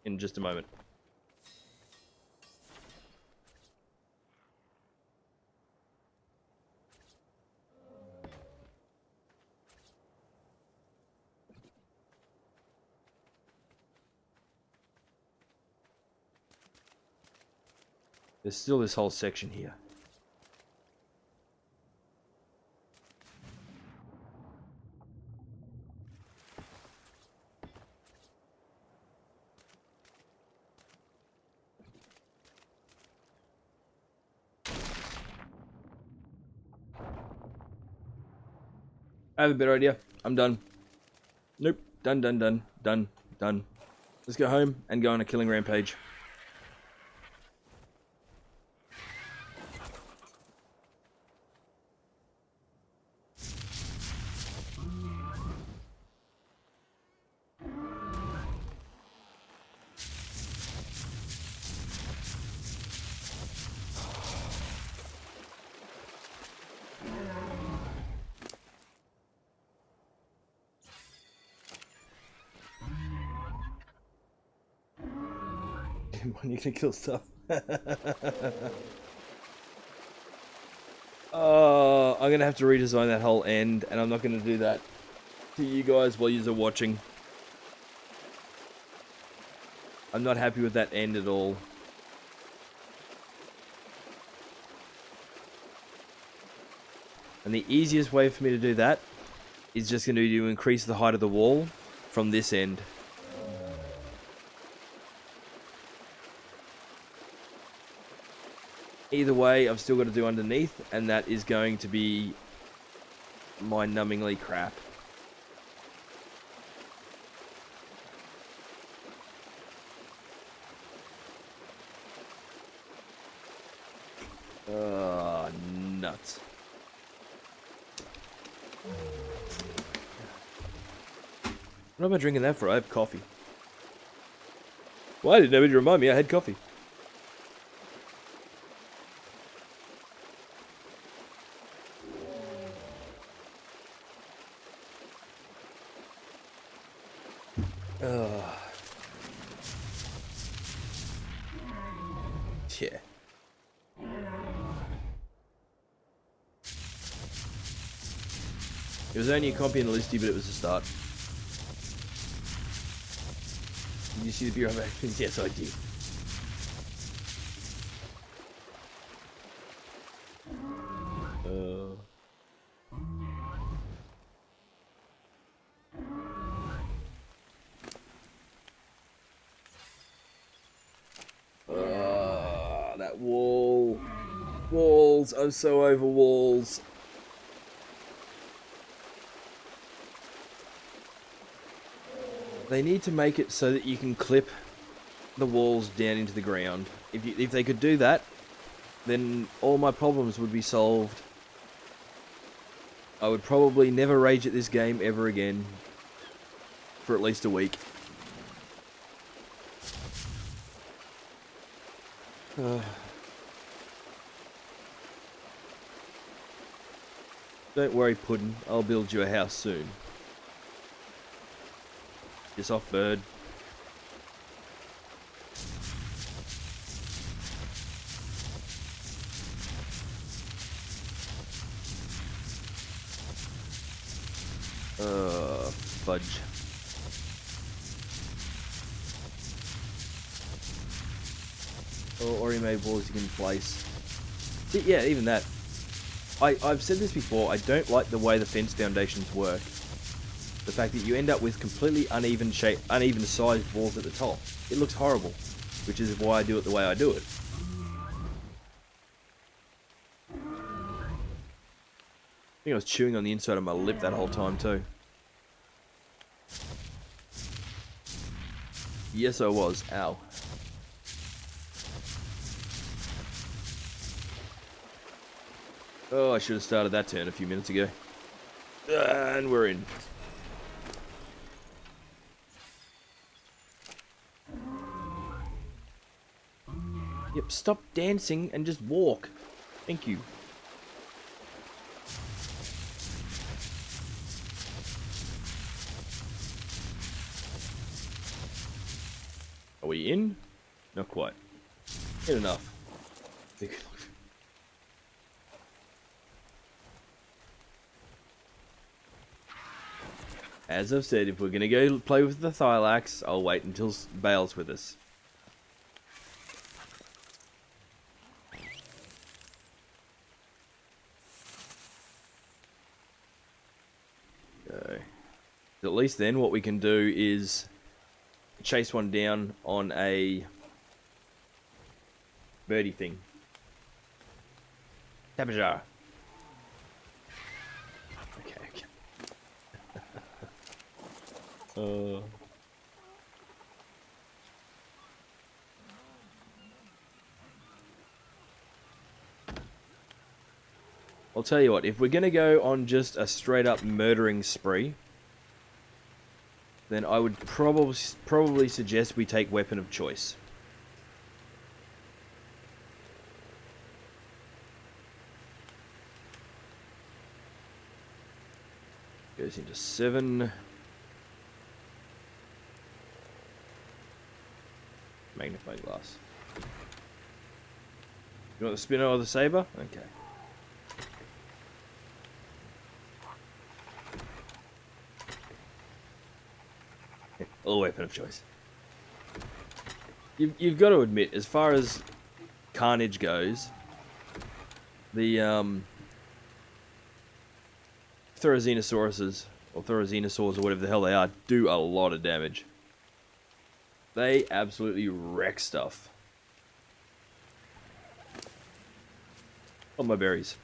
In just a moment. There's still this whole section here. I have a better idea. I'm done. Nope. Done. Let's go home and go on a killing rampage. When you can kill stuff. I'm gonna have to redesign that whole end, and I'm not gonna do that to you guys while you're watching. I'm not happy with that end at all. And the easiest way for me to do that is just going to be to increase the height of the wall from this end. Either way, I've still got to do underneath, and that is going to be mind-numbingly crap. Nuts. What am I drinking that for? I have coffee. Why did nobody remind me I had coffee? Yeah. It was only a copy and a listy, but it was a start. Did you see the Bureau of Actions? Yes, I did. That wall. Walls. I'm so over walls. They need to make it so that you can clip the walls down into the ground. If they could do that, then all my problems would be solved. I would probably never rage at this game ever again. For at least a week. Don't worry, Puddin'. I'll build you a house soon. Piss off, bird. Fudge. Or he made walls you can place. See, yeah, even that. I've said this before, I don't like the way the fence foundations work. The fact that you end up with completely uneven sized walls at the top. It looks horrible, which is why I do it the way I do it. think I was chewing on the inside of my lip that whole time too. Yes, I was. Ow. Oh, I should have started that turn a few minutes ago. And we're in. Yep, stop dancing and just walk. Thank you. Are we in? Not quite. Hit enough. As I've said, if we're going to go play with the Thylax, I'll wait until Bale's with us. Okay. At least then what we can do is chase one down on a birdie thing. Tabajar. Okay. I'll tell you what, if we're going to go on just a straight up murdering spree, then I would probably suggest we take weapon of choice. Goes into 7. Magnifying glass. You want the spinner or the saber? Okay. Or weapon of choice. You've got to admit, as far as carnage goes, the Therizzinosauruses, or Therizzianosaurs, or whatever the hell they are, do a lot of damage. They absolutely wreck stuff. On my berries.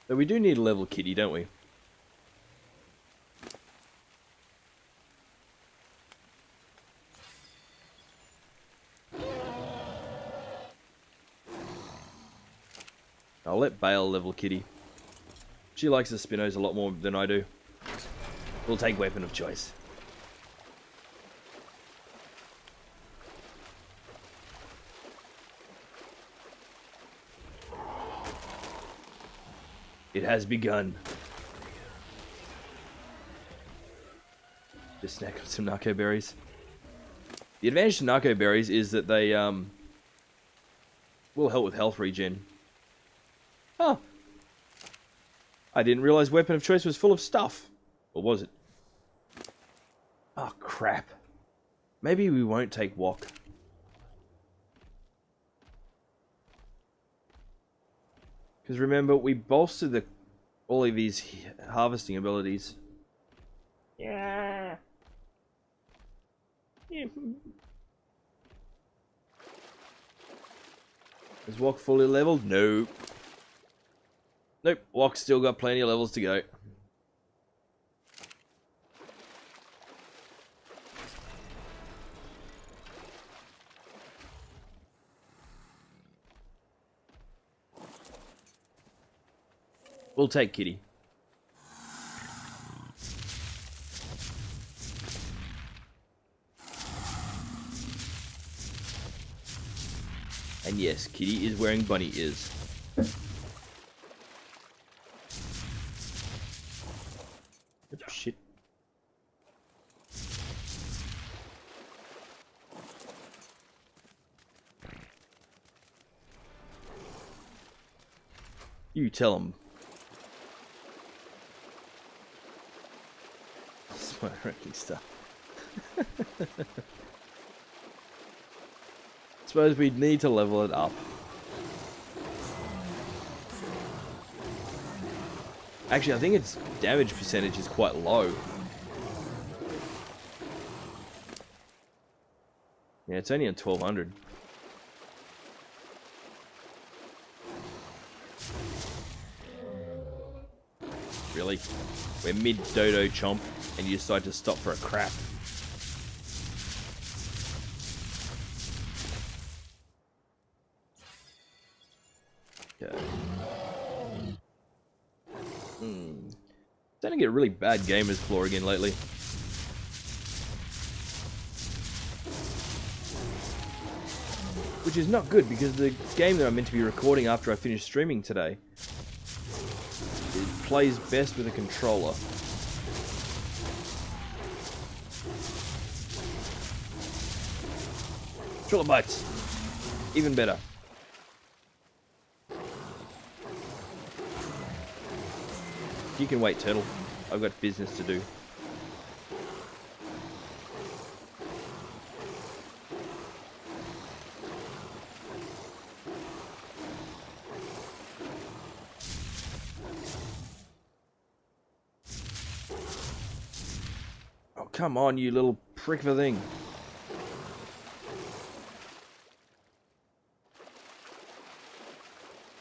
So we do need a level kitty, don't we? I'll let Bale level kitty. She likes the Spinos a lot more than I do. We'll take weapon of choice. It has begun. Just snack on some narco berries. The advantage to narco berries is that they will help with health regen. Oh. I didn't realize weapon of choice was full of stuff. Or was it? Oh, crap. Maybe we won't take wok. Because remember, we bolstered all of these harvesting abilities. Yeah. Is wok fully leveled? No. Nope, wok's still got plenty of levels to go. We'll take kitty. And yes, kitty is wearing bunny ears. Oh, shit. You tell him. Smart wrecking stuff. Suppose we'd need to level it up. Actually, I think its damage percentage is quite low. Yeah, it's only at 1200. Really? We're mid-dodo chomp, and you decide to stop for a crap. Okay. Starting to get a really bad gamer's claw again lately. Which is not good, because the game that I'm meant to be recording after I finish streaming today, it plays best with a controller. Trilobites! Even better. You can wait, Turtle. I've got business to do. Oh, come on, you little prick of a thing.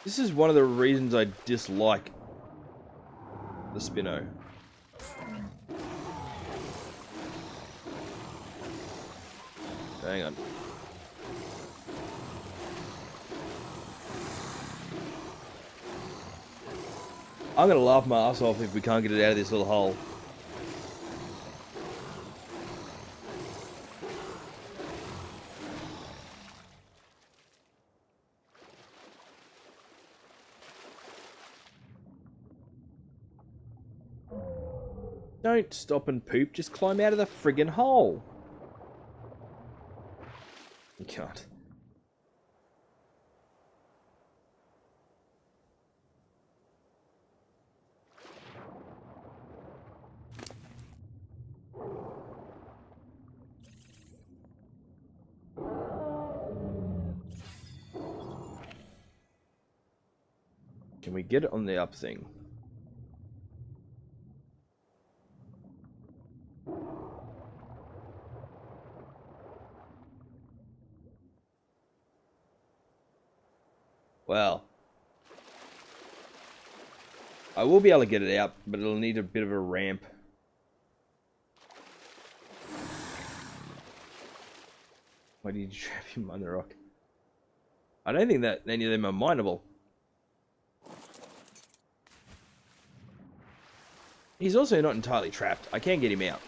This is one of the reasons I dislike the Spino. Hang on. I'm gonna laugh my ass off if we can't get it out of this little hole. Don't stop and poop, just climb out of the friggin' hole. You can't. Can we get it on the up thing? Well, I will be able to get it out, but it'll need a bit of a ramp. Why did you trap him on the rock? I don't think that any of them are mineable. He's also not entirely trapped. I can get him out.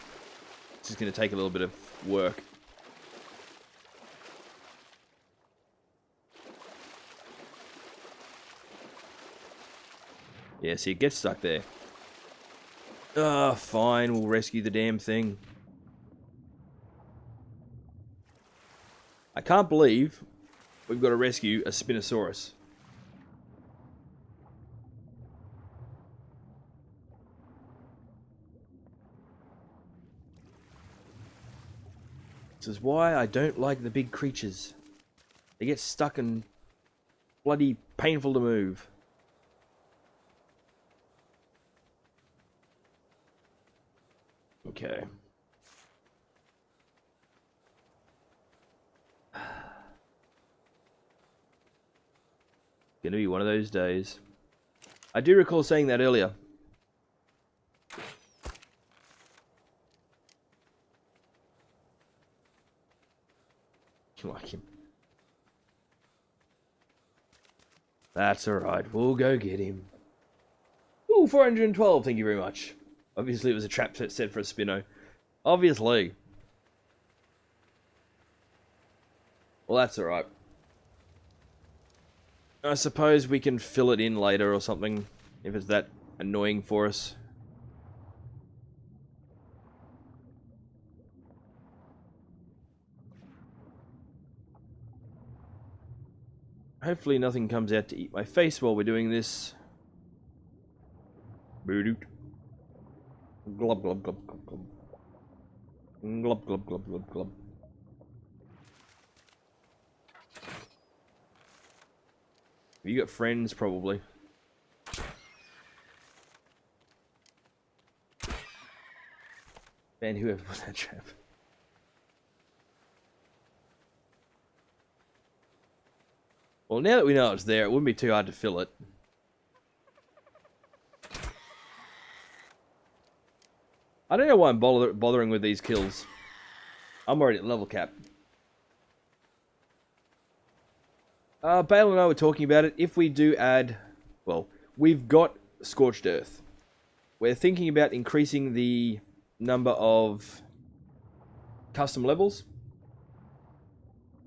It's just going to take a little bit of work. Yeah, see, it gets stuck there. Ah, fine, we'll rescue the damn thing. I can't believe we've got to rescue a Spinosaurus. This is why I don't like the big creatures. They get stuck and bloody painful to move. Okay. Gonna be one of those days. I do recall saying that earlier. You like him? That's alright, we'll go get him. Ooh, 412, thank you very much. Obviously it was a trap set for a Spino. Obviously. Well, that's alright. I suppose we can fill it in later or something, if it's that annoying for us. Hopefully nothing comes out to eat my face while we're doing this. Boo-doot. Glub, glub, glub, glub, glub. Glub, glub, glub, glub, glub. You got friends, probably. Man, whoever put that trap. Well, now that we know it's there, it wouldn't be too hard to fill it. I don't know why I'm bothering with these kills. I'm already at level cap. Bale and I were talking about it. If we do add... Well, we've got Scorched Earth. We're thinking about increasing the number of custom levels.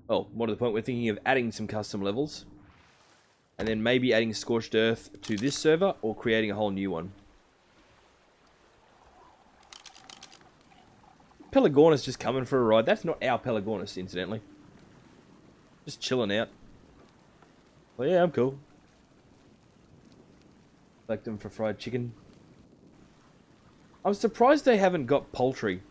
Oh, more to the point, we're thinking of adding some custom levels. And then maybe adding Scorched Earth to this server, or creating a whole new one. Pelagornis just coming for a ride. That's not our Pelagornis, incidentally. Just chilling out. Well, yeah, I'm cool. Like them for fried chicken. I'm surprised they haven't got poultry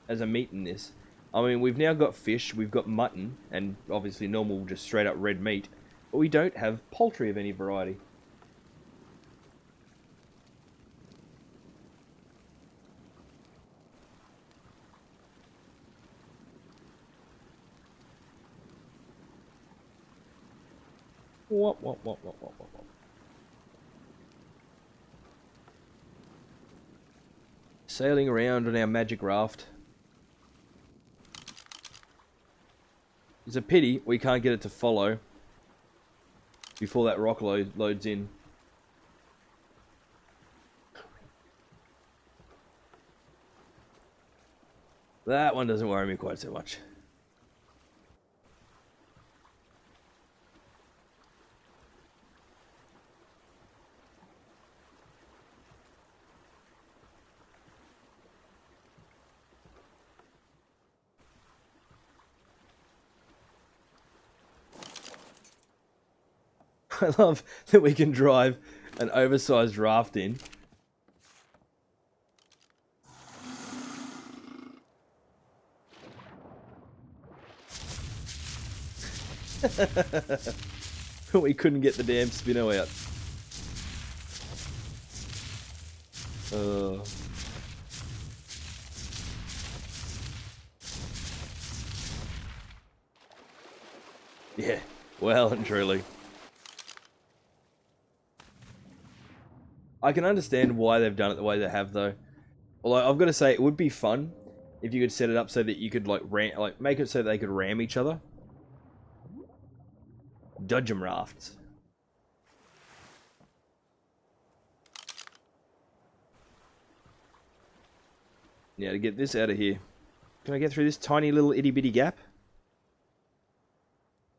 as a meat in this. I mean, we've now got fish, we've got mutton, and obviously normal, just straight up red meat. But we don't have poultry of any variety. What? Sailing around on our magic raft. It's a pity we can't get it to follow before that rock loads in. That one doesn't worry me quite so much. I love that we can drive an oversized raft in. We couldn't get the damn spinner out. Yeah, well and truly. I can understand why they've done it the way they have, though. Although I've got to say, it would be fun if you could set it up so that you could make it so they could ram each other. Dodgem rafts. Now to get this out of here, can I get through this tiny little itty bitty gap?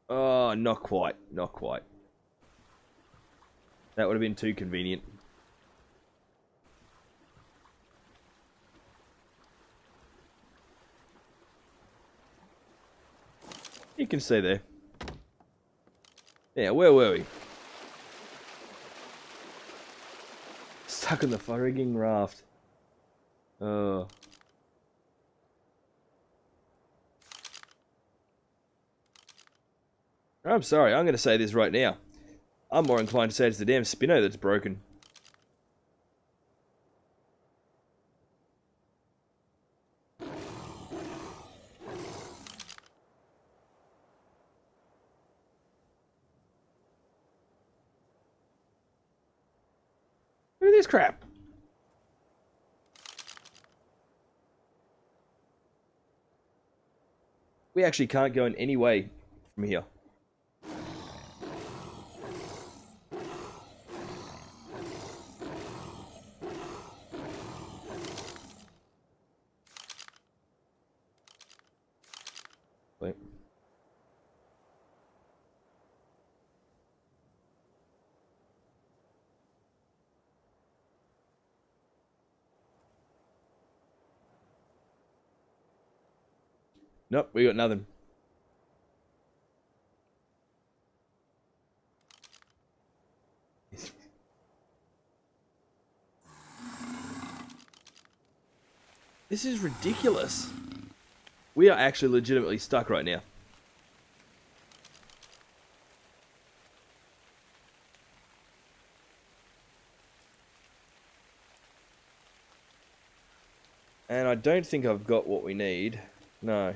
Oh, not quite, not quite. That would have been too convenient. You can stay there. Yeah, where were we? Stuck on the frigging raft. Oh. I'm sorry, I'm going to say this right now. I'm more inclined to say it's the damn spinner that's broken. Look at this crap. We actually can't go in any way from here. Wait. Nope, we got nothing. This is ridiculous. We are actually legitimately stuck right now. And I don't think I've got what we need. No.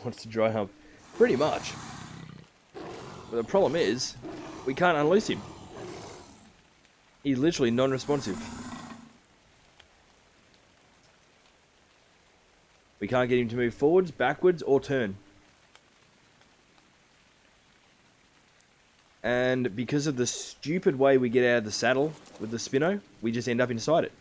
Wants to dry hump. Pretty much. But the problem is, we can't unloose him. He's literally non-responsive. We can't get him to move forwards, backwards, or turn. And because of the stupid way we get out of the saddle with the Spino, we just end up inside it.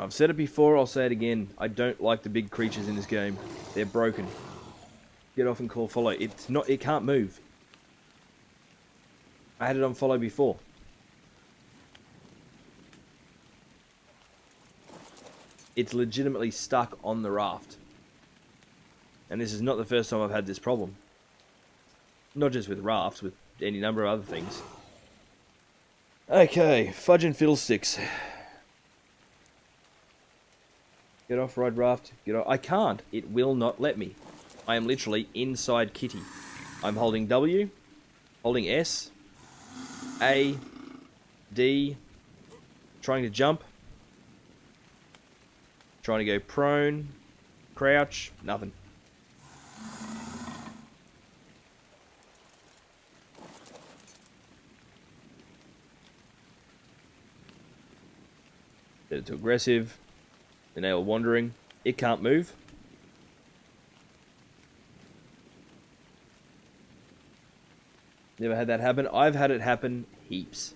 I've said it before, I'll say it again. I don't like the big creatures in this game. They're broken. Get off and call follow. It can't move. I had it on follow before. It's legitimately stuck on the raft. And this is not the first time I've had this problem. Not just with rafts, with any number of other things. Okay, fudge and fiddlesticks. Get off, ride raft. Get off. I can't. It will not let me. I am literally inside Kitty. I'm holding W, holding S, A, D, trying to jump, trying to go prone, crouch, nothing. Set it to aggressive. And they were wandering. It can't move. Never had that happen. I've had it happen heaps.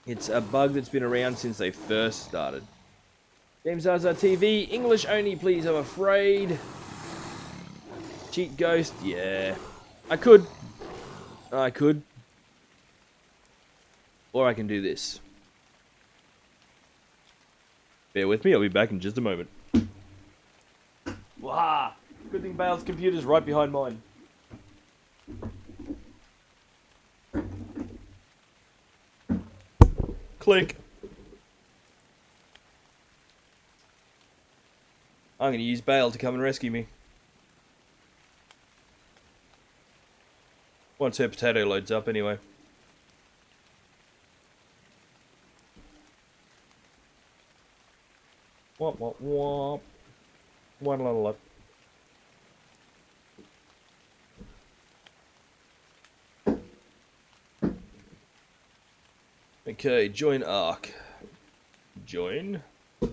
It's a bug that's been around since they first started. Dinosaurs TV, English only please, I'm afraid. Cheat ghost, yeah. I could. Or I can do this. Bear with me, I'll be back in just a moment. Wah! Good thing Bale's computer's right behind mine. Click. I'm going to use Bale to come and rescue me. Once her potato loads up, anyway. Womp womp womp. One level up. Okay, join Ark. Join. I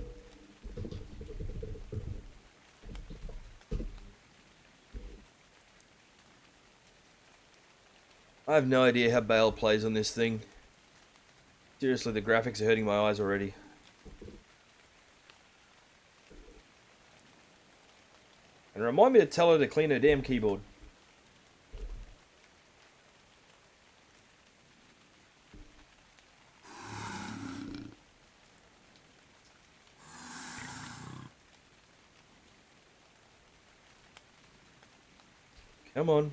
have no idea how Bale plays on this thing. Seriously, the graphics are hurting my eyes already. And remind me to tell her to clean her damn keyboard. Come on.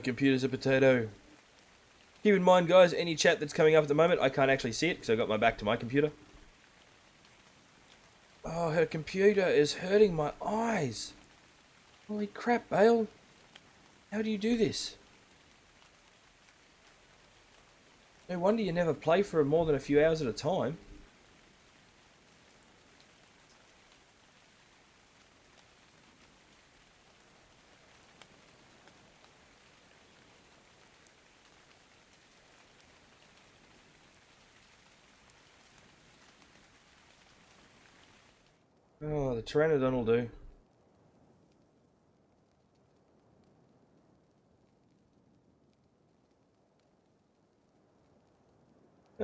Computer's a potato. Keep in mind, guys, any chat that's coming up at the moment, I can't actually see it because I got my back to my computer. Oh, her computer is hurting my eyes. Holy crap, Bale. How do you do this? No wonder you never play for more than a few hours at a time. Oh, the Pteranodon will do.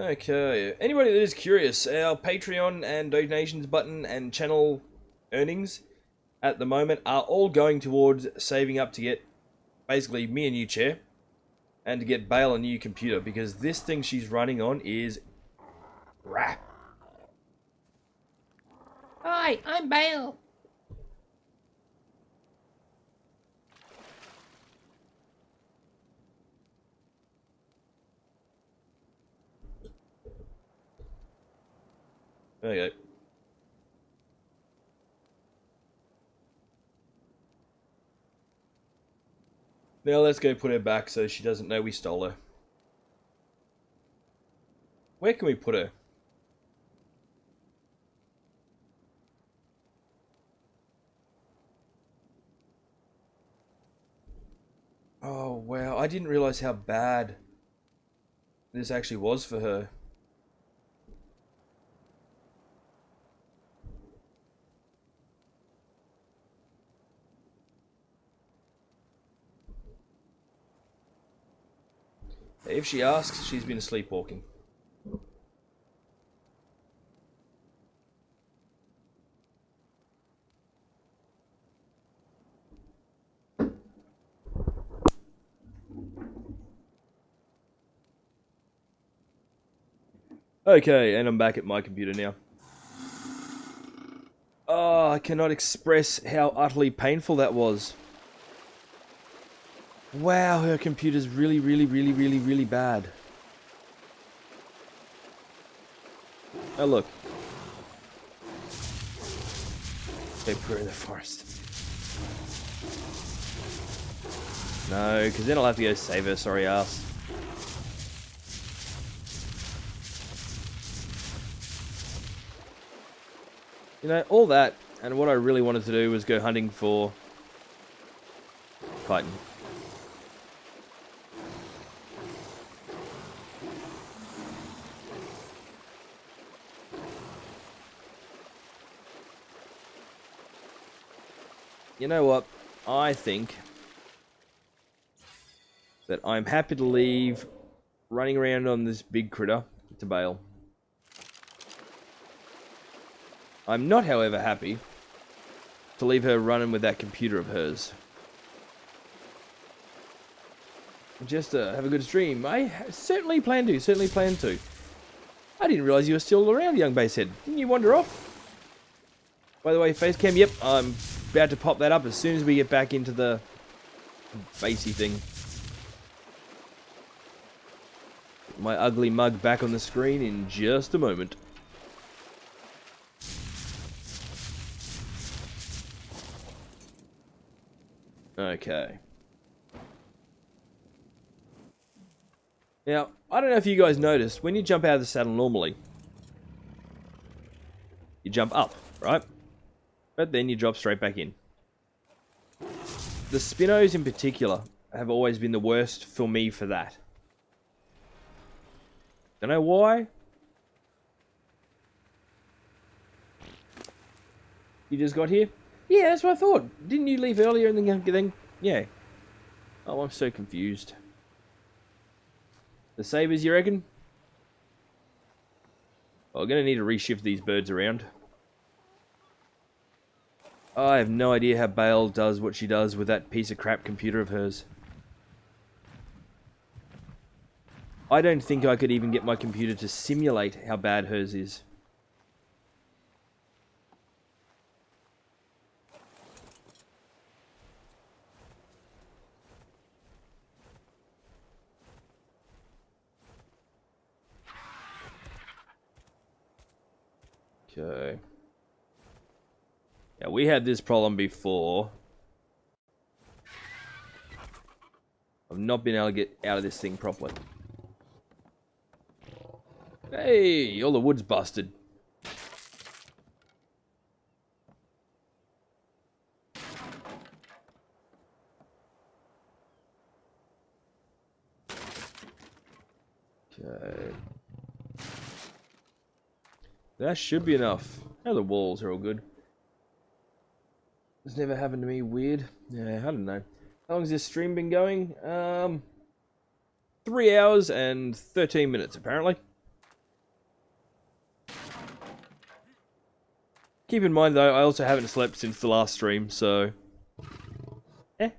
Okay, anybody that is curious, our Patreon and donations button and channel earnings at the moment are all going towards saving up to get basically me a new chair and to get Bale a new computer, because this thing she's running on is crap. Hi, I'm Bale. Okay. Now let's go put her back so she doesn't know we stole her. Where can we put her? Oh wow, I didn't realize how bad this actually was for her. If she asks, she's been sleepwalking. Okay, and I'm back at my computer now. Oh, I cannot express how utterly painful that was. Wow, her computer's really bad. Oh, look. Okay, put her in the forest. No, because then I'll have to go save her, sorry ass. You know, all that, and what I really wanted to do was go hunting for chitin. You know what? I think that I'm happy to leave running around on this big critter to Bale. I'm not, however, happy to leave her running with that computer of hers. Just have a good stream. I certainly plan to. I didn't realise you were still around, young basehead. Didn't you wander off? By the way, facecam, yep, I'm about to pop that up as soon as we get back into the basey thing. My ugly mug back on the screen in just a moment. Okay. Now, I don't know if you guys noticed, when you jump out of the saddle normally, you jump up, right? But then you drop straight back in. The Spinos in particular have always been the worst for me for that. Don't know why. You just got here? Yeah, that's what I thought. Didn't you leave earlier and then yeah. Oh, I'm so confused. The sabers, you reckon? Well, I'm going to need to reshift these birds around. I have no idea how Bale does what she does with that piece of crap computer of hers. I don't think I could even get my computer to simulate how bad hers is. Okay. Yeah, we had this problem before. I've not been able to get out of this thing properly. Hey, all the wood's busted. Okay. That should be enough. Oh, the walls are all good. This never happened to me. Weird. Yeah, I don't know. How long has this stream been going? 3 hours and 13 minutes, apparently. Keep in mind, though, I also haven't slept since the last stream, so... Eh.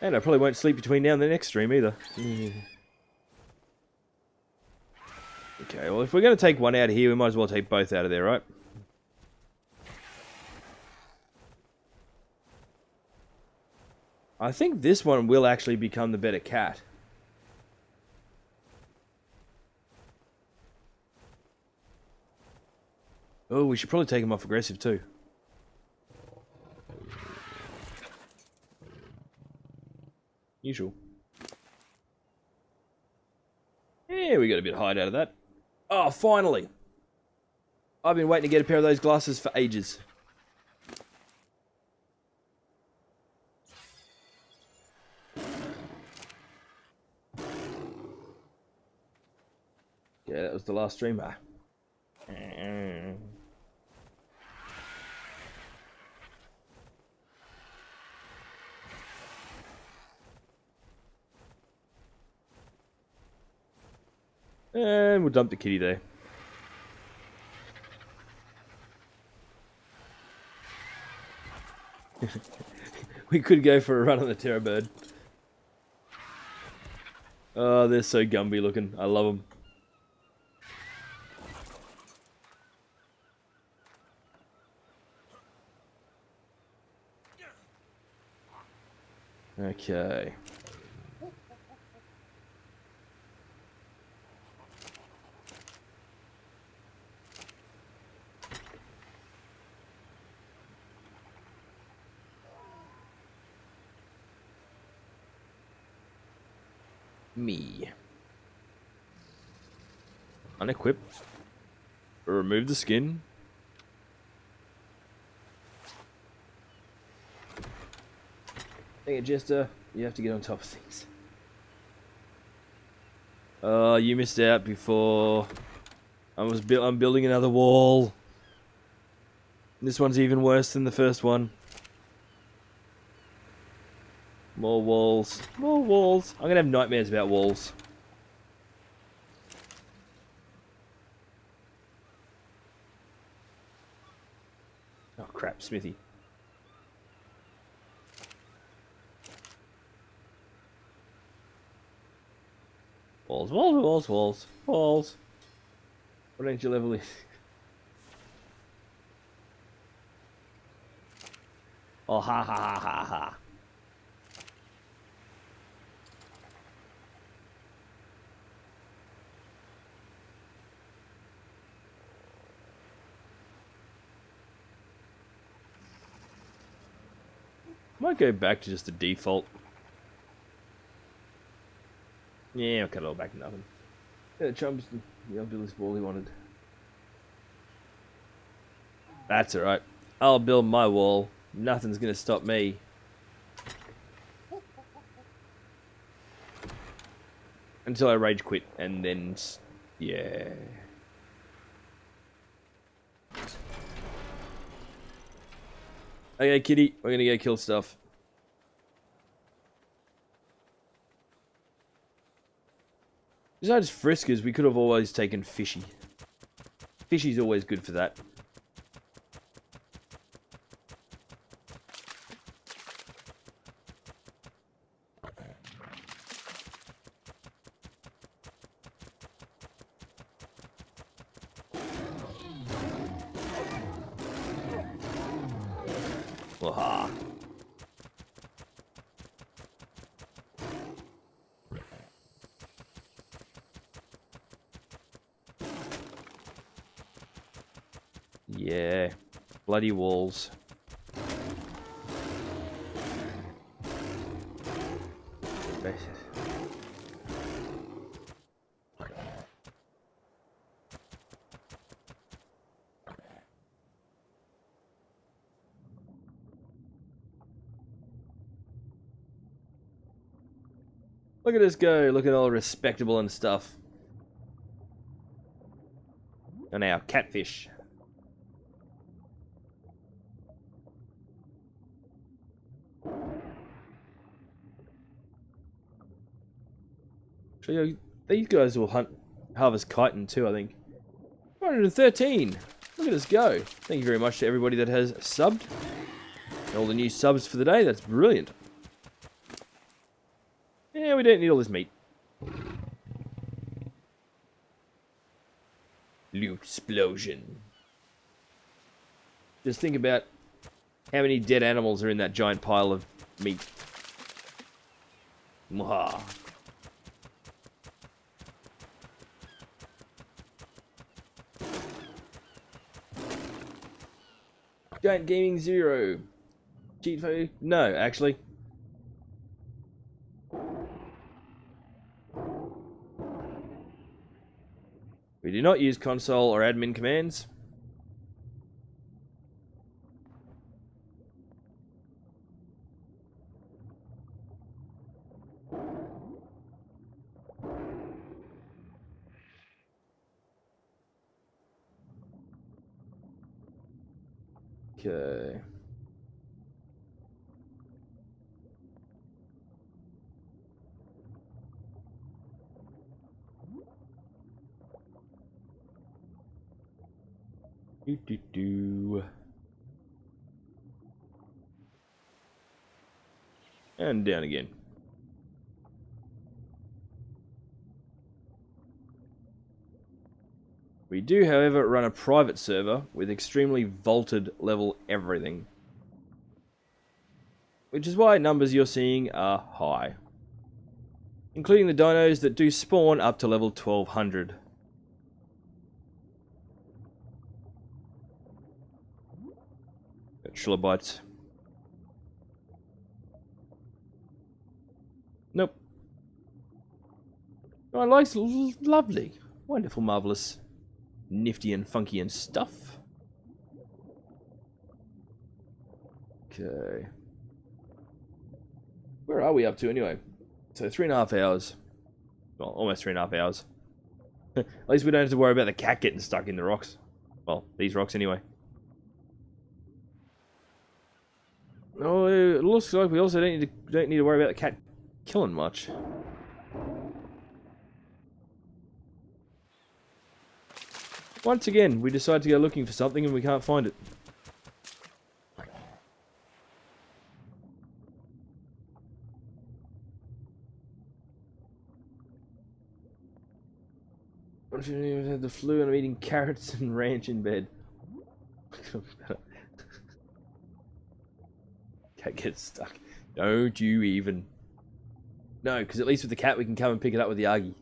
And I probably won't sleep between now and the next stream, either. Okay, well, if we're going to take one out of here, we might as well take both out of there, right? I think this one will actually become the better cat. Oh, we should probably take him off aggressive, too. Usual. Yeah, we got a bit of hide out of that. Oh, finally! I've been waiting to get a pair of those glasses for ages. Yeah, that was the last stream. Ah. And we'll dump the kitty there. We could go for a run on the terror bird. Oh, they're so Gumby looking. I love them. Okay. Me. Unequip. Remove the skin. Dang it, Jester. You have to get on top of things. Oh, you missed out before. I'm building another wall. This one's even worse than the first one. More walls. More walls. I'm gonna have nightmares about walls. Oh crap, Smithy. Walls, walls, walls, walls, walls. What ain't your level is? Oh, ha ha ha ha ha. Might go back to just the default. Yeah, I'll cut it all back to nothing. Yeah, Trump's the build this wall he wanted. That's alright. I'll build my wall. Nothing's gonna stop me. Until I rage quit, and then... yeah. Okay, kitty, we're gonna go kill stuff. Besides Friskers, we could have always taken Fishy. Fishy's always good for that. Waha. Yeah. Bloody walls. Look at us go, looking all respectable and stuff. And our catfish. So, these guys will harvest chitin too, I think. 113! Look at us go. Thank you very much to everybody that has subbed. And all the new subs for the day, that's brilliant. Yeah, we don't need all this meat. Loot explosion. Just think about how many dead animals are in that giant pile of meat. Mwah. Giant Gaming 0. Cheat food? No, actually. We do not use console or admin commands. Okay. Do. And down again. We do, however, run a private server with extremely vaulted level everything. Which is why numbers you're seeing are high. Including the dinos that do spawn up to level 1200. Trilobites. Nope. Oh, life's lovely. Wonderful, marvellous. Nifty and funky and stuff. Okay. Where are we up to anyway? So 3.5 hours. Well, almost 3.5 hours. At least we don't have to worry about the cat getting stuck in the rocks. Well, these rocks anyway. Oh, it looks like we also don't need to worry about the cat killing much. Once again, we decide to go looking for something and we can't find it. What if you even had the flu and I'm eating carrots and ranch in bed? Cat gets stuck. Don't you even. No, because at least with the cat we can come and pick it up with the Argy.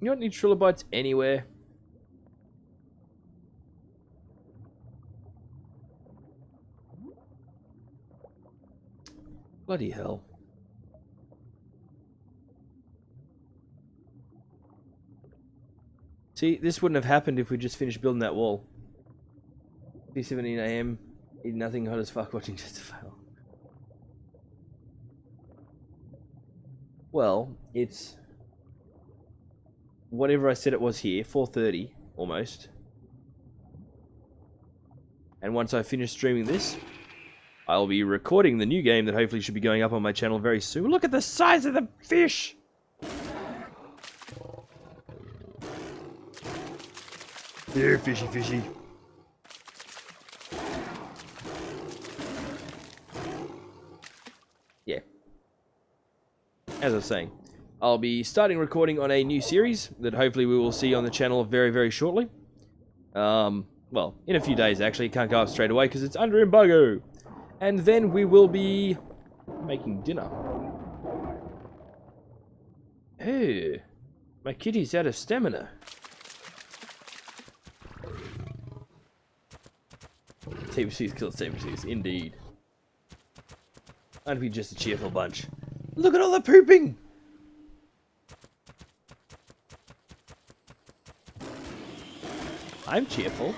You don't need trilobites anywhere. Bloody hell. See, this wouldn't have happened if we just finished building that wall. 3:17 AM, eating nothing, hot as fuck, watching just a fail. Well, it's whatever I said it was here, 4:30 almost. And once I finish streaming this, I'll be recording the new game that hopefully should be going up on my channel very soon. Look at the size of the fish! Here, fishy, fishy. Yeah. As I was saying, I'll be starting recording on a new series that hopefully we will see on the channel very, very shortly. Well, in a few days actually. Can't go up straight away because it's under embargo. And then we will be making dinner. Oh, my kitty's out of stamina. Saber-tooth kills saber-tooth, indeed. Aren't we just a cheerful bunch? Look at all the pooping! I'm cheerful.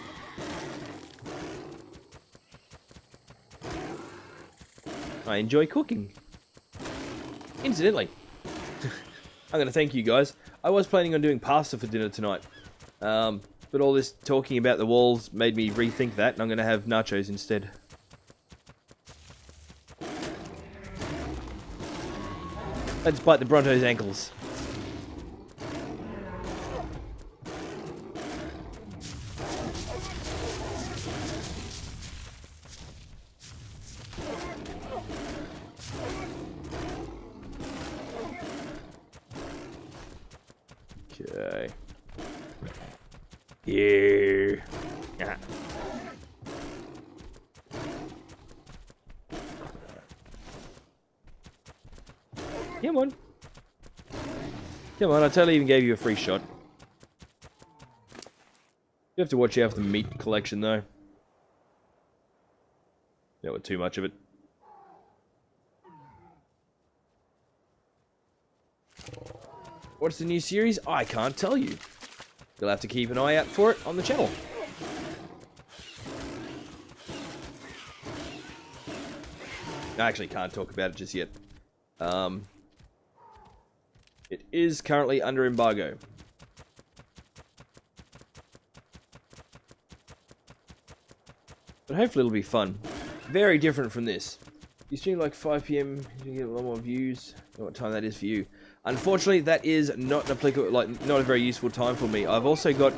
I enjoy cooking. Incidentally, I'm going to thank you guys. I was planning on doing pasta for dinner tonight. But all this talking about the walls made me rethink that, and I'm going to have nachos instead. Let's bite the Bronto's ankles. Okay. Here. Yeah. Come on. Come on, I totally even gave you a free shot. You have to watch out for the meat collection, though. Don't want too much of it. What's the new series? I can't tell you. You'll have to keep an eye out for it on the channel. I actually can't talk about it just yet. It is currently under embargo. But hopefully it'll be fun. Very different from this. You stream like 5 PM, you get a lot more views. I don't know what time that is for you. Unfortunately, that is not an applicable, not a very useful time for me. I've also got,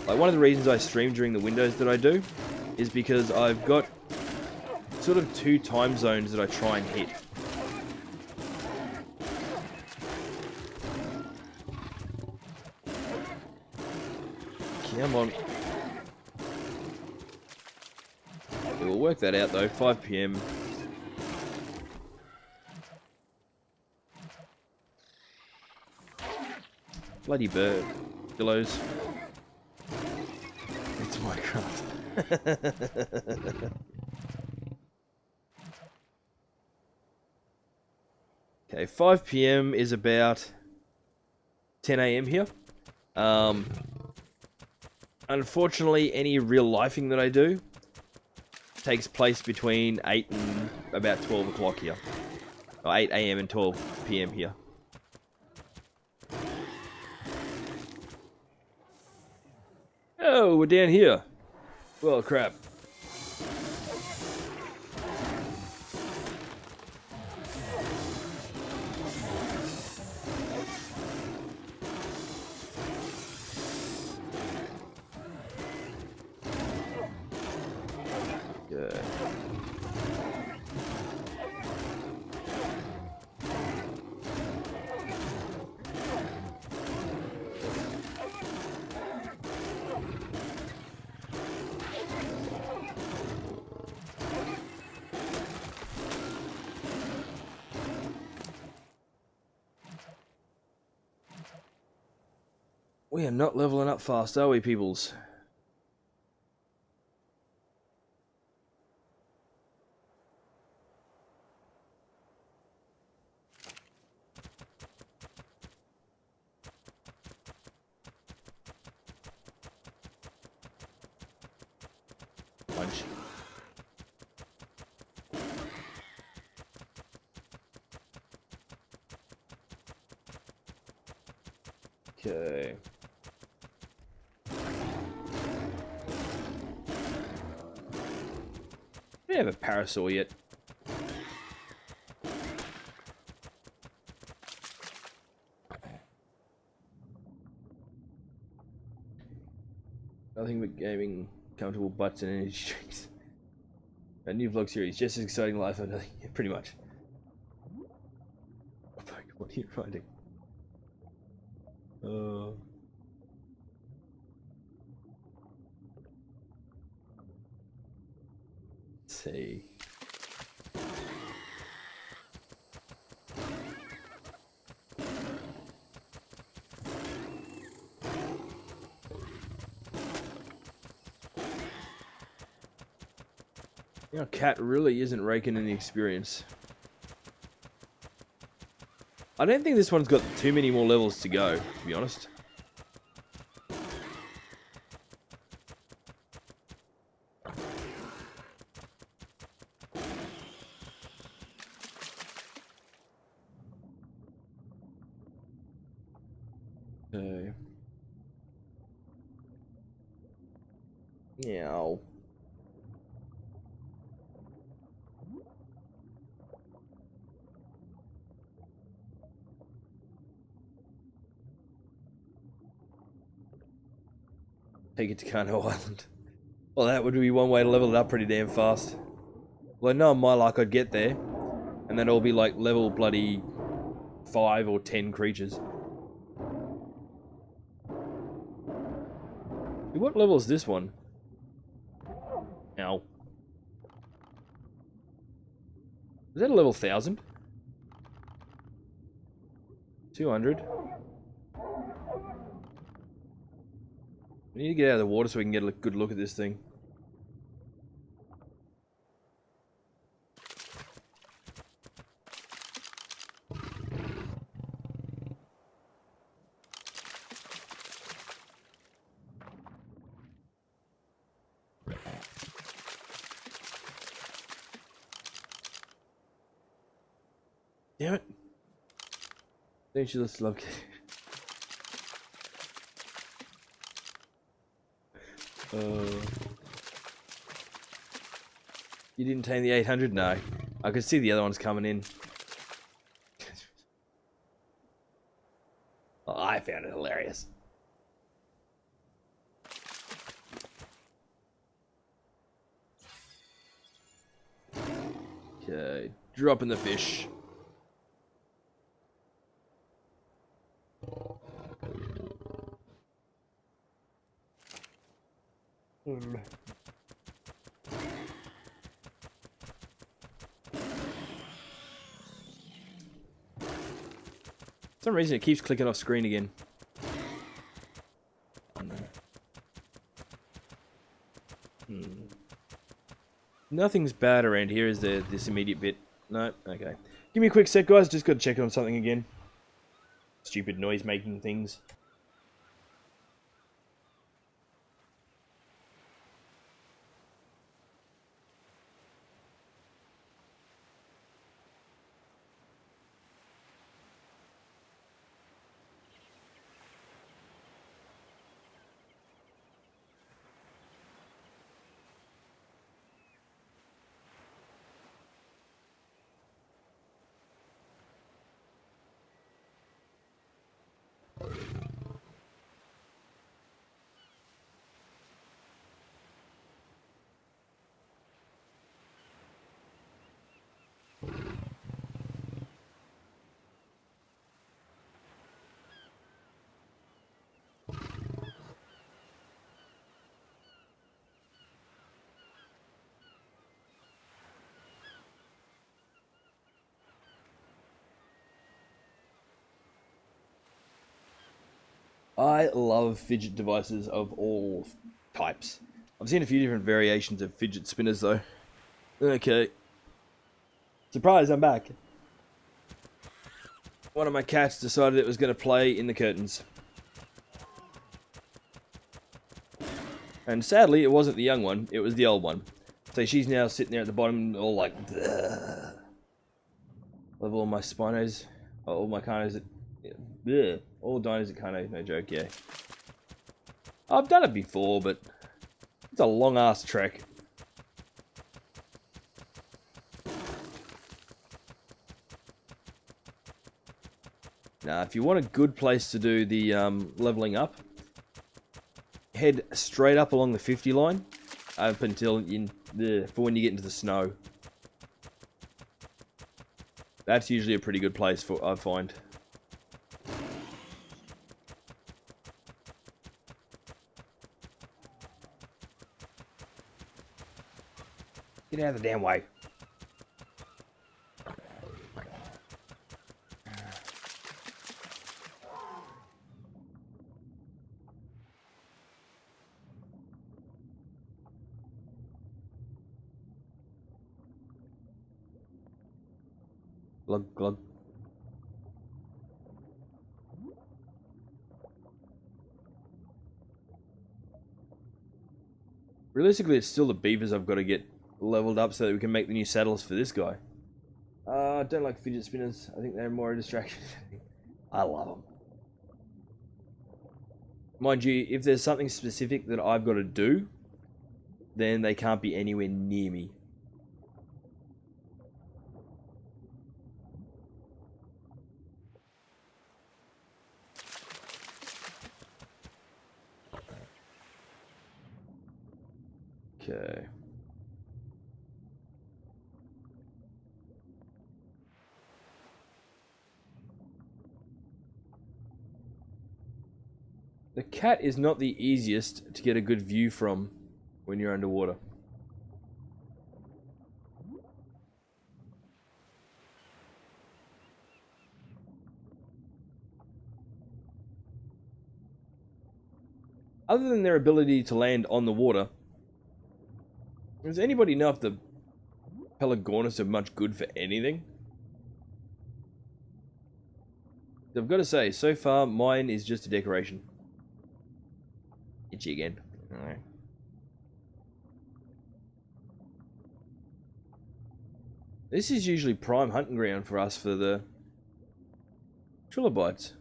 like one of the reasons I stream during the windows that I do is because I've got sort of 2 time zones that I try and hit. Come on. We'll work that out though, 5 PM. Bloody bird. Pillows. It's Minecraft. Okay, 5 PM is about 10 AM here. Unfortunately, any real lifing that I do takes place between 8 and about 12 o'clock here. Or 8 AM and 12 PM here. Oh, we're down here. Well, crap. Good. We are not leveling up fast, are we, peoples? Punch. Okay. We don't have a parasaur yet. Nothing but gaming, comfortable butts and energy drinks. A new vlog series, just as exciting life, I know. Yeah, pretty much. Oh my God, what are you writing? Let's see. You know, cat really isn't raking in the experience. I don't think this one's got too many more levels to go, to be honest. Okay. Yeah. Take it to Kano Island. Well, that would be one way to level it up pretty damn fast. Well, I know in my luck I'd get there, and then it'll be like level bloody 5 or 10 creatures. What level is this one? Ow. Is that a level 1000? 200. We need to get out of the water so we can get a good look at this thing. Damn it. Don't you just love You didn't tame the 800? No. I could see the other ones coming in. Oh, I found it hilarious. Okay, dropping the fish. For some reason it keeps clicking off screen again. Nothing's bad around here, is there? This immediate bit? No? Okay. Give me a quick sec, guys. Just got to check on something again. Stupid noise making things. I love fidget devices of all types. I've seen a few different variations of fidget spinners though. Okay. Surprise, I'm back. One of my cats decided it was going to play in the curtains. And sadly, it wasn't the young one, it was the old one. So she's now sitting there at the bottom, all like, bleh. Love all my Spinos, all my Carnos, bleh. All dinos at Carno, no joke, yeah. I've done it before, but it's a long-ass trek. Now, if you want a good place to do the leveling up, head straight up along the 50 line up until for when you get into the snow. That's usually a pretty good place for I find. Get out of the damn way. Glug, glug. Realistically, it's still the beavers I've got to get leveled up so that we can make the new saddles for this guy. I don't like fidget spinners. I think they're more a distraction. I love them. Mind you, if there's something specific that I've got to do, then they can't be anywhere near me. Okay. The cat is not the easiest to get a good view from when you're underwater. Other than their ability to land on the water, does anybody know if the Pelagornis are much good for anything? I've got to say, so far, mine is just a decoration. Itchy again. Alright. This is usually prime hunting ground for us for the trilobites.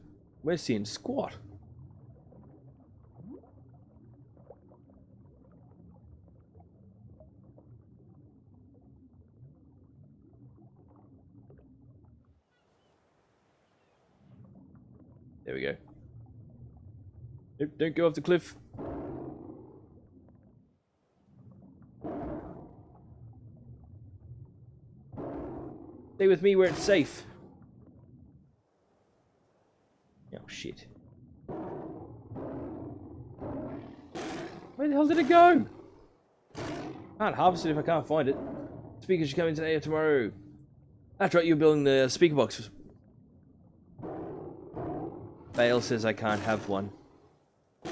We're seeing squat. There we go. Nope, don't go off the cliff. Stay with me where it's safe. Oh, shit. Where the hell did it go? Can't harvest it if I can't find it. Speakers should come in today or tomorrow. That's right, you're building the speaker box. Bale says I can't have one. I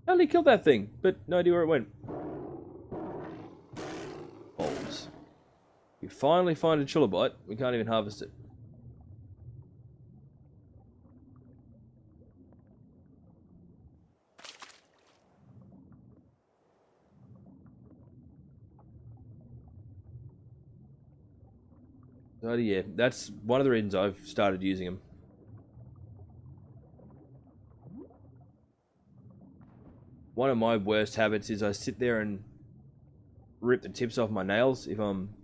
only killed that thing, but no idea where it went. Balls. We finally find a trilobite, we can't even harvest it. So yeah, that's one of the reasons I've started using them. One of my worst habits is I sit there and rip the tips off my nails if I'm,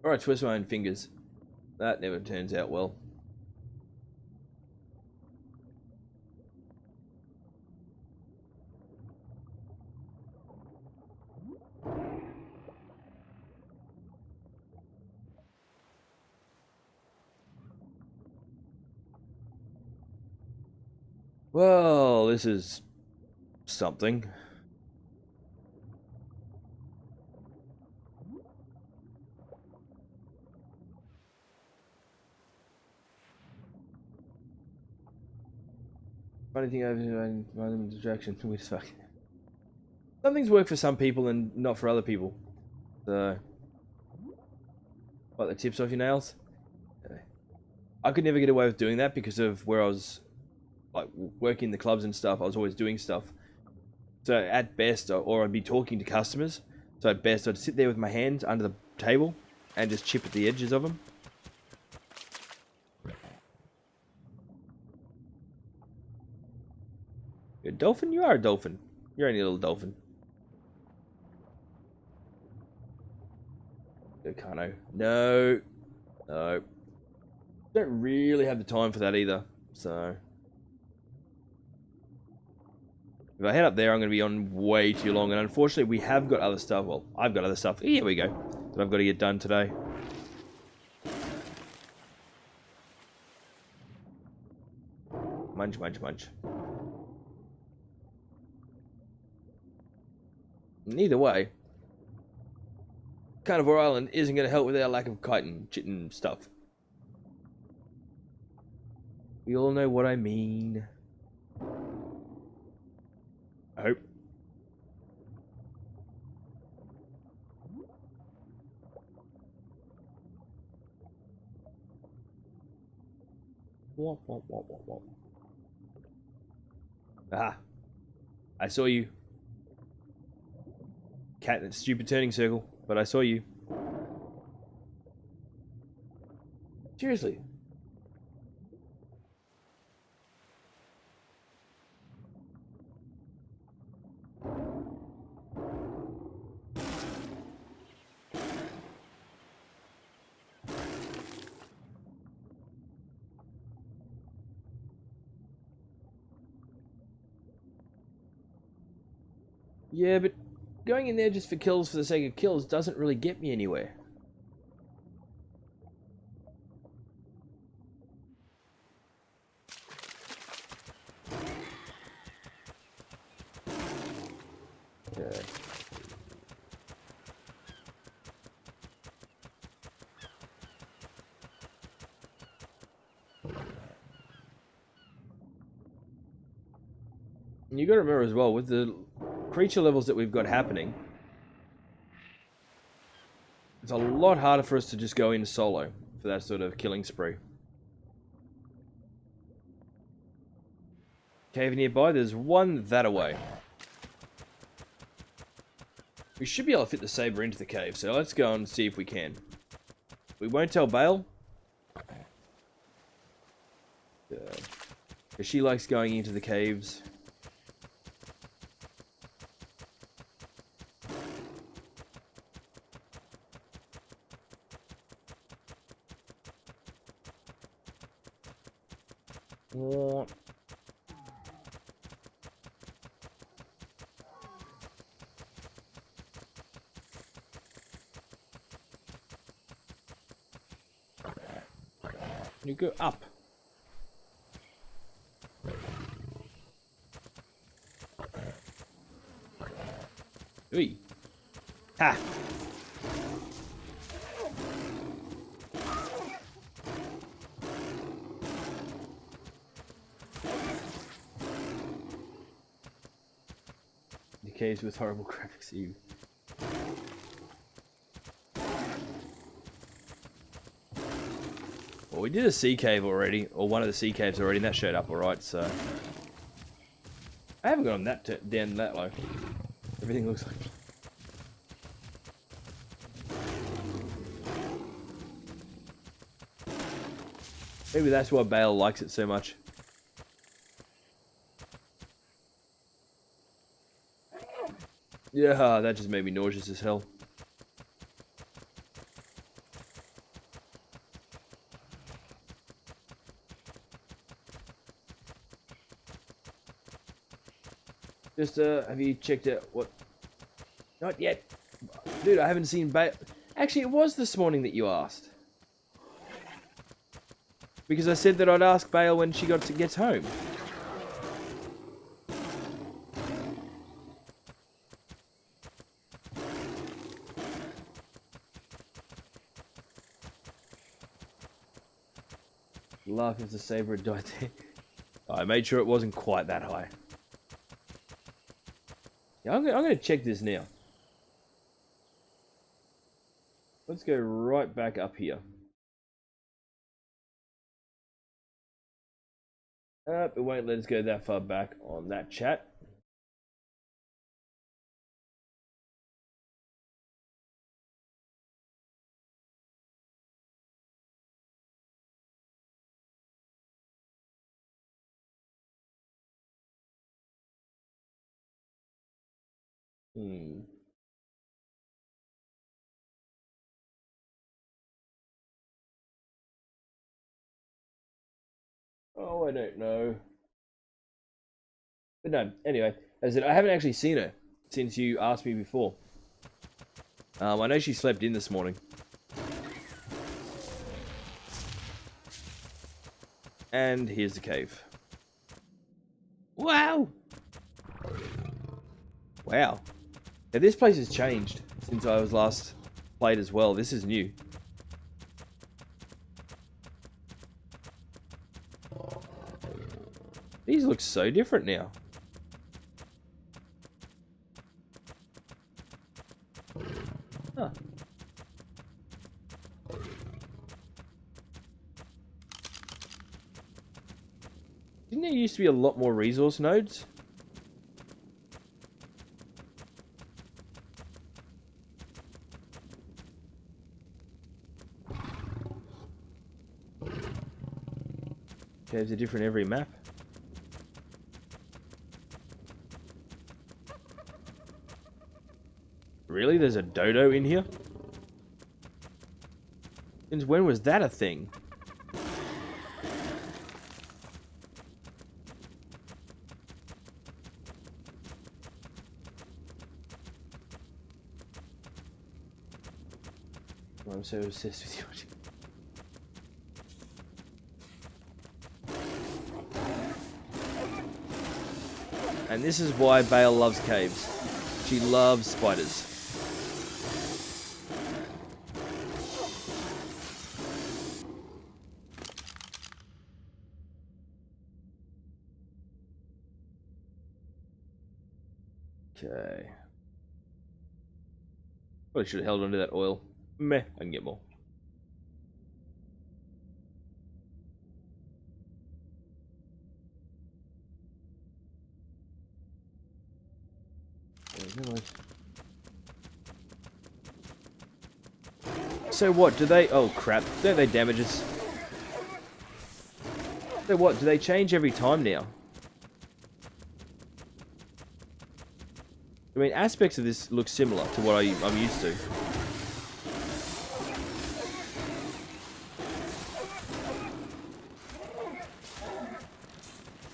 or I twist my own fingers. That never turns out well. Well, this is something. Funny thing, I've distraction. Weird as fuck. Some things work for some people and not for other people. So, like the tips off your nails. I could never get away with doing that because of where I was, like working the clubs and stuff. I was always doing stuff. So at best, or I'd be talking to customers. So at best, I'd sit there with my hands under the table and just chip at the edges of them. You're a dolphin? You are a dolphin. You're only a little dolphin. Go, Kano. No. No. Don't really have the time for that either. So if I head up there, I'm going to be on way too long. And unfortunately, we have got other stuff. Well, I've got other stuff. Here we go. That I've got to get done today. Munch, munch, munch. Either way, Carnivore Island isn't going to help with our lack of kite and chit and stuff. We all know what I mean. I hope. Womp, womp, womp, womp, womp. Aha. I saw you. Cat in that stupid turning circle, but I saw you. Seriously. Yeah, but going in there just for kills for the sake of kills doesn't really get me anywhere. Okay. And you got to remember as well, with the creature levels that we've got happening, it's a lot harder for us to just go in solo for that sort of killing spree. Cave nearby, there's one that away. We should be able to fit the saber into the cave, so let's go and see if we can. We won't tell Bale. Because she likes going into the caves. What? You go up. Oi. Ha! The caves with horrible graphics, you. Well, we did a sea cave already, or one of the sea caves already, and that showed up alright, so... I haven't gone that down that low. Everything looks like... Maybe that's why Bale likes it so much. Yeah, that just made me nauseous as hell. Just, have you checked out what... Not yet. Dude, I haven't seen Bale... Actually, it was this morning that you asked. Because I said that I'd ask Bale when she gets home. Laugh if the saber had died there. I made sure it wasn't quite that high. Yeah, I'm going to check this now. Let's go right back up here. It won't let us go that far back on that chat. Oh, I don't know. But no, anyway, as I said, I haven't actually seen her since you asked me before. I know she slept in this morning. And here's the cave. Wow! Wow. Now this place has changed since I was last played as well. This is new. These look so different now. Huh. Didn't there used to be a lot more resource nodes? Caves are different every map. Really? There's a dodo in here? Since when was that a thing? I'm so obsessed with you. And this is why Bale loves caves. She loves spiders. Okay. Probably should have held onto that oil. Meh, I can get more. So what, do they... Oh crap, don't they damage us? So what, do they change every time now? I mean, aspects of this look similar to what I'm used to.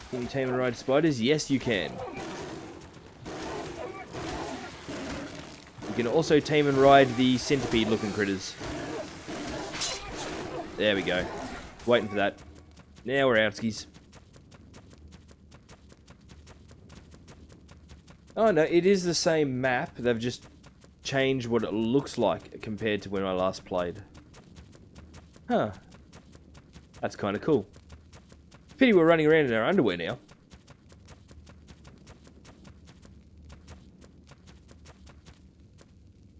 Can you tame and ride spiders? Yes, you can. You can also tame and ride the centipede-looking critters. There we go. Waiting for that. Now we're outskis. Oh no, it is the same map. They've just changed what it looks like compared to when I last played. Huh. That's kind of cool. Pity we're running around in our underwear now.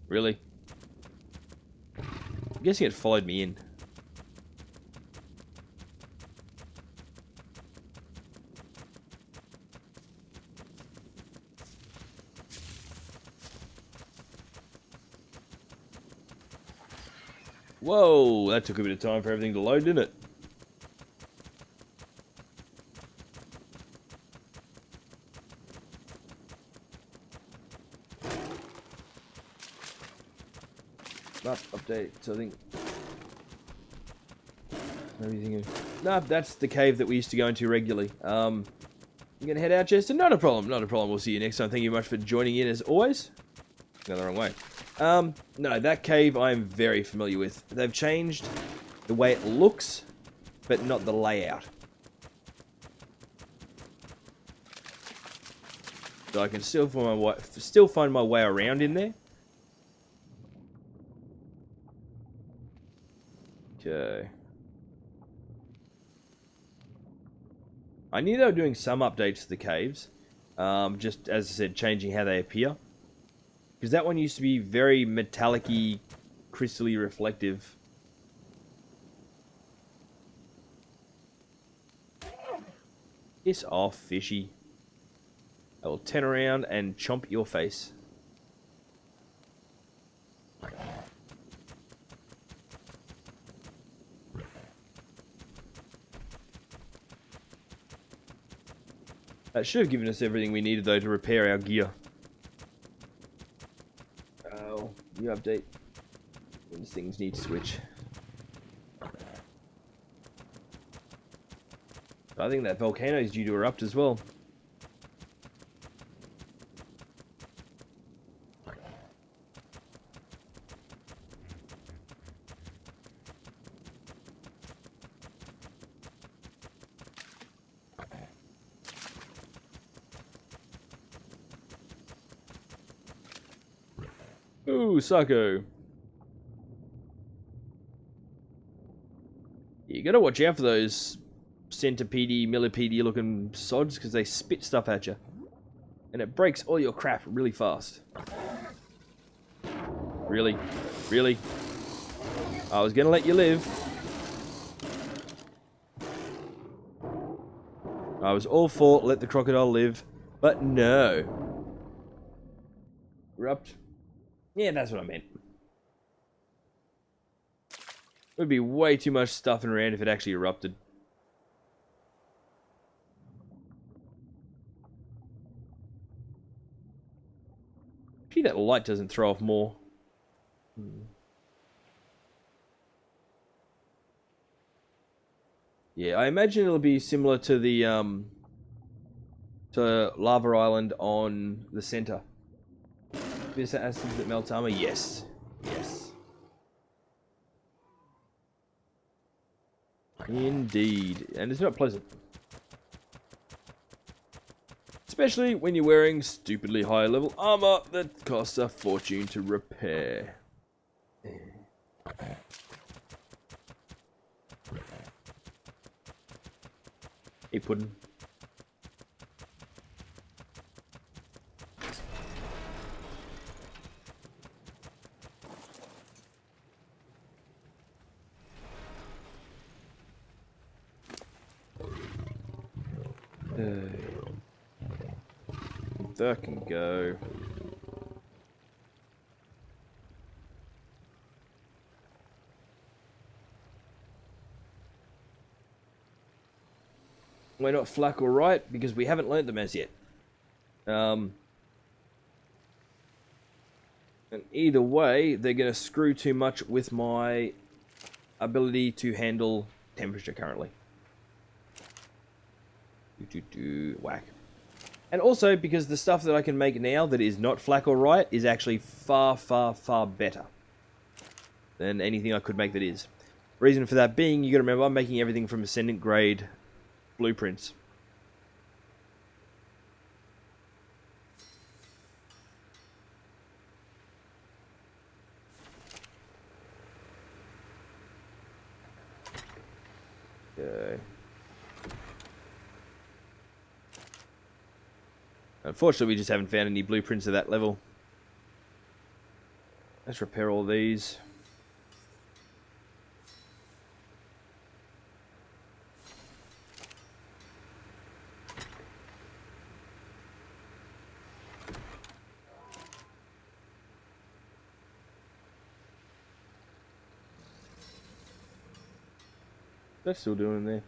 Really? I'm guessing it followed me in. Whoa, that took a bit of time for everything to load, didn't it? Map update, so I think... Nah, that's the cave that we used to go into regularly. You gonna head out, Chester? Not a problem, not a problem. We'll see you next time. Thank you very much for joining in as always. Going the wrong way. No, that cave I'm very familiar with. They've changed the way it looks, but not the layout. So I can still find my way around in there. Okay. I knew they were doing some updates to the caves. Just, as I said, changing how they appear. Because that one used to be very metallic-y, crystally reflective. Piss off, fishy. I will turn around and chomp your face. That should have given us everything we needed, though, to repair our gear. Oh, new update. These things need to switch. I think that volcano is due to erupt as well. Ooh, Sako. You gotta watch out for those centipede, millipede looking sods, because they spit stuff at you. And it breaks all your crap really fast. Really? Really? I was gonna let you live. I was all for let the crocodile live, but no. Erupt. Yeah, that's what I meant. Would be way too much stuffing around if it actually erupted. Gee, that light doesn't throw off more. Yeah, I imagine it'll be similar to the to Lava Island on the center. Is that acid that melts armor? Yes. Yes. Indeed. And it's not pleasant. Especially when you're wearing stupidly high level armor that costs a fortune to repair. Hey, Puddin'. That can go. We're not flak or right because we haven't learnt them as yet. And either way, they're going to screw too much with my ability to handle temperature currently. Whack. And also because the stuff that I can make now that is not flak or right is actually far, far, far better than anything I could make that is. Reason for that being, you got to remember, I'm making everything from ascendant grade blueprints. Okay. Unfortunately, we just haven't found any blueprints at that level. Let's repair all these. That's still doing there.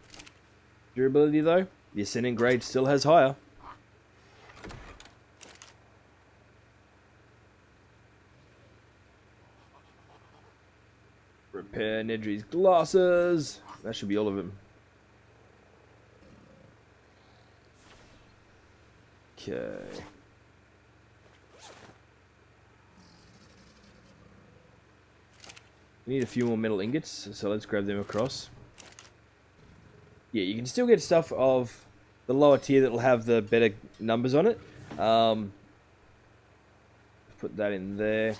Durability though, the ascending grade still has higher. Repair Nedry's glasses. That should be all of them. Okay. We need a few more metal ingots, so let's grab them across. Yeah, you can still get stuff of the lower tier that will have the better numbers on it. Put that in there.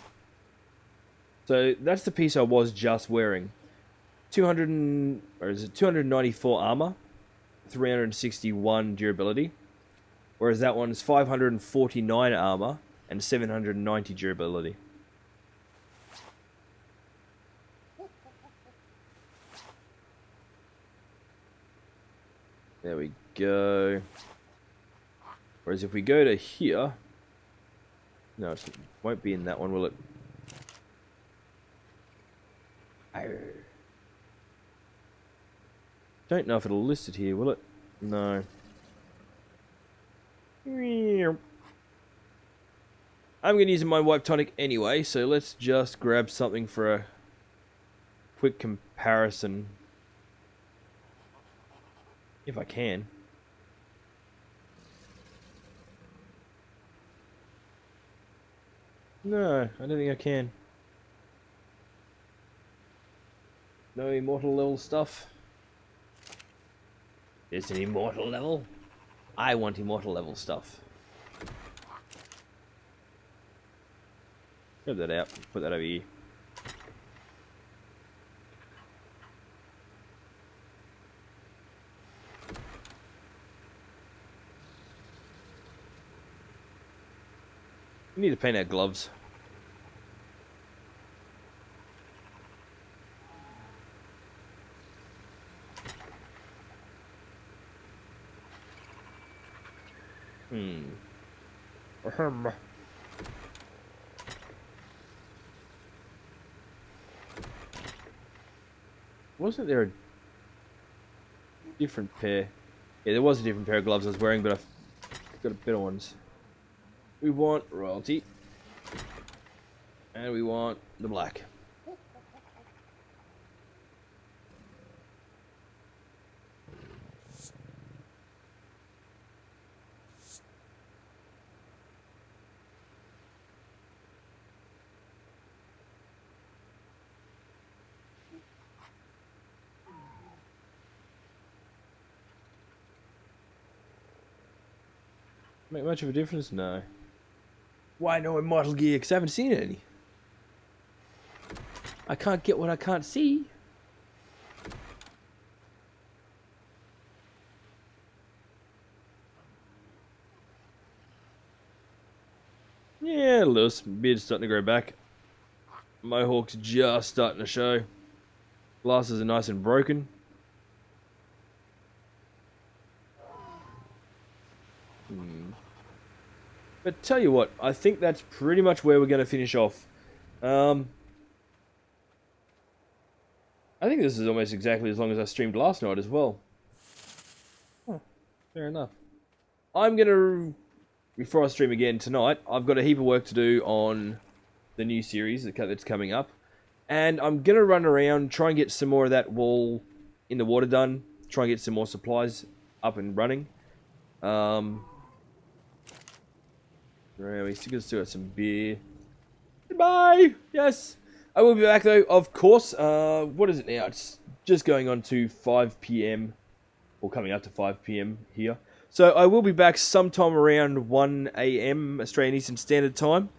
So that's the piece I was just wearing. 294 armor, 361 durability. Whereas that one's 549 armor and 790 durability. There we go. Whereas if we go to here... No, it won't be in that one, will it? Don't know if it'll list it here, will it? No. I'm going to use my wipe tonic anyway, so let's just grab something for a quick comparison. If I can. No, I don't think I can. No immortal level stuff. There's an immortal level. I want immortal level stuff. Grab that out. Put that over here. We need to paint our gloves. Ahem. Wasn't there a different pair? Yeah, there was a different pair of gloves I was wearing, but I've got better ones. We want royalty. And we want the black. Make much of a difference? No. Why no immortal gear? Because I haven't seen any. I can't get what I can't see. Yeah, Lewis, beard's starting to grow back. Mohawk's just starting to show. Glasses are nice and broken. But tell you what, I think that's pretty much where we're going to finish off. I think this is almost exactly as long as I streamed last night as well. Oh, fair enough. I'm going to, before I stream again tonight, I've got a heap of work to do on the new series that's coming up. And I'm going to run around, try and get some more of that wall in the water done. Try and get some more supplies up and running. We still got some beer. Goodbye! Yes! I will be back though, of course. What is it now? It's just going on to 5 PM. Or coming up to 5 PM here. So I will be back sometime around 1 AM Australian Eastern Standard Time.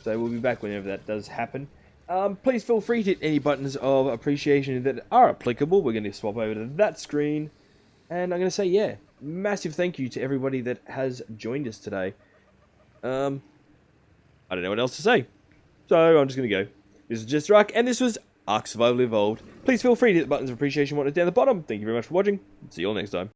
So we'll be back whenever that does happen. Please feel free to hit any buttons of appreciation that are applicable. We're going to swap over to that screen. And I'm going to say, yeah, massive thank you to everybody that has joined us today. I don't know what else to say. So I'm just going to go. This is Jesterarke, and this was Ark Survival Evolved. Please feel free to hit the buttons of appreciation down at the bottom. Thank you very much for watching. See you all next time.